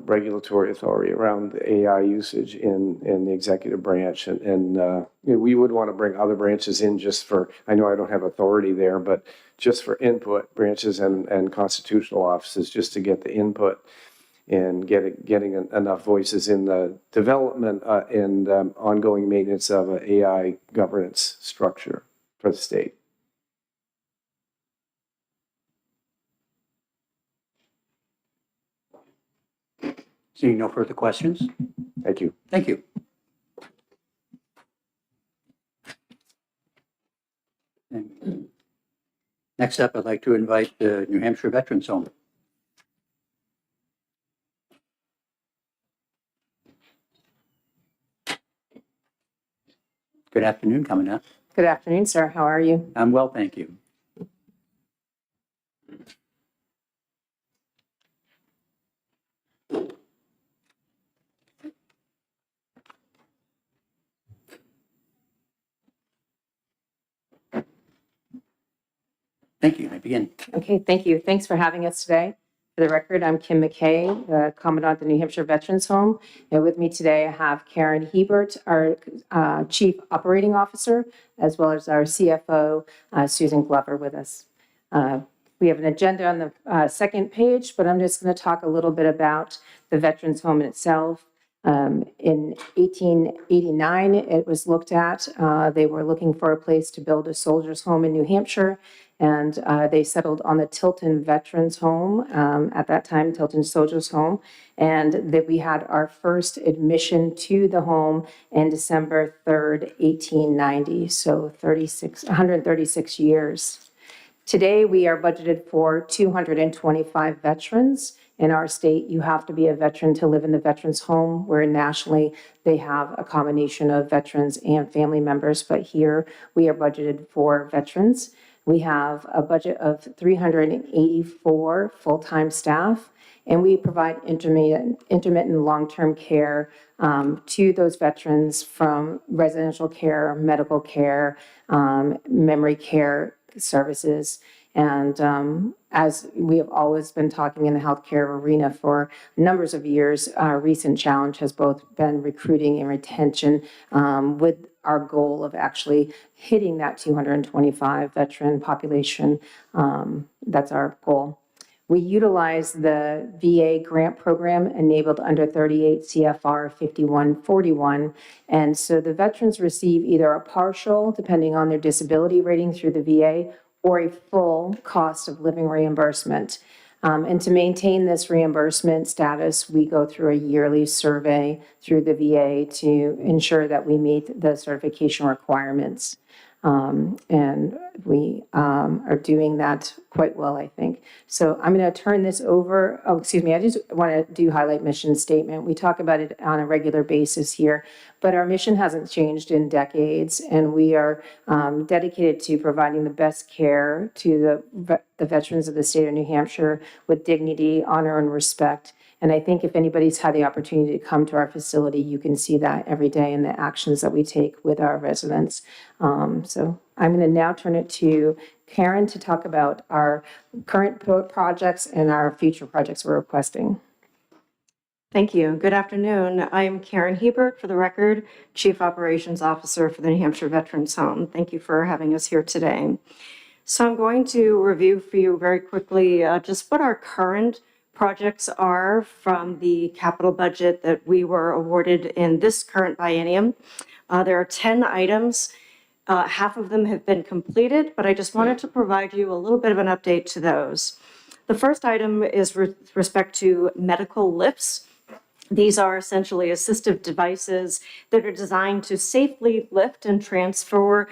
regulatory authority around the AI usage in the executive branch. And you know, we would want to bring other branches in just for, I know I don't have authority there, but just for input, branches and constitutional offices, just to get the input and getting enough voices in the development and ongoing maintenance of an AI governance structure for the state. Seeing no further questions? Thank you. Thank you. And next up, I'd like to invite the New Hampshire Veterans Home. Good afternoon, coming up. Good afternoon, sir. How are you? I'm well, thank you. Thank you. I begin. Okay, thank you. Thanks for having us today. For the record, I'm Kim McKay, the Commandant of the New Hampshire Veterans Home. And with me today, I have Karen Hebert, our Chief Operating Officer, as well as our CFO, Susan Glover, with us. We have an agenda on the second page, but I'm just going to talk a little bit about the Veterans Home in itself. In 1889, it was looked at. They were looking for a place to build a soldier's home in New Hampshire, and they settled on the Tilton Veterans Home, at that time, Tilton Soldiers Home, and that we had our first admission to the home in December 3rd, 1890, so 136 years. Today, we are budgeted for 225 veterans. In our state, you have to be a veteran to live in the Veterans Home, where nationally they have a combination of veterans and family members, but here we are budgeted for veterans. We have a budget of 384 full-time staff, and we provide intermittent long-term care to those veterans, from residential care, medical care, memory care services. And as we have always been talking in the healthcare arena for numbers of years, our recent challenge has both been recruiting and retention, with our goal of actually hitting that 225 veteran population. That's our goal. We utilize the VA grant program enabled under 38 CFR 5141. And so the veterans receive either a partial, depending on their disability rating through the VA, or a full cost of living reimbursement. And to maintain this reimbursement status, we go through a yearly survey through the VA to ensure that we meet the certification requirements. And we are doing that quite well, I think. So I'm going to turn this over. Oh, excuse me. I just want to highlight mission statement. We talk about it on a regular basis here, but our mission hasn't changed in decades, and we are dedicated to providing the best care to the veterans of the state of New Hampshire with dignity, honor, and respect. And I think if anybody's had the opportunity to come to our facility, you can see that every day in the actions that we take with our residents. So I'm going to now turn it to Karen to talk about our current projects and our future projects we're requesting. Thank you. Good afternoon. I am Karen Hebert, for the record, Chief Operations Officer for the New Hampshire Veterans Home. Thank you for having us here today. So I'm going to review for you very quickly just what our current projects are from the capital budget that we were awarded in this current biennium. There are 10 items. Half of them have been completed, but I just wanted to provide you a little bit of an update to those. The first item is with respect to medical lifts. These are essentially assistive devices that are designed to safely lift and transfer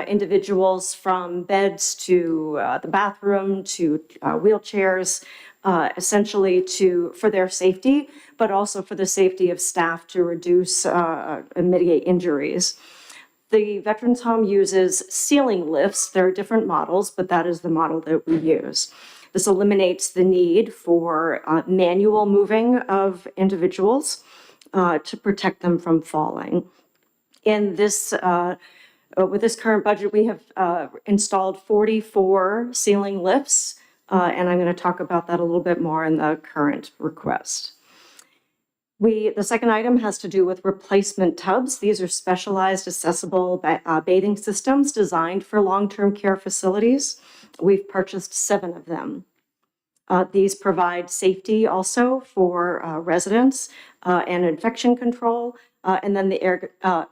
individuals from beds to the bathroom to wheelchairs, essentially for their safety, but also for the safety of staff to reduce and mitigate injuries. The Veterans Home uses ceiling lifts. There are different models, but that is the model that we use. This eliminates the need for manual moving of individuals to protect them from falling. In this, with this current budget, we have installed 44 ceiling lifts, and I'm going to talk about that a little bit more in the current request. The second item has to do with replacement tubs. These are specialized, accessible bathing systems designed for long-term care facilities. We've purchased 7 of them. These provide safety also for residents and infection control, and then the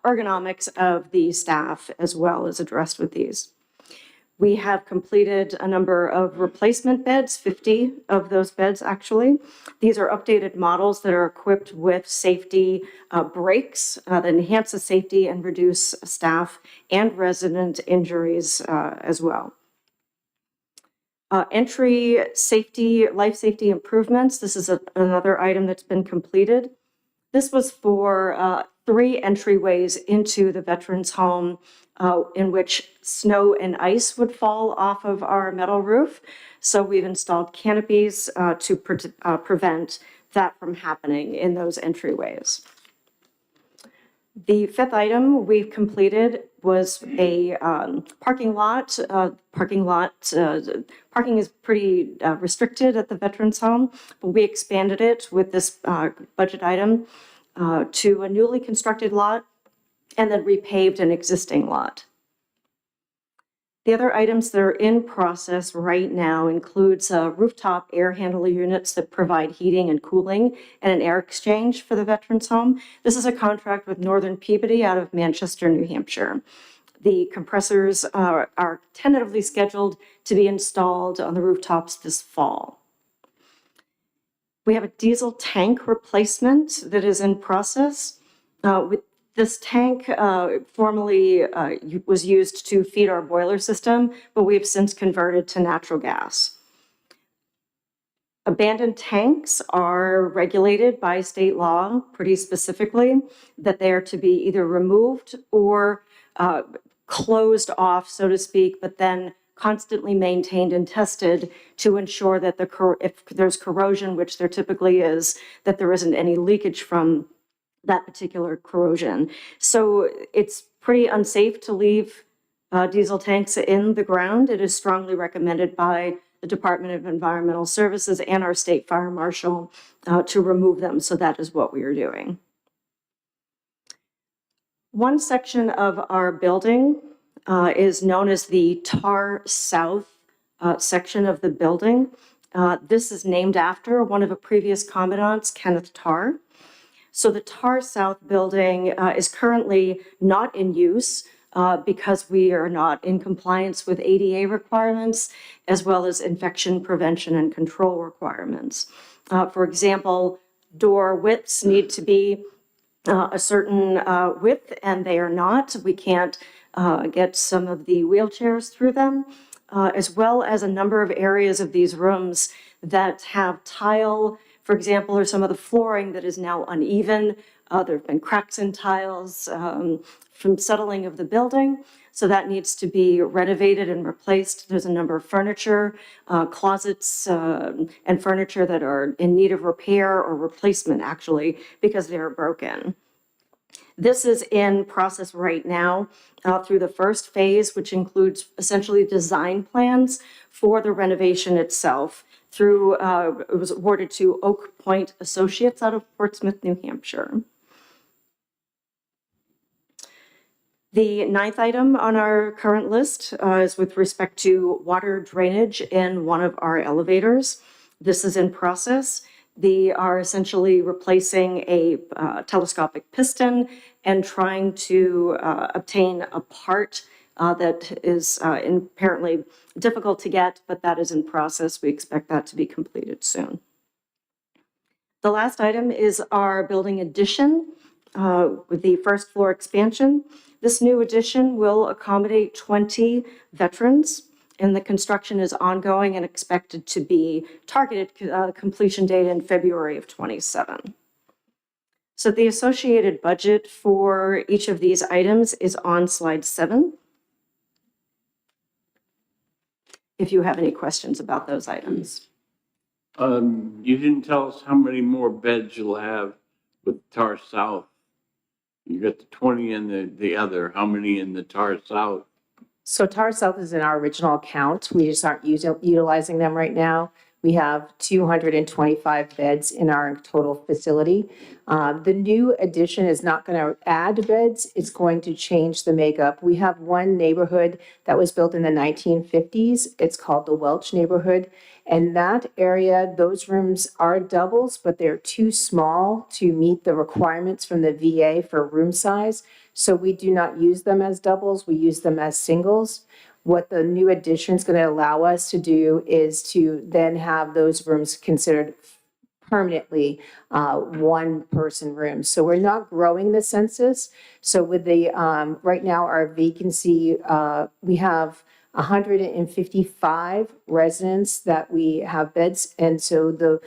ergonomics of the staff as well is addressed with these. We have completed a number of replacement beds, 50 of those beds actually. These are updated models that are equipped with safety brakes that enhance the safety and reduce staff and resident injuries as well. Entry safety, life safety improvements. This is another item that's been completed. This was for 3 entryways into the Veterans Home in which snow and ice would fall off of our metal roof. So we've installed canopies to prevent that from happening in those entryways. The 5th item we've completed was a parking lot. Parking is pretty restricted at the Veterans Home, but we expanded it with this budget item to a newly constructed lot and then repaved an existing lot. The other items that are in process right now includes rooftop air handler units that provide heating and cooling and an air exchange for the Veterans Home. This is a contract with Northern Peabody out of Manchester, New Hampshire. The compressors are tentatively scheduled to be installed on the rooftops this fall. We have a diesel tank replacement that is in process. With this tank formerly was used to feed our boiler system, but we have since converted to natural gas. Abandoned tanks are regulated by state law pretty specifically, that they are to be either removed or closed off, so to speak, but then constantly maintained and tested to ensure that if there's corrosion, which there typically is, that there isn't any leakage from that particular corrosion. So it's pretty unsafe to leave diesel tanks in the ground. It is strongly recommended by the Department of Environmental Services and our state fire marshal to remove them. So that is what we are doing. One section of our building is known as the Tar South section of the building. This is named after one of the previous commandants, Kenneth Tarr. So the Tar South building is currently not in use because we are not in compliance with ADA requirements, as well as infection prevention and control requirements. For example, door widths need to be a certain width, and they are not. We can't get some of the wheelchairs through them, as well as a number of areas of these rooms that have tile, for example, or some of the flooring that is now uneven. There have been cracks in tiles from settling of the building. So that needs to be renovated and replaced. There's a number of furniture, closets, and furniture that are in need of repair or replacement, actually, because they are broken. This is in process right now through the first phase, which includes essentially design plans for the renovation itself. It was awarded to Oak Point Associates out of Portsmouth, New Hampshire. The 9th item on our current list is with respect to water drainage in one of our elevators. This is in process. They are essentially replacing a telescopic piston and trying to obtain a part that is apparently difficult to get, but that is in process. We expect that to be completed soon. The last item is our building addition with the first floor expansion. This new addition will accommodate 20 veterans, and the construction is ongoing and expected to be targeted completion date in February of '27. So the associated budget for each of these items is on slide 7. If you have any questions about those items. You didn't tell us how many more beds you'll have with Tar South. You got the 20 in the other. How many in the Tar South? So Tar South is in our original count. We just aren't utilizing them right now. We have 225 beds in our total facility. The new addition is not going to add beds. It's going to change the makeup. We have one neighborhood that was built in the 1950s. It's called the Welch neighborhood. And that area, those rooms are doubles, but they're too small to meet the requirements from the VA for room size. So we do not use them as doubles. We use them as singles. What the new addition is going to allow us to do is to then have those rooms considered permanently one-person rooms. So we're not growing the census. So with the, right now, our vacancy, we have 155 residents that we have beds. And so the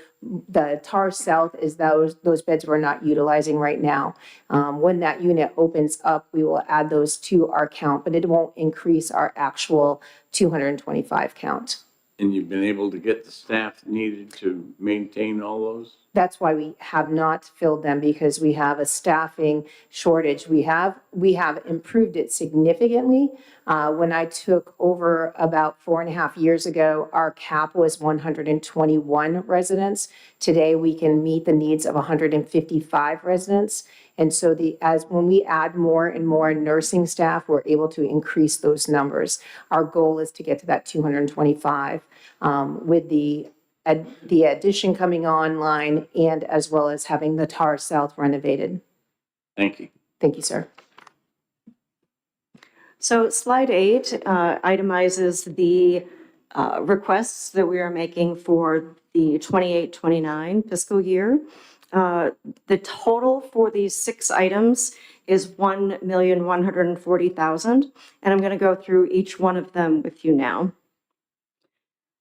Tar South is those beds we're not utilizing right now. When that unit opens up, we will add those to our count, but it won't increase our actual 225 count. And you've been able to get the staff needed to maintain all those? That's why we have not filled them, because we have a staffing shortage. We have improved it significantly. When I took over about 4.5 years ago, our cap was 121 residents. Today, we can meet the needs of 155 residents. And so when we add more and more nursing staff, we're able to increase those numbers. Our goal is to get to that 225 with the addition coming online, and as well as having the Tar South renovated. Thank you. Thank you, sir. So slide 8 itemizes the requests that we are making for the 28-29 fiscal year. The total for these 6 items is $1,140,000, and I'm going to go through each one of them with you now.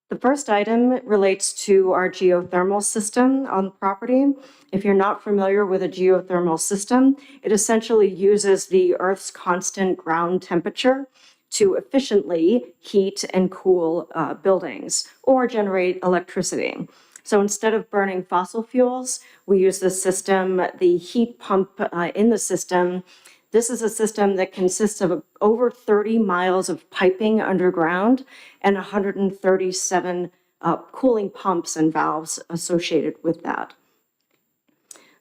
The first item relates to our geothermal system on the property. If you're not familiar with a geothermal system, it essentially uses the Earth's constant ground temperature to efficiently heat and cool buildings or generate electricity. So instead of burning fossil fuels, we use the system, the heat pump in the system. This is a system that consists of over 30 miles of piping underground and 137 cooling pumps and valves associated with that.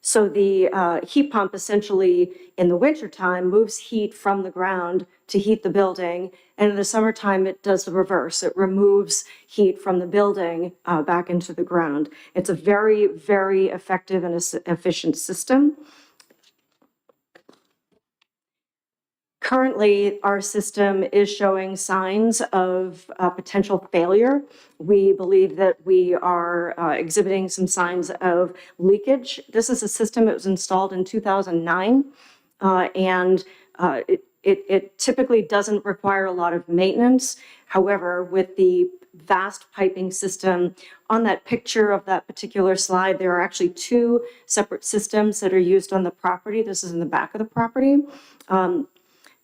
So the heat pump essentially in the wintertime moves heat from the ground to heat the building, and in the summertime it does the reverse. It removes heat from the building back into the ground. It's a very, very effective and efficient system. Currently, our system is showing signs of potential failure. We believe that we are exhibiting some signs of leakage. This is a system that was installed in 2009, and it typically doesn't require a lot of maintenance. However, with the vast piping system on that picture of that particular slide, there are actually 2 separate systems that are used on the property. This is in the back of the property.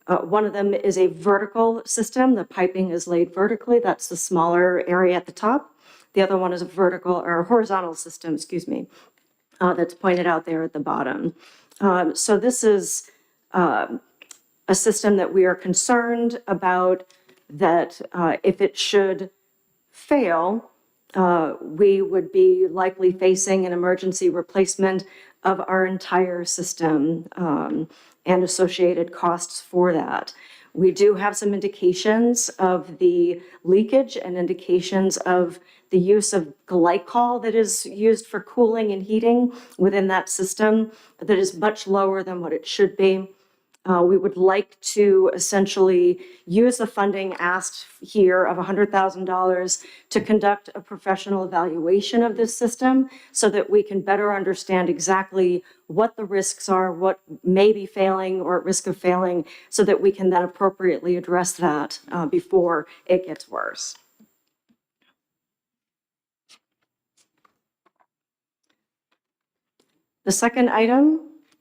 One of them is a vertical system. The piping is laid vertically. That's the smaller area at the top. The other one is a vertical or horizontal system, excuse me, that's pointed out there at the bottom. So this is a system that we are concerned about, that if it should fail, we would be likely facing an emergency replacement of our entire system and associated costs for that. We do have some indications of the leakage and indications of the use of glycol that is used for cooling and heating within that system that is much lower than what it should be. We would like to essentially use the funding asked here of $100,000 to conduct a professional evaluation of this system so that we can better understand exactly what the risks are, what may be failing or at risk of failing, so that we can then appropriately address that before it gets worse. The second item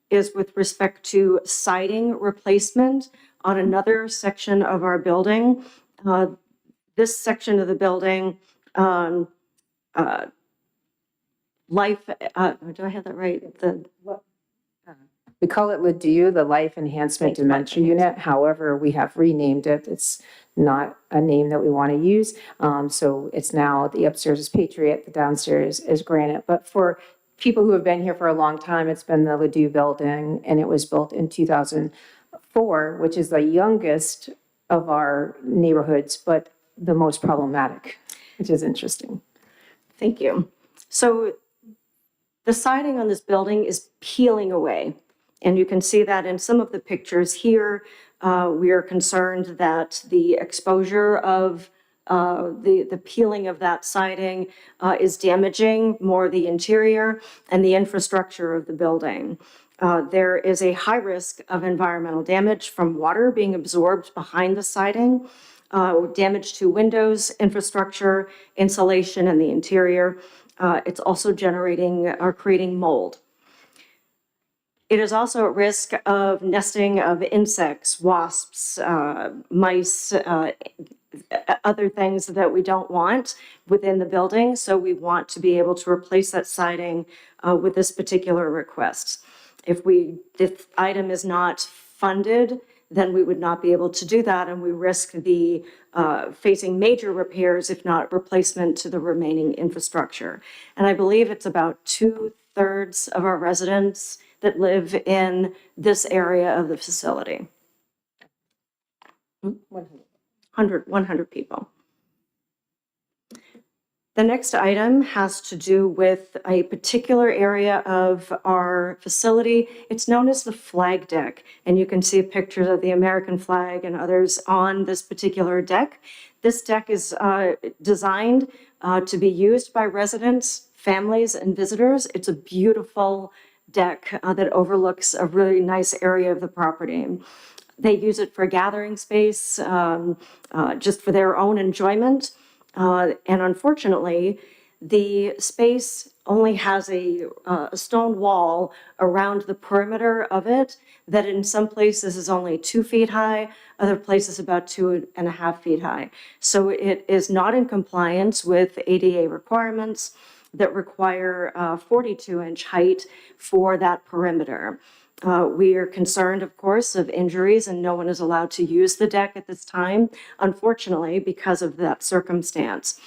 is with respect to siding replacement on another section of our building. This section of the building, do I have that right? We call it LaDue, the Life Enhancement Dementia Unit. However, we have renamed it. It's not a name that we want to use. So it's now the upstairs is Patriot, the downstairs is Granite. But for people who have been here for a long time, it's been the LaDue building, and it was built in 2004, which is the youngest of our neighborhoods, but the most problematic, which is interesting. Thank you. So the siding on this building is peeling away. And you can see that in some of the pictures here. We are concerned that the exposure of the peeling of that siding is damaging more the interior and the infrastructure of the building. There is a high risk of environmental damage from water being absorbed behind the siding, damage to windows, infrastructure, insulation, and the interior. It's also generating or creating mold. It is also at risk of nesting of insects, wasps, mice, other things that we don't want within the building. So we want to be able to replace that siding with this particular request. If this item is not funded, then we would not be able to do that, and we risk the facing major repairs, if not replacement, to the remaining infrastructure. And I believe it's about 2/3 of our residents that live in this area of the facility. 100 people. The next item has to do with a particular area of our facility. It's known as the flag deck, and you can see pictures of the American flag and others on this particular deck. This deck is designed to be used by residents, families, and visitors. It's a beautiful deck that overlooks a really nice area of the property. They use it for gathering space, just for their own enjoyment. And unfortunately, the space only has a stone wall around the perimeter of it that in some places is only 2 feet high, other places about 2.5 feet high. So it is not in compliance with ADA requirements that require 42-inch height for that perimeter. We are concerned, of course, of injuries, and no one is allowed to use the deck at this time, unfortunately, because of that circumstance.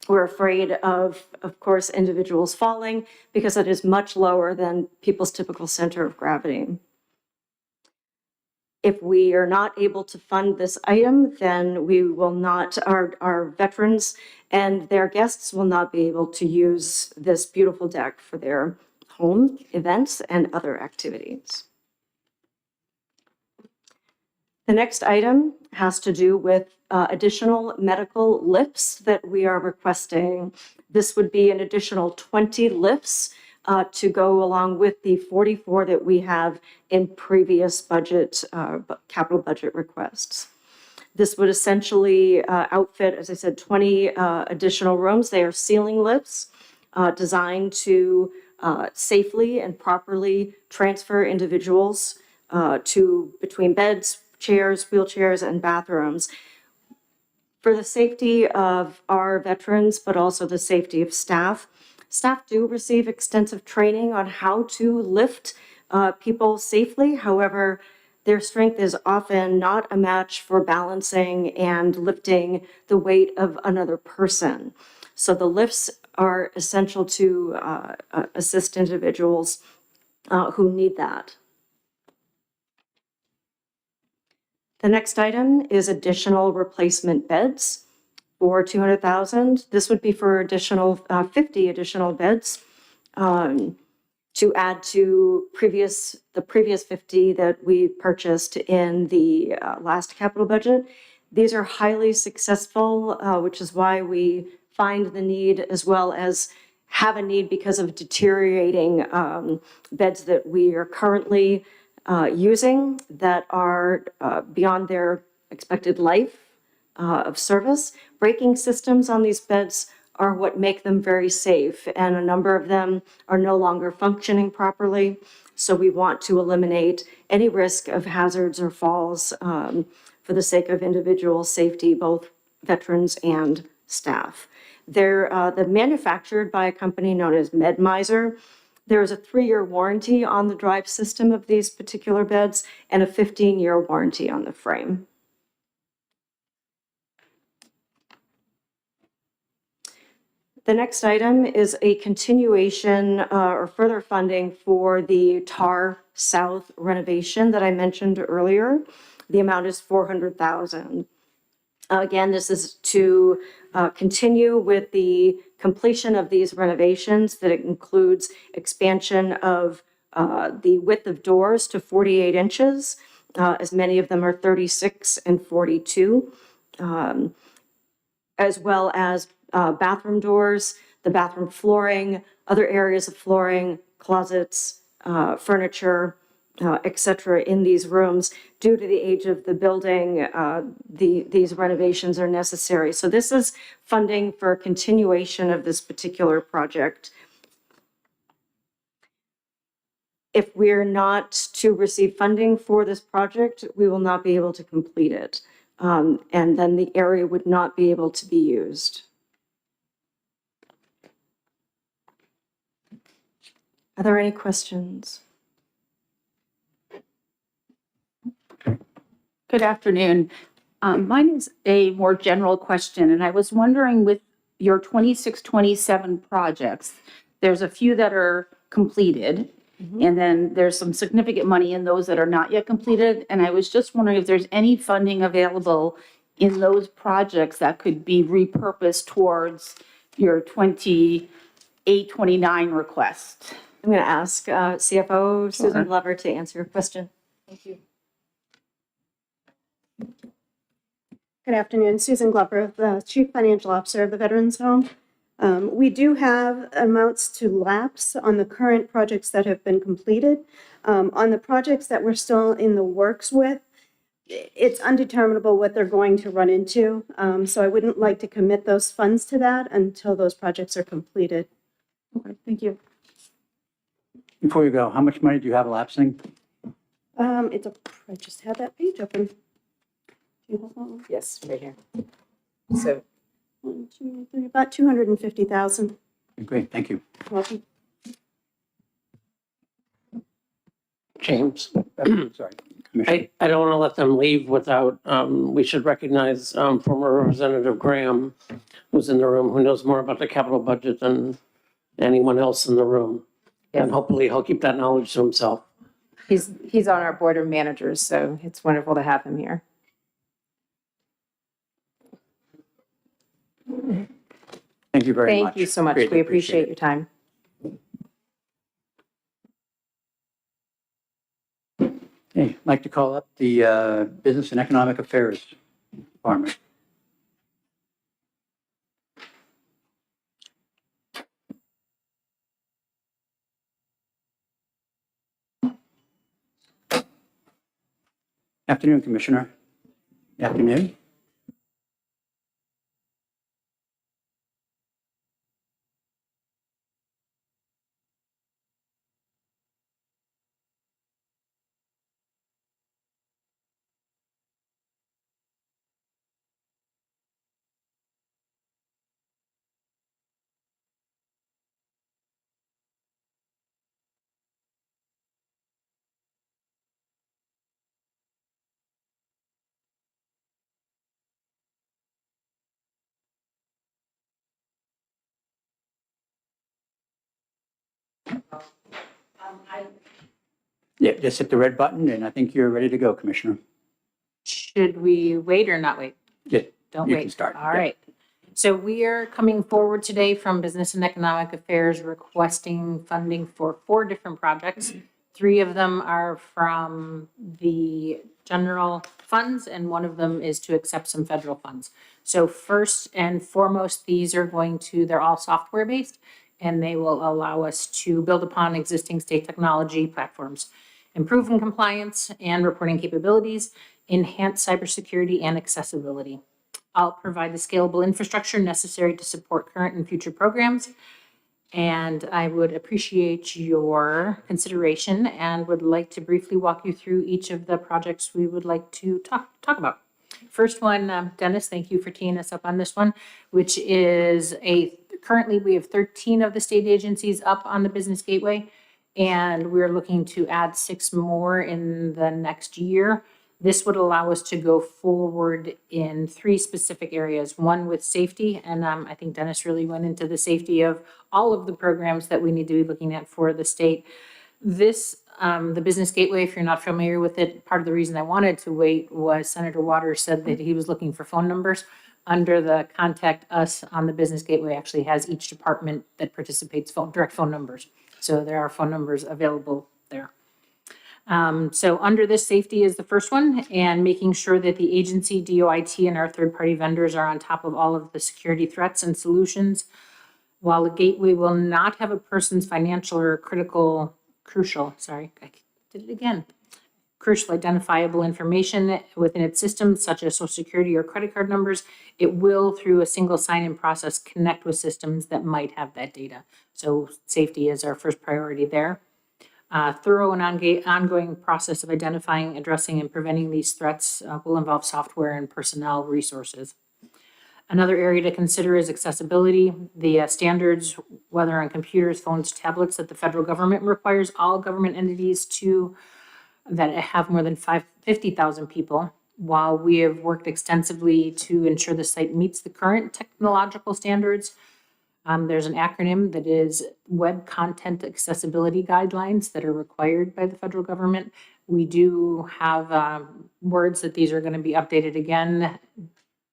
We're afraid of course, individuals falling because it is much lower than people's typical center of gravity. If we are not able to fund this item, then we will not, our veterans and their guests will not be able to use this beautiful deck for their home events and other activities. The next item has to do with additional medical lifts that we are requesting. This would be an additional 20 lifts to go along with the 44 that we have in previous budget, capital budget requests. This would essentially outfit, as I said, 20 additional rooms. They are ceiling lifts designed to safely and properly transfer individuals between beds, chairs, wheelchairs, and bathrooms for the safety of our veterans, but also the safety of staff. Staff do receive extensive training on how to lift people safely. However, their strength is often not a match for balancing and lifting the weight of another person. So the lifts are essential to assist individuals who need that. The next item is additional replacement beds for $200,000. This would be for additional 50 additional beds to add to the previous 50 that we purchased in the last capital budget. These are highly successful, which is why we find the need as well as have a need because of deteriorating beds that we are currently using that are beyond their expected life of service. Braking systems on these beds are what make them very safe, and a number of them are no longer functioning properly. So we want to eliminate any risk of hazards or falls for the sake of individual safety, both veterans and staff. They're manufactured by a company known as MedMiser. There is a 3-year warranty on the drive system of these particular beds and a 15-year warranty on the frame. The next item is a continuation or further funding for the TAR South renovation that I mentioned earlier. The amount is $400,000. Again, this is to continue with the completion of these renovations that includes expansion of the width of doors to 48 inches, as many of them are 36 and 42, as well as bathroom doors, the bathroom flooring, other areas of flooring, closets, furniture, et cetera, in these rooms. Due to the age of the building, these renovations are necessary. So this is funding for continuation of this particular project. If we're not to receive funding for this project, we will not be able to complete it. And then the area would not be able to be used. Are there any questions? Good afternoon. Mine is a more general question, and I was wondering with your 26-27 projects, there's a few that are completed, and then there's some significant money in those that are not yet completed. And I was just wondering if there's any funding available in those projects that could be repurposed towards your 28-29 request. I'm going to ask CFO Susan Glover to answer your question. Thank you. Good afternoon, Susan Glover, the Chief Financial Officer of the Veterans Home. We do have amounts to lapse on the current projects that have been completed. On the projects that we're still in the works with, it's undeterminable what they're going to run into. So I wouldn't like to commit those funds to that until those projects are completed. Okay, thank you. Before you go, how much money do you have lapsing? I just had that page open. Do you have that one? Yes, right here. So 1, 2, 3, about 250,000. Great, thank you. Welcome. James, Sorry, Commissioner. I don't want to let them leave without, we should recognize former Representative Graham, who's in the room, who knows more about the capital budget than anyone else in the room. And hopefully he'll keep that knowledge to himself. he's on our board of managers, so it's wonderful to have him here. Thank you very much. Thank you so much. Greatly We appreciate your time. Okay, I'd like to call up the Business and Economic Affairs Department. Afternoon, Commissioner. Afternoon. Yeah, just hit the red button and I think you're ready to go, Commissioner. Should we wait or not wait? Yeah, Don't you wait. can start. All Yeah. right. So we are coming forward today from Business and Economic Affairs requesting funding for 4 different projects. 3 of them are from the general funds and 1 of them is to accept some federal funds. So first and foremost, these are they're all software based and they will allow us to build upon existing state technology platforms, improve in compliance and reporting capabilities, enhance cybersecurity and accessibility. I'll provide the scalable infrastructure necessary to support current and future programs. And I would appreciate your consideration and would like to briefly walk you through each of the projects we would like to talk about. First one, Dennis, thank you for teeing us up on this one, which is currently we have 13 of the state agencies up on the Business Gateway, and we're looking to add 6 more in the next year. This would allow us to go forward in 3 specific areas. One with safety, and I think Dennis really went into the safety of all of the programs that we need to be looking at for the state. This, the Business Gateway, if you're not familiar with it, part of the reason I wanted to wait was Senator Waters said that he was looking for phone numbers. Under the Contact Us on the Business Gateway actually has each department that participates direct phone numbers. So there are phone numbers available there. So under this, safety is the first one, and making sure that the agency, DOIT, and our third-party vendors are on top of all of the security threats and solutions. While the gateway will not have a person's financial or crucial identifiable information within its systems, such as social security or credit card numbers, it will, through a single sign-in process, connect with systems that might have that data. So safety is our first priority there. Thorough and ongoing process of identifying, addressing, and preventing these threats will involve software and personnel resources. Another area to consider is accessibility. The standards, whether on computers, phones, tablets, that the federal government requires all government entities that have more than 50,000 people. While we have worked extensively to ensure the site meets the current technological standards, there's an acronym that is Web Content Accessibility Guidelines that are required by the federal government. We do have words that these are going to be updated again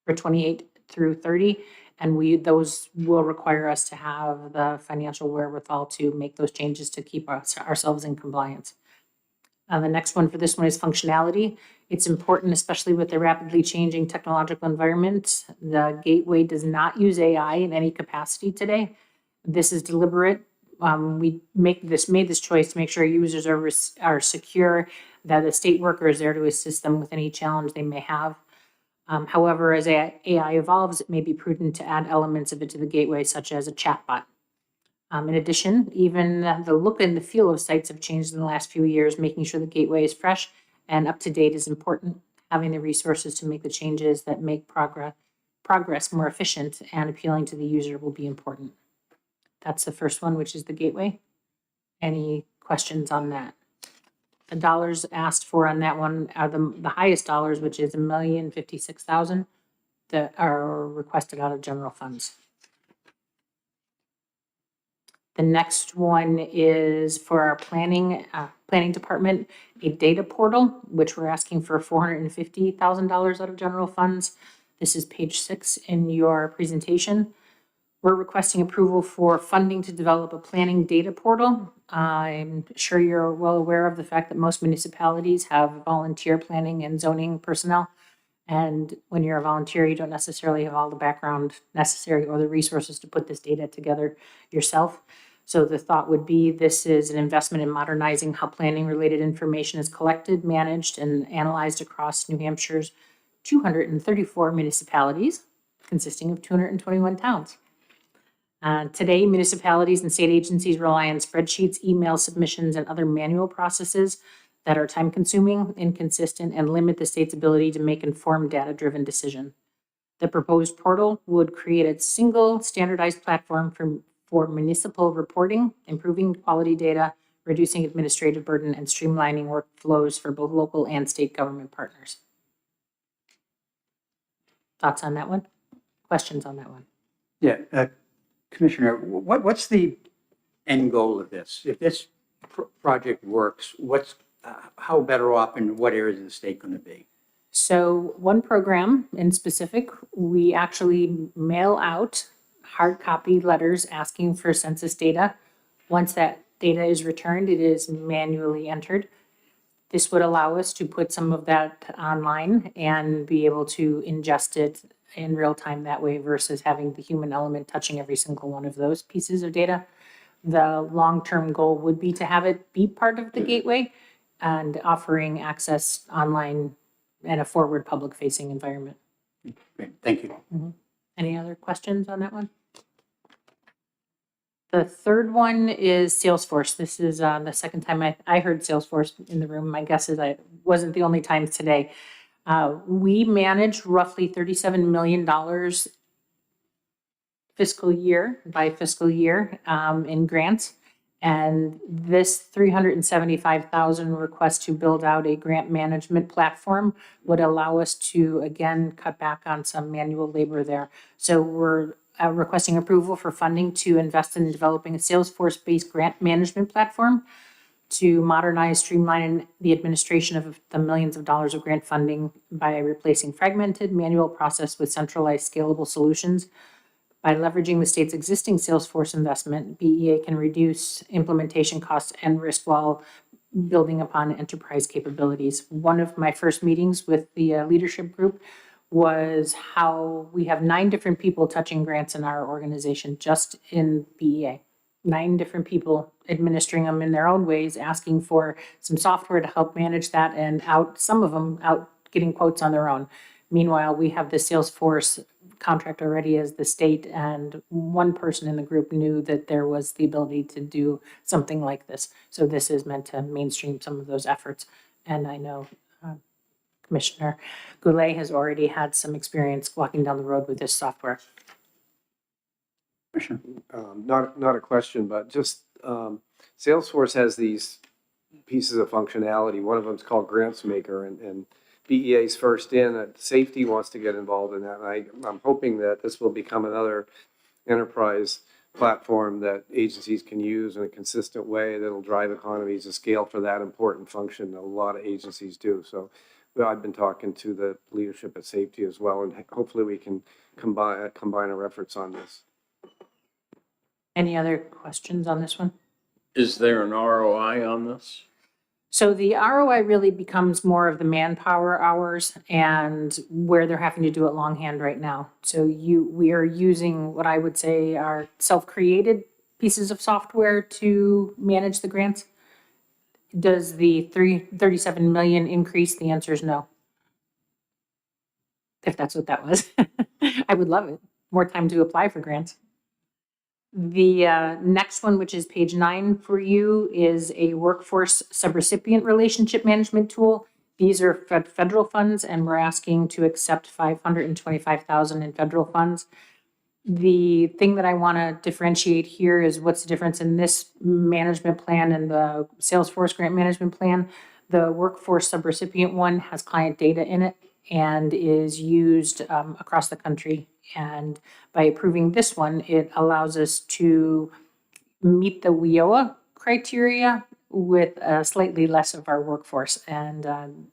for 28 through 30, and those will require us to have the financial wherewithal to make those changes to keep ourselves in compliance. The next one for this one is functionality. It's important, especially with the rapidly changing technological environment. The Gateway does not use AI in any capacity today. This is deliberate. We made this choice to make sure users are secure, that the state worker is there to assist them with any challenge they may have. However, as AI evolves, it may be prudent to add elements of it to the Gateway, such as a chatbot. In addition, even the look and the feel of sites have changed in the last few years. Making sure the Gateway is fresh and up to date is important. Having the resources to make the changes that make progress more efficient and appealing to the user will be important. That's the first one, which is the Gateway. Any questions on that? The dollars asked for on that one are the highest dollars, which is $1,056,000 that are requested out of general funds. The next one is for our planning department, a data portal, which we're asking for $450,000 out of general funds. This is page 6 in your presentation. We're requesting approval for funding to develop a planning data portal. I'm sure you're well aware of the fact that most municipalities have volunteer planning and zoning personnel. And when you're a volunteer, you don't necessarily have all the background necessary or the resources to put this data together yourself. So the thought would be this is an investment in modernizing how planning-related information is collected, managed, and analyzed across New Hampshire's 234 municipalities, consisting of 221 towns. Today, municipalities and state agencies rely on spreadsheets, email submissions, and other manual processes that are time-consuming, inconsistent, and limit the state's ability to make informed, data-driven decisions. The proposed portal would create a single standardized platform for municipal reporting, improving quality data, reducing administrative burden, and streamlining workflows for both local and state government partners. Thoughts on that one? Questions on that one? Yeah, Commissioner, what's the end goal of this? If this project works, how better off in what areas of the state going to be? So one program in specific, we actually mail out hard copy letters asking for census data. Once that data is returned, it is manually entered. This would allow us to put some of that online and be able to ingest it in real time that way versus having the human element touching every single one of those pieces of data. The long-term goal would be to have it be part of the gateway and offering access online and a forward public-facing environment. Great, thank you. Any other questions on that one? The third one is Salesforce. This is the second time I heard Salesforce in the room. My guess is I wasn't the only time today. We manage roughly $37 million fiscal year by fiscal year in grants. And this 375,000 request to build out a grant management platform would allow us to, again, cut back on some manual labor there. So we're requesting approval for funding to invest in developing a Salesforce-based grant management platform to modernize, streamline the administration of the millions of dollars of grant funding by replacing fragmented manual process with centralized scalable solutions. By leveraging the state's existing Salesforce investment, BEA can reduce implementation costs and risk while building upon enterprise capabilities. One of my first meetings with the leadership group was how we have 9 different people touching grants in our organization, just in BEA. 9 different people administering them in their own ways, asking for some software to help manage that, and some of them out getting quotes on their own. Meanwhile, we have the Salesforce contract already as the state, and one person in the group knew that there was the ability to do something like this. So this is meant to mainstream some of those efforts. And I know Commissioner Goulet has already had some experience walking down the road with this software. Not a question, but just Salesforce has these pieces of functionality. One of them is called Grants Maker, and BEA's first in. Safety wants to get involved in that. And I'm hoping that this will become another enterprise platform that agencies can use in a consistent way that'll drive economies of scale for that important function that a lot of agencies do. So I've been talking to the leadership at Safety as well, and hopefully we can combine our efforts on this. Any other questions on this one? Is there an ROI on this? So the ROI really becomes more of the manpower hours and where they're having to do it longhand right now. So we are using what I would say are self-created pieces of software to manage the grants. Does the 37 million increase? The answer is no. If that's what that was. I would love it. More time to apply for grants. The next one, which is page 9 for you, is a workforce subrecipient relationship management tool. These are federal funds, and we're asking to accept $525,000 in federal funds. The thing that I want to differentiate here is what's the difference in this management plan and the Salesforce grant management plan. The workforce subrecipient one has client data in it and is used across the country. And by approving this one, it allows us to meet the WIOA criteria with slightly less of our workforce. And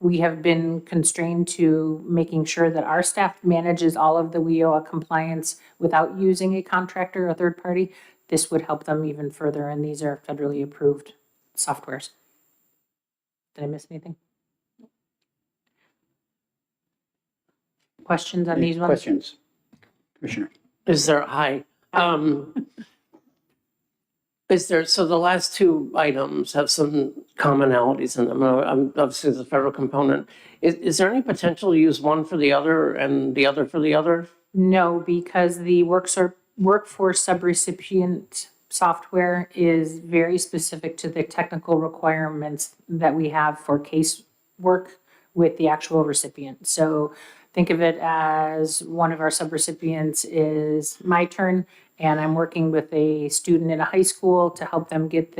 we have been constrained to making sure that our staff manages all of the WIOA compliance without using a contractor or third party. This would help them even further, and these are federally approved softwares. Did I miss anything? Questions on these ones? Questions? Commissioner? Is there, so the last 2 items have some commonalities in them. Obviously, the federal component. Is there any potential to use one for the other and the other for the other? No, because the workforce subrecipient software is very specific to the technical requirements that we have for case work with the actual recipient. So think of it as one of our subrecipients is my turn, and I'm working with a student in a high school to help them get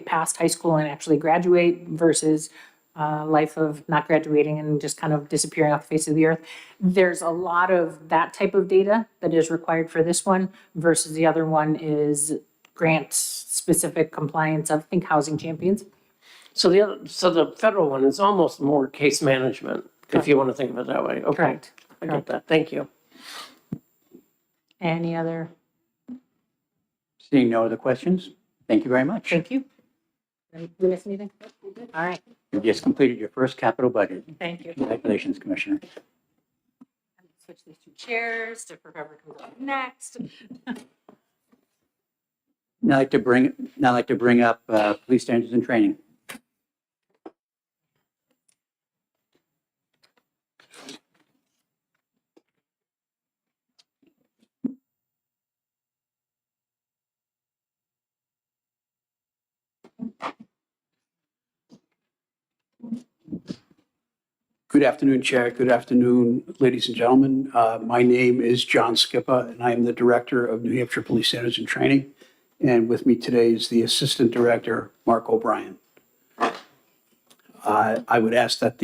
past high school and actually graduate versus life of not graduating and just kind of disappearing off the face of the earth. There's a lot of that type of data that is required for this one versus the other one is grant specific compliance of, think, Housing Champions. So the federal one is almost more case management, if you want to think of it that way. Okay, Correct. I get that. Thank you. Any other? Seeing no other questions, thank you very much. Thank you. Did we miss anything? All right, You just completed your first capital budget. thank you. Congratulations, Commissioner. Switch these two chairs to for whoever comes up next. Now I'd like to bring up police standards and training. Good afternoon, Chair. Good afternoon, ladies and gentlemen. My name is John Skippa, and I am the Director of New Hampshire Police Standards and Training. And with me today is the Assistant Director, Mark O'Brien. I would ask that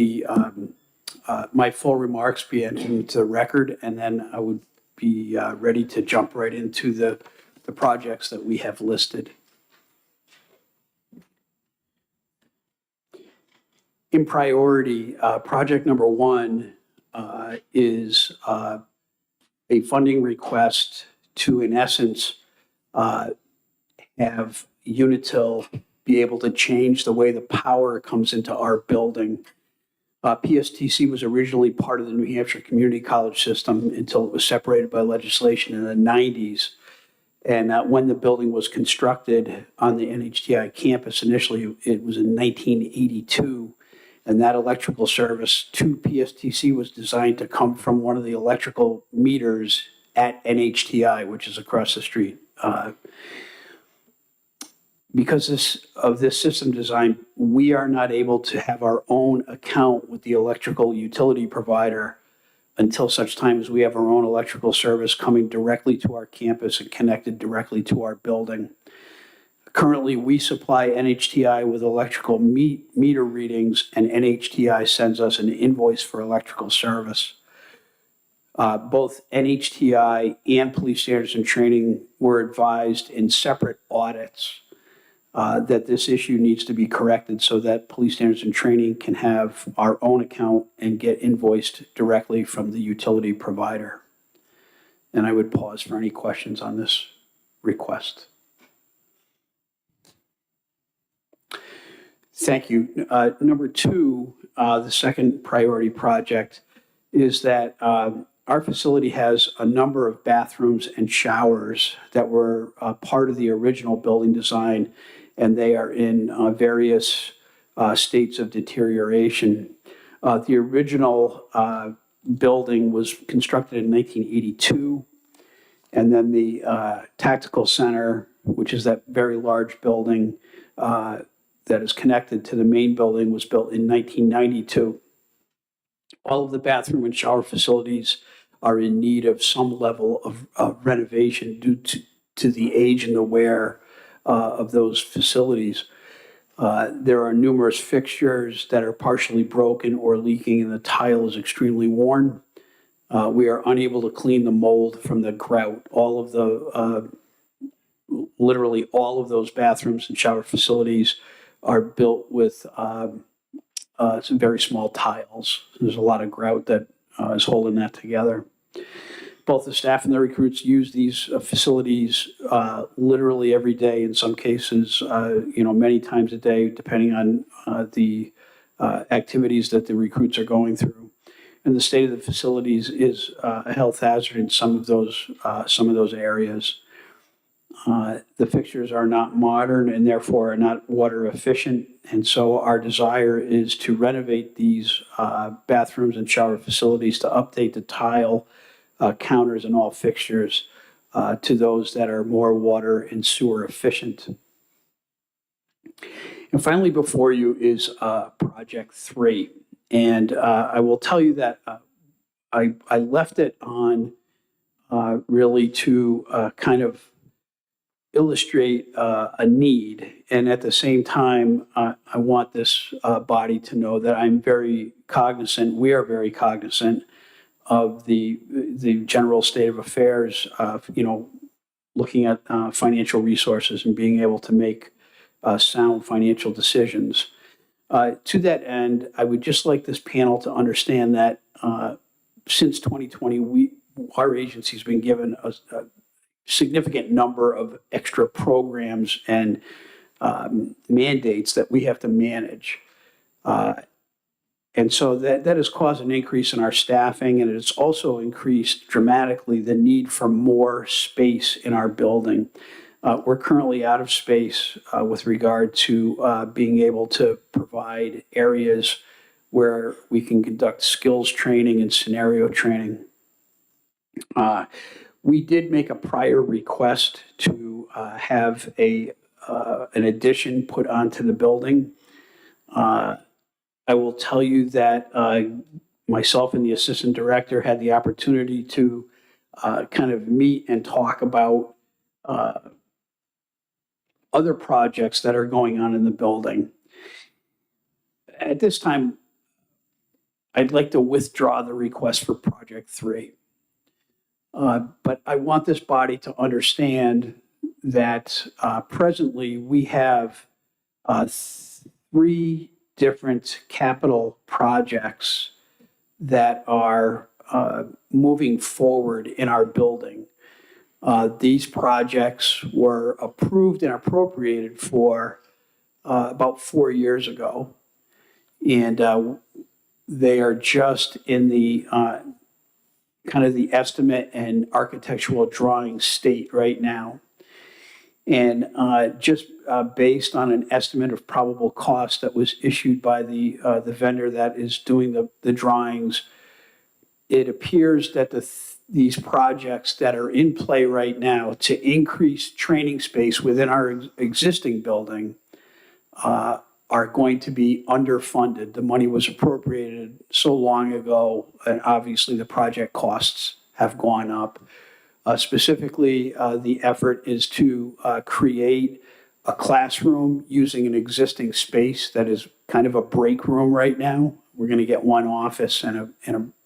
my full remarks be entered into the record, and then I would be ready to jump right into the projects that we have listed. In priority, project number one is a funding request to, in essence, have Unitil be able to change the way the power comes into our building. PSTC was originally part of the New Hampshire Community College system until it was separated by legislation in the 90s. And when the building was constructed on the NHTI campus, initially it was in 1982. And that electrical service to PSTC was designed to come from one of the electrical meters at NHTI, which is across the street. Because of this system design, we are not able to have our own account with the electrical utility provider until such time as we have our own electrical service coming directly to our campus and connected directly to our building. Currently, we supply NHTI with electrical meter readings, and NHTI sends us an invoice for electrical service. Both NHTI and Police Standards and Training were advised in separate audits that this issue needs to be corrected so that Police Standards and Training can have our own account and get invoiced directly from the utility provider. And I would pause for any questions on this request. Thank you. Number two, the second priority project is that our facility has a number of bathrooms and showers that were part of the original building design, and they are in various states of deterioration. The original building was constructed in 1982, and then the tactical center, which is that very large building that is connected to the main building, was built in 1992. All of the bathroom and shower facilities are in need of some level of renovation due to the age and the wear of those facilities. There are numerous fixtures that are partially broken or leaking, and the tile is extremely worn. We are unable to clean the mold from the grout. Literally all of those bathrooms and shower facilities are built with some very small tiles. There's a lot of grout that is holding that together. Both the staff and the recruits use these facilities literally every day, in some cases, many times a day, depending on the activities that the recruits are going through. And the state of the facilities is a health hazard in some of those areas. The fixtures are not modern and therefore are not water efficient. And so our desire is to renovate these bathrooms and shower facilities to update the tile counters and all fixtures to those that are more water and sewer efficient. And finally, before you is project 3. And I will tell you that I left it on really to kind of illustrate a need. And at the same time, I want this body to know that I'm very cognizant, we are very cognizant of the general state of affairs of, looking at financial resources and being able to make sound financial decisions. To that end, I would just like this panel to understand that since 2020, our agency's been given a significant number of extra programs and mandates that we have to manage. And so that has caused an increase in our staffing, and it's also increased dramatically the need for more space in our building. We're currently out of space with regard to being able to provide areas where we can conduct skills training and scenario training. We did make a prior request to have an addition put onto the building. I will tell you that myself and the assistant director had the opportunity to kind of meet and talk about other projects that are going on in the building. At this time, I'd like to withdraw the request for Project 3. But I want this body to understand that presently we have 3 different capital projects that are moving forward in our building. These projects were approved and appropriated for about 4 years ago. And they are just in the kind of the estimate and architectural drawing state right now. And just based on an estimate of probable cost that was issued by the vendor that is doing the drawings, it appears that these projects that are in play right now to increase training space within our existing building are going to be underfunded. The money was appropriated so long ago, and obviously the project costs have gone up. Specifically, the effort is to create a classroom using an existing space that is kind of a break room right now. We're going to get one office and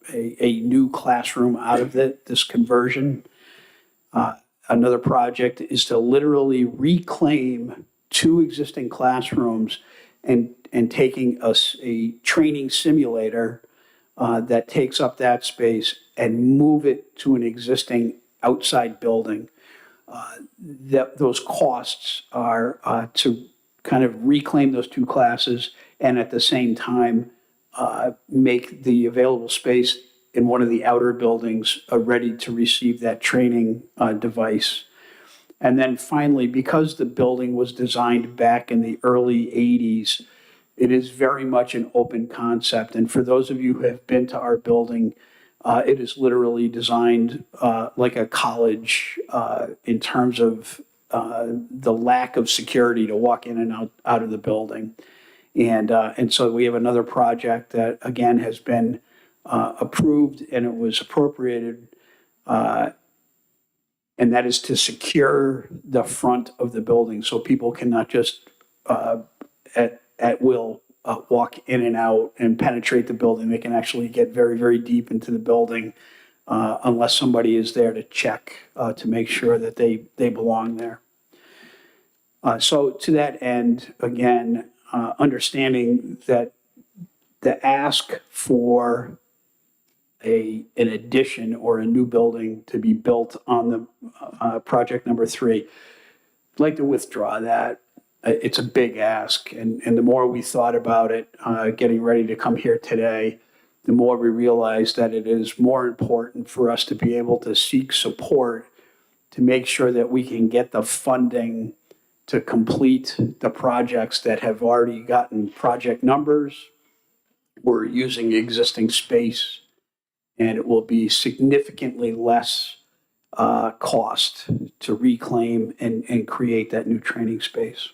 a new classroom out of this conversion. Another project is to literally reclaim 2 existing classrooms and taking a training simulator that takes up that space and move it to an existing outside building. Those costs are to kind of reclaim those 2 classes and at the same time make the available space in one of the outer buildings ready to receive that training device. And then finally, because the building was designed back in the early 80s, it is very much an open concept. And for those of you who have been to our building, it is literally designed like a college in terms of the lack of security to walk in and out of the building. And so we have another project that, again, has been approved and it was appropriated, and that is to secure the front of the building so people cannot just at will walk in and out and penetrate the building. They can actually get very, very deep into the building unless somebody is there to check to make sure that they belong there. So to that end, again, understanding that the ask for an addition or a new building to be built on the project number 3, I'd like to withdraw that. It's a big ask, and the more we thought about it, getting ready to come here today, the more we realized that it is more important for us to be able to seek support to make sure that we can get the funding to complete the projects that have already gotten project numbers. We're using existing space, and it will be significantly less cost to reclaim and create that new training space.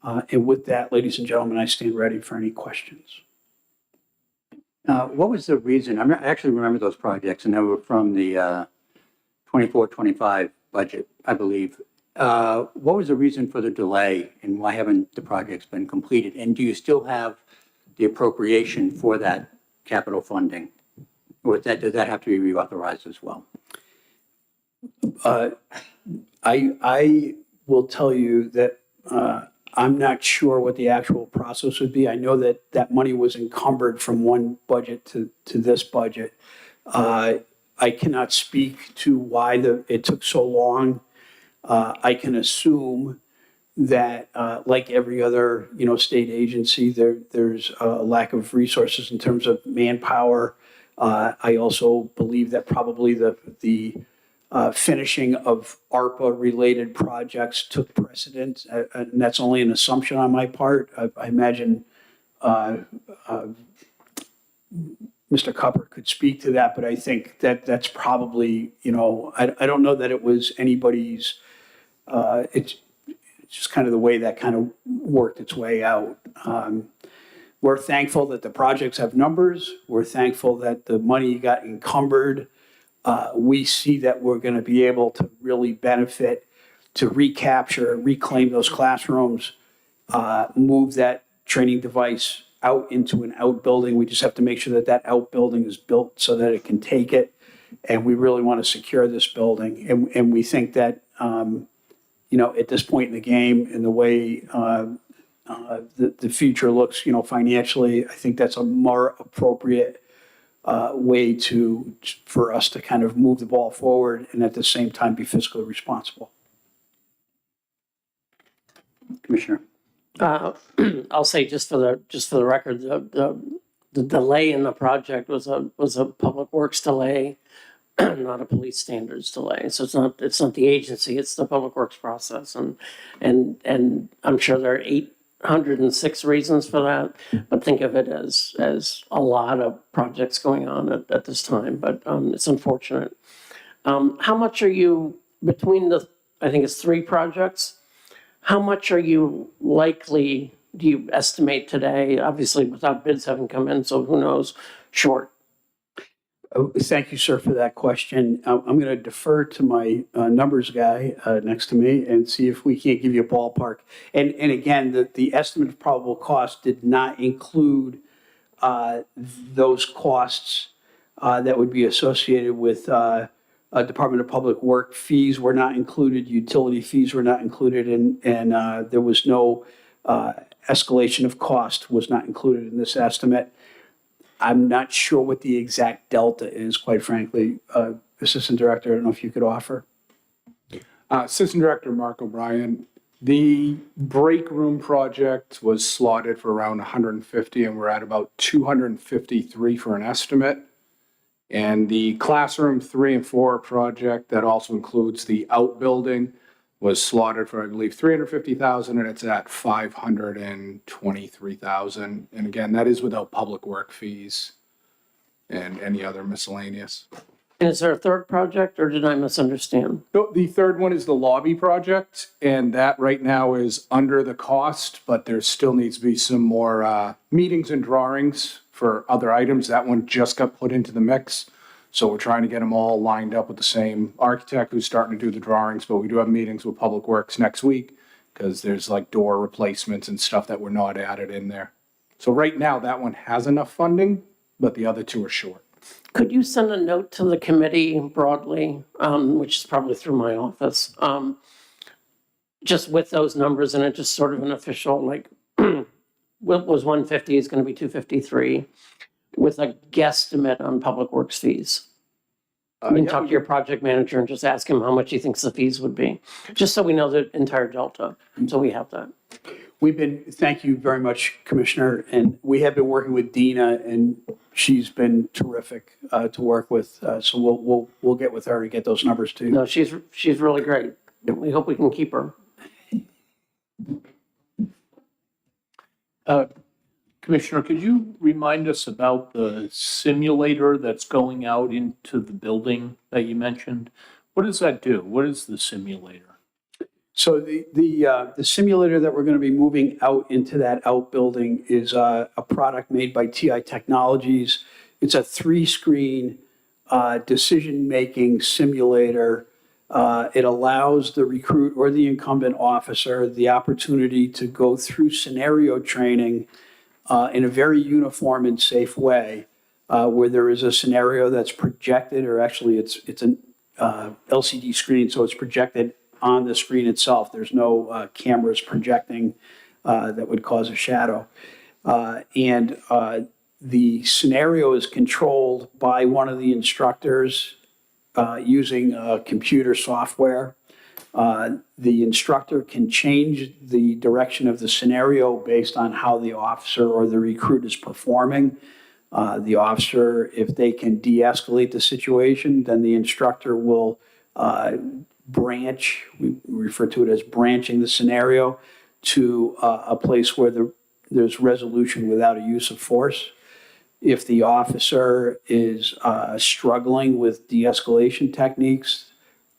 And with that, ladies and gentlemen, I stand ready for any questions. What was the reason? I actually remember those projects, and they were from the 24-25 budget, I believe. What was the reason for the delay, and why haven't the projects been completed? And do you still have the appropriation for that capital funding? Or does that have to be reauthorized as well? I will tell you that I'm not sure what the actual process would be. I know that that money was encumbered from one budget to this budget. I cannot speak to why it took so long. I can assume that, like every other, state agency, there's a lack of resources in terms of manpower. I also believe that probably the finishing of ARPA-related projects took precedence, and that's only an assumption on my part. I imagine Mr. Cupper could speak to that, but I think that that's probably, I don't know that it was anybody's, it's just kind of the way that kind of worked its way out. We're thankful that the projects have numbers. We're thankful that the money got encumbered. We see that we're going to be able to really benefit to recapture, reclaim those classrooms, move that training device out into an outbuilding. We just have to make sure that that outbuilding is built so that it can take it. And we really want to secure this building. And we think that, at this point in the game and the way the future looks, financially, I think that's a more appropriate way for us to kind of move the ball forward and at the same time be fiscally responsible. Commissioner. I'll say just for the record, the delay in the project was a public works delay, not a police standards delay. So it's not the agency, it's the public works process, and I'm sure there are 806 reasons for that, but think of it as a lot of projects going on at this time. But it's unfortunate. How much are you between I think it's 3 projects? How much are you likely, do you estimate today, obviously without bids having come in, so who knows, short? Thank you, sir, for that question. I'm going to defer to my numbers guy next to me and see if we can't give you a ballpark. And again, the estimate of probable cost did not include those costs that would be associated with Department of Public Work fees were not included, utility fees were not included, and there was no escalation of cost was not included in this estimate. I'm not sure what the exact delta is, quite frankly. Assistant Director, I don't know if you could offer. Assistant Director Mark O'Brien, the break room project was slotted for around 150, and we're at about 253 for an estimate. And the classroom 3 and 4 project that also includes the outbuilding was slotted for, I believe, 350,000, and it's at 523,000. And again, that is without public work fees and any other miscellaneous. And is there a third project, or did I misunderstand? No, the third one is the lobby project, and that right now is under the cost, but there still needs to be some more meetings and drawings for other items. That one just got put into the mix. So we're trying to get them all lined up with the same architect who's starting to do the drawings, but we do have meetings with Public Works next week because there's like door replacements and stuff that were not added in there. So right now that one has enough funding, but the other 2 are short. Could you send a note to the committee broadly, which is probably through my office, just with those numbers in it, just sort of an official, like, what was 150 is going to be 253, with a guesstimate on public works fees? You can talk to your project manager and just ask him how much he thinks the fees would be, just so we know the entire delta, so we have that. Thank you very much, Commissioner, and we have been working with Dina, and she's been terrific to work with. So we'll get with her and get those numbers to you. No, she's really great. We hope we can keep her. Commissioner, could you remind us about the simulator that's going out into the building that you mentioned? What does that do? What is the simulator? So the simulator that we're going to be moving out into that outbuilding is a product made by TI Technologies. It's a 3-screen decision-making simulator. It allows the recruit or the incumbent officer the opportunity to go through scenario training in a very uniform and safe way, where there is a scenario that's projected, or actually it's an LCD screen, so it's projected on the screen itself. There's no cameras projecting that would cause a shadow. And the scenario is controlled by one of the instructors using computer software. The instructor can change the direction of the scenario based on how the officer or the recruit is performing. The officer, if they can de-escalate the situation, then the instructor will branch, we refer to it as branching the scenario, to a place where there's resolution without a use of force. If the officer is struggling with de-escalation techniques,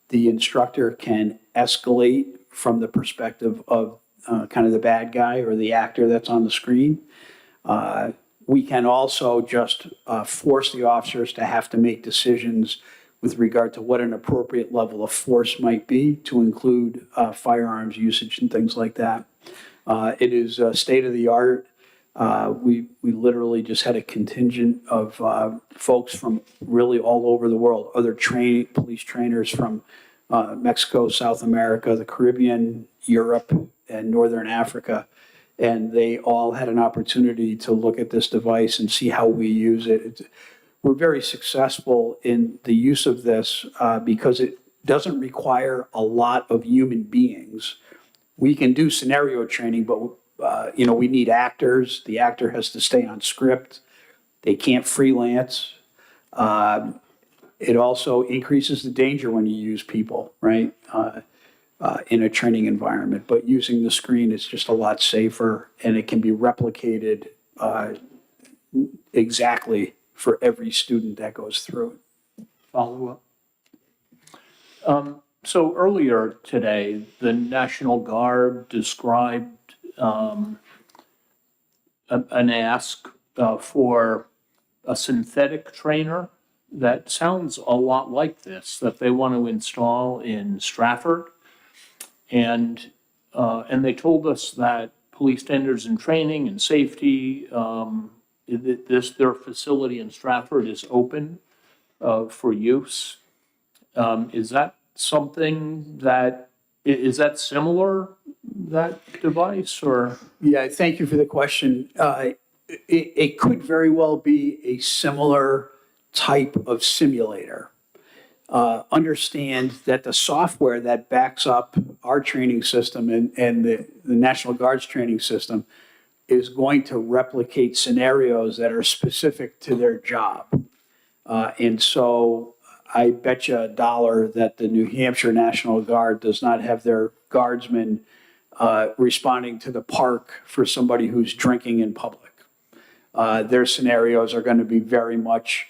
the instructor can escalate from the perspective of kind of the bad guy or the actor that's on the screen. We can also just force the officers to have to make decisions with regard to what an appropriate level of force might be, to include firearms usage and things like that. It is state of the art. We literally just had a contingent of folks from really all over the world, other police trainers from Mexico, South America, the Caribbean, Europe, and Northern Africa. And they all had an opportunity to look at this device and see how we use it. We're very successful in the use of this because it doesn't require a lot of human beings. We can do scenario training, but we need actors. The actor has to stay on script. They can't freelance. It also increases the danger when you use people, right, in a training environment. But using the screen is just a lot safer, and it can be replicated exactly for every student that goes through it. Follow up? So earlier today, the National Guard described an ask for a synthetic trainer that sounds a lot like this, that they want to install in Stratford. And they told us that police standards and training and safety, their facility in Stratford is open for use. Is that something is that similar, that device, or? Yeah, thank you for the question. It could very well be a similar type of simulator. Understand that the software that backs up our training system and the National Guard's training system is going to replicate scenarios that are specific to their job. And so I bet you $1 that the New Hampshire National Guard does not have their guardsmen responding to the park for somebody who's drinking in public. Their scenarios are going to be very much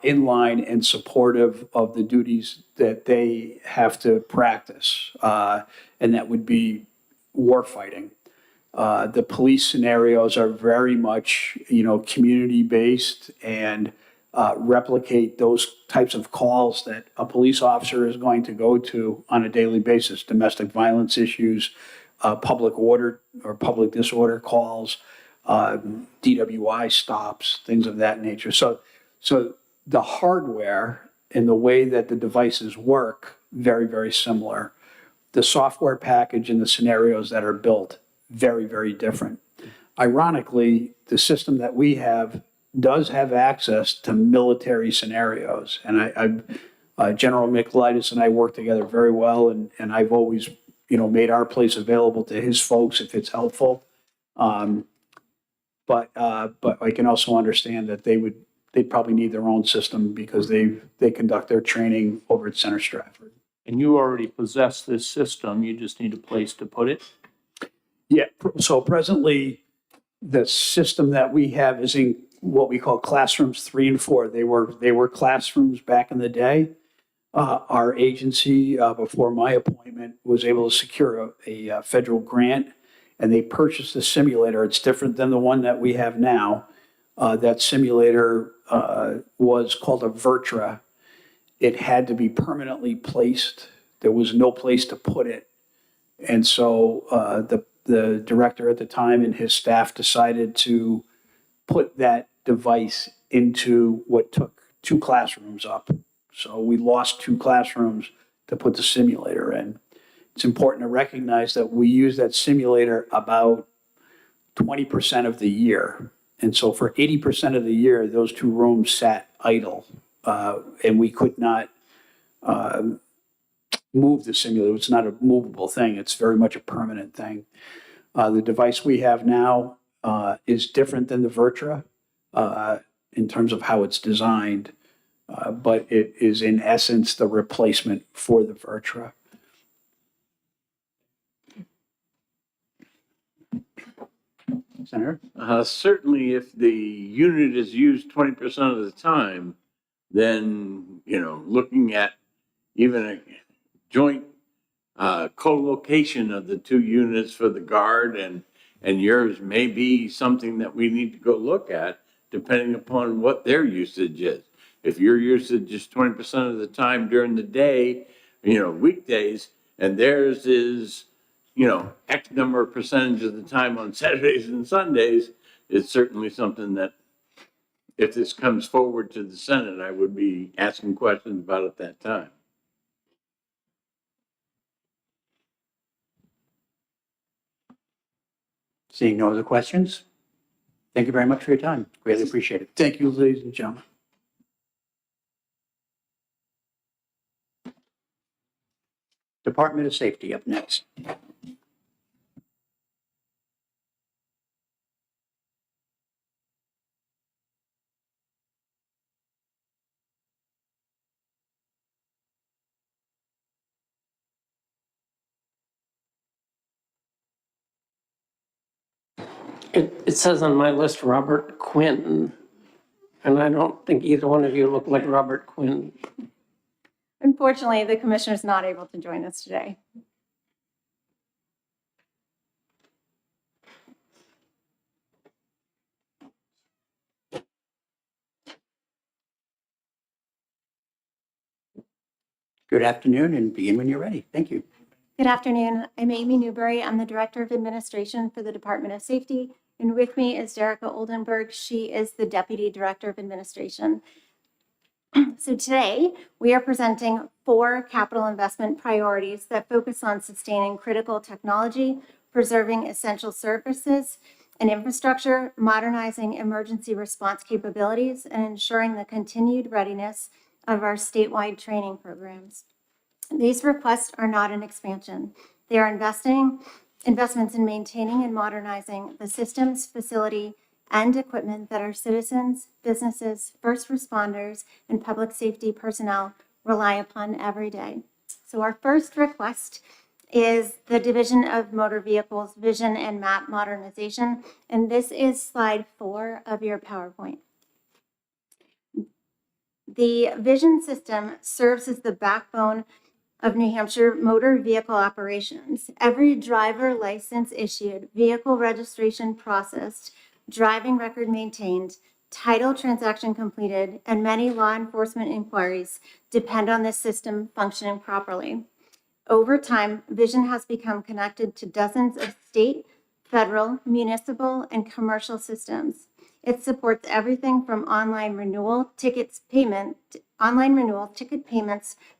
in line and supportive of the duties that they have to practice, and that would be war fighting. The police scenarios are very much, community-based and replicate those types of calls that a police officer is going to go to on a daily basis: domestic violence issues, public order or public disorder calls, DWI stops, things of that nature. So the hardware and the way that the devices work, very, very similar. The software package and the scenarios that are built, very, very different. Ironically, the system that we have does have access to military scenarios. And General Michaelides and I work together very well, and I've always, made our place available to his folks if it's helpful. But I can also understand that they'd probably need their own system because they conduct their training over at Center Stratford. And you already possess this system, you just need a place to put it? Yeah, so presently, the system that we have is in what we call classrooms 3 and 4. They were classrooms back in the day. Our agency, before my appointment, was able to secure a federal grant, and they purchased a simulator. It's different than the one that we have now. That simulator was called a Vertra. It had to be permanently placed. There was no place to put it. And so the director at the time and his staff decided to put that device into what took 2 classrooms up. So we lost 2 classrooms to put the simulator in. It's important to recognize that we use that simulator about 20% of the year. And so for 80% of the year, those two rooms sat idle, and we could not move the simulator. It's not a movable thing. It's very much a permanent thing. The device we have now is different than the Virtra in terms of how it's designed, but it is in essence the replacement for the Virtra. Senator? Certainly, if the unit is used 20% of the time, then, looking at even a joint co-location of the two units for the guard and yours may be something that we need to go look at, depending upon what their usage is. If your usage is 20% of the time during the day, weekdays, and theirs is, X number of percentage of the time on Saturdays and Sundays, it's certainly something that if this comes forward to the Senate, I would be asking questions about at that time. Seeing no other questions? Thank you very much for your time. Greatly appreciate it. Thank you, ladies and gentlemen. Department of Safety up next. It says on my list Robert Quinn, and I don't think either one of you look like Robert Quinn. Unfortunately, the commissioner's not able to join us today. Good afternoon and begin when you're ready. Thank you. Good afternoon. I'm Amy Newberry. I'm the Director of Administration for the Department of Safety. And with me is Derica Oldenburg. She is the Deputy Director of Administration. So today, we are presenting 4 capital investment priorities that focus on sustaining critical technology, preserving essential services and infrastructure, modernizing emergency response capabilities, and ensuring the continued readiness of our statewide training programs. These requests are not an expansion. They are investments in maintaining and modernizing the systems, facility, and equipment that our citizens, businesses, first responders, and public safety personnel rely upon every day. So our first request is the Division of Motor Vehicles Vision and Map Modernization, and this is slide 4 of your PowerPoint. The Vision system serves as the backbone of New Hampshire motor vehicle operations. Every driver license issued, vehicle registration processed, driving record maintained, title transaction completed, and many law enforcement inquiries depend on this system functioning properly. Over time, Vision has become connected to dozens of state, federal, municipal, and commercial systems. It supports everything from online renewal ticket payments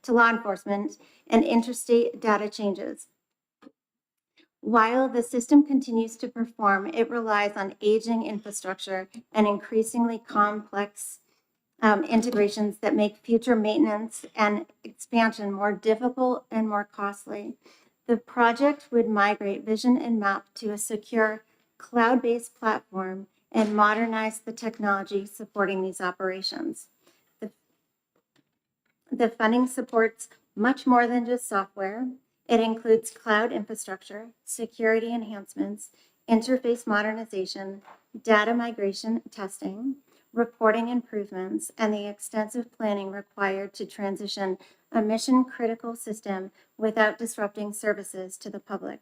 to law enforcement and interstate data changes. While the system continues to perform, it relies on aging infrastructure and increasingly complex integrations that make future maintenance and expansion more difficult and more costly. The project would migrate Vision and Map to a secure cloud-based platform and modernize the technology supporting these operations. The funding supports much more than just software. It includes cloud infrastructure, security enhancements, interface modernization, data migration testing, reporting improvements, and the extensive planning required to transition a mission-critical system without disrupting services to the public.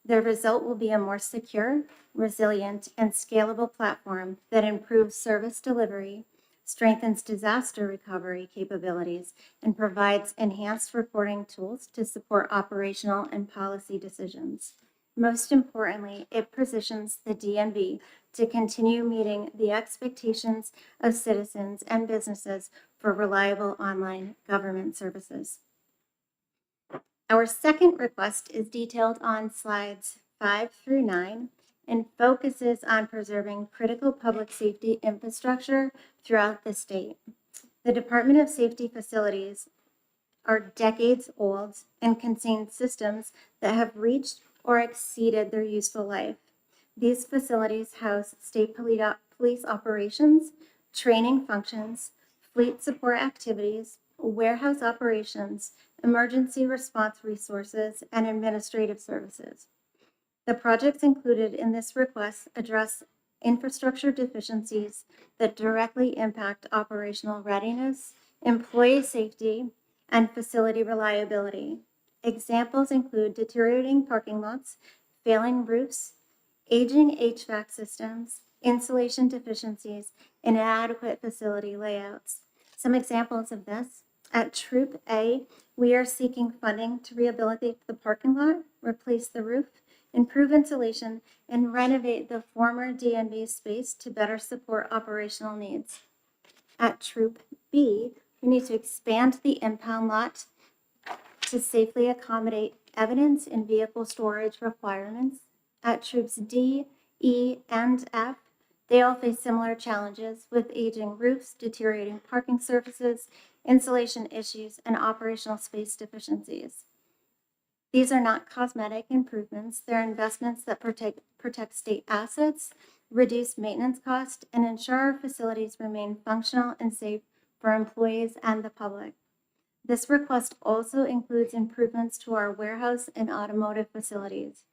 The result will be a more secure, resilient, and scalable platform that improves service delivery, strengthens disaster recovery capabilities, and provides enhanced reporting tools to support operational and policy decisions. Most importantly, it positions the DMV to continue meeting the expectations of citizens and businesses for reliable online government services. Our second request is detailed on slides 5 through 9, and focuses on preserving critical public safety infrastructure throughout the state. The Department of Safety facilities are decades old and contain systems that have reached or exceeded their useful life. These facilities house state police operations, training functions, fleet support activities, warehouse operations, emergency response resources, and administrative services. The projects included in this request address infrastructure deficiencies that directly impact operational readiness, employee safety, and facility reliability. Examples include deteriorating parking lots, failing roofs, aging HVAC systems, insulation deficiencies, and inadequate facility layouts. Some examples of this: at Troop A, we are seeking funding to rehabilitate the parking lot, replace the roof, improve insulation, and renovate the former DNB space to better support operational needs. At Troop B, we need to expand the impound lot to safely accommodate evidence and vehicle storage requirements. At Troops D, E, and F, they all face similar challenges with aging roofs, deteriorating parking surfaces, insulation issues, and operational space deficiencies. These are not cosmetic improvements. They're investments that protect state assets, reduce maintenance costs, and ensure our facilities remain functional and safe for employees and the public. This request also includes improvements to our warehouse and automotive facilities.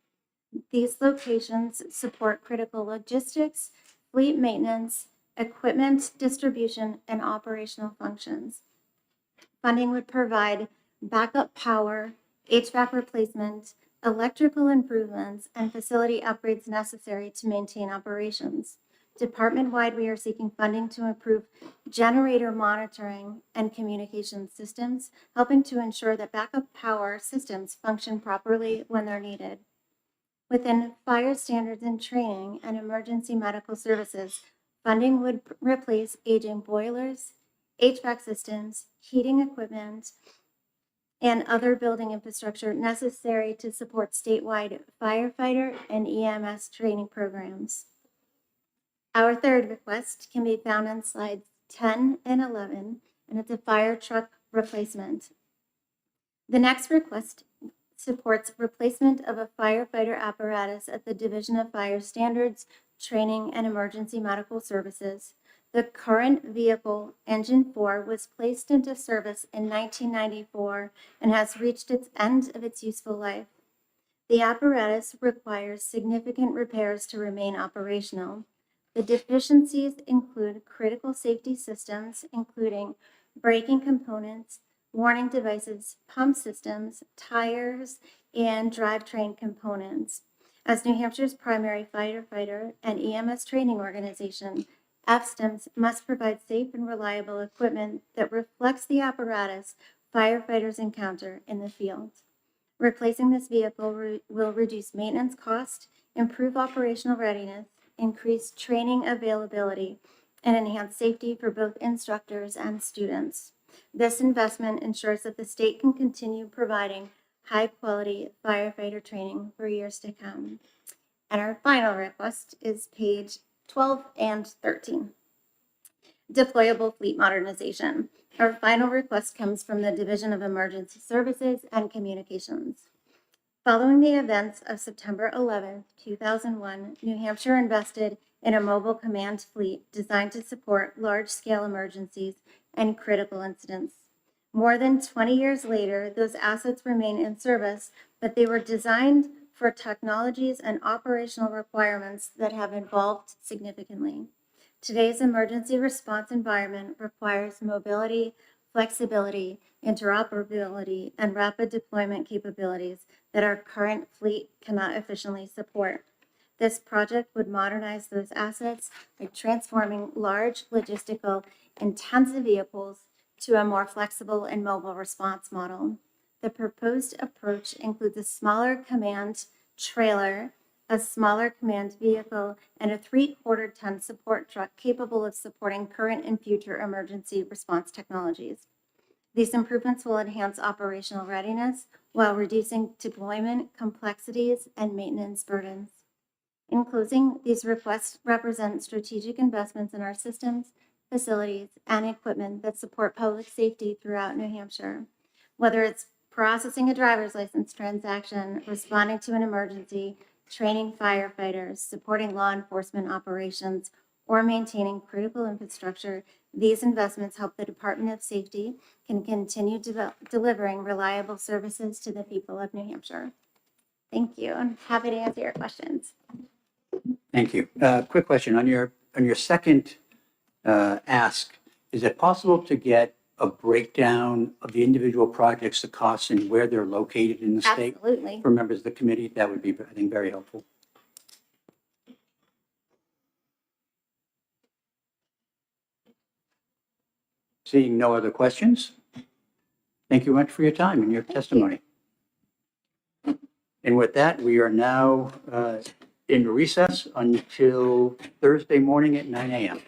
These locations support critical logistics, fleet maintenance, equipment distribution, and operational functions. Funding would provide backup power, HVAC replacement, electrical improvements, and facility upgrades necessary to maintain operations. Department-wide, we are seeking funding to improve generator monitoring and communication systems, helping to ensure that backup power systems function properly when they're needed. Within fire standards and training and emergency medical services, funding would replace aging boilers, HVAC systems, heating equipment, and other building infrastructure necessary to support statewide firefighter and EMS training programs. Our third request can be found on slides 10 and 11, and it's a fire truck replacement. The next request supports replacement of a firefighter apparatus at the Division of Fire Standards, Training, and Emergency Medical Services. The current vehicle, Engine 4, was placed into service in 1994 and has reached its end of its useful life. The apparatus requires significant repairs to remain operational. The deficiencies include critical safety systems, including braking components, warning devices, pump systems, tires, and drivetrain components. As New Hampshire's primary firefighter and EMS training organization, FSTEMS must provide safe and reliable equipment that reflects the apparatus firefighters encounter in the field. Replacing this vehicle will reduce maintenance cost, improve operational readiness, increase training availability, and enhance safety for both instructors and students. This investment ensures that the state can continue providing high-quality firefighter training for years to come. And our final request is page 12 and 13. Deployable fleet modernization. Our final request comes from the Division of Emergency Services and Communications. Following the events of September 11, 2001, New Hampshire invested in a mobile command fleet designed to support large-scale emergencies and critical incidents. More than 20 years later, those assets remain in service, but they were designed for technologies and operational requirements that have evolved significantly. Today's emergency response environment requires mobility, flexibility, interoperability, and rapid deployment capabilities that our current fleet cannot efficiently support. This project would modernize those assets by transforming large logistical intensive vehicles to a more flexible and mobile response model. The proposed approach includes a smaller command trailer, a smaller command vehicle, and a 3/4-ton support truck capable of supporting current and future emergency response technologies. These improvements will enhance operational readiness while reducing deployment complexities and maintenance burdens. In closing, these requests represent strategic investments in our systems, facilities, and equipment that support public safety throughout New Hampshire. Whether it's processing a driver's license transaction, responding to an emergency, training firefighters, supporting law enforcement operations, or maintaining critical infrastructure, these investments help the Department of Safety can continue delivering reliable services to the people of New Hampshire. Thank you. I'm happy to answer your questions. Thank you. Quick question. On your second ask, is it possible to get a breakdown of the individual projects, the costs, and where they're located in the state? Absolutely. For members of the committee, that would be, I think, very helpful. Seeing no other questions, thank you much for your time and your testimony. And with that, we are now in recess until Thursday morning at 9 a.m.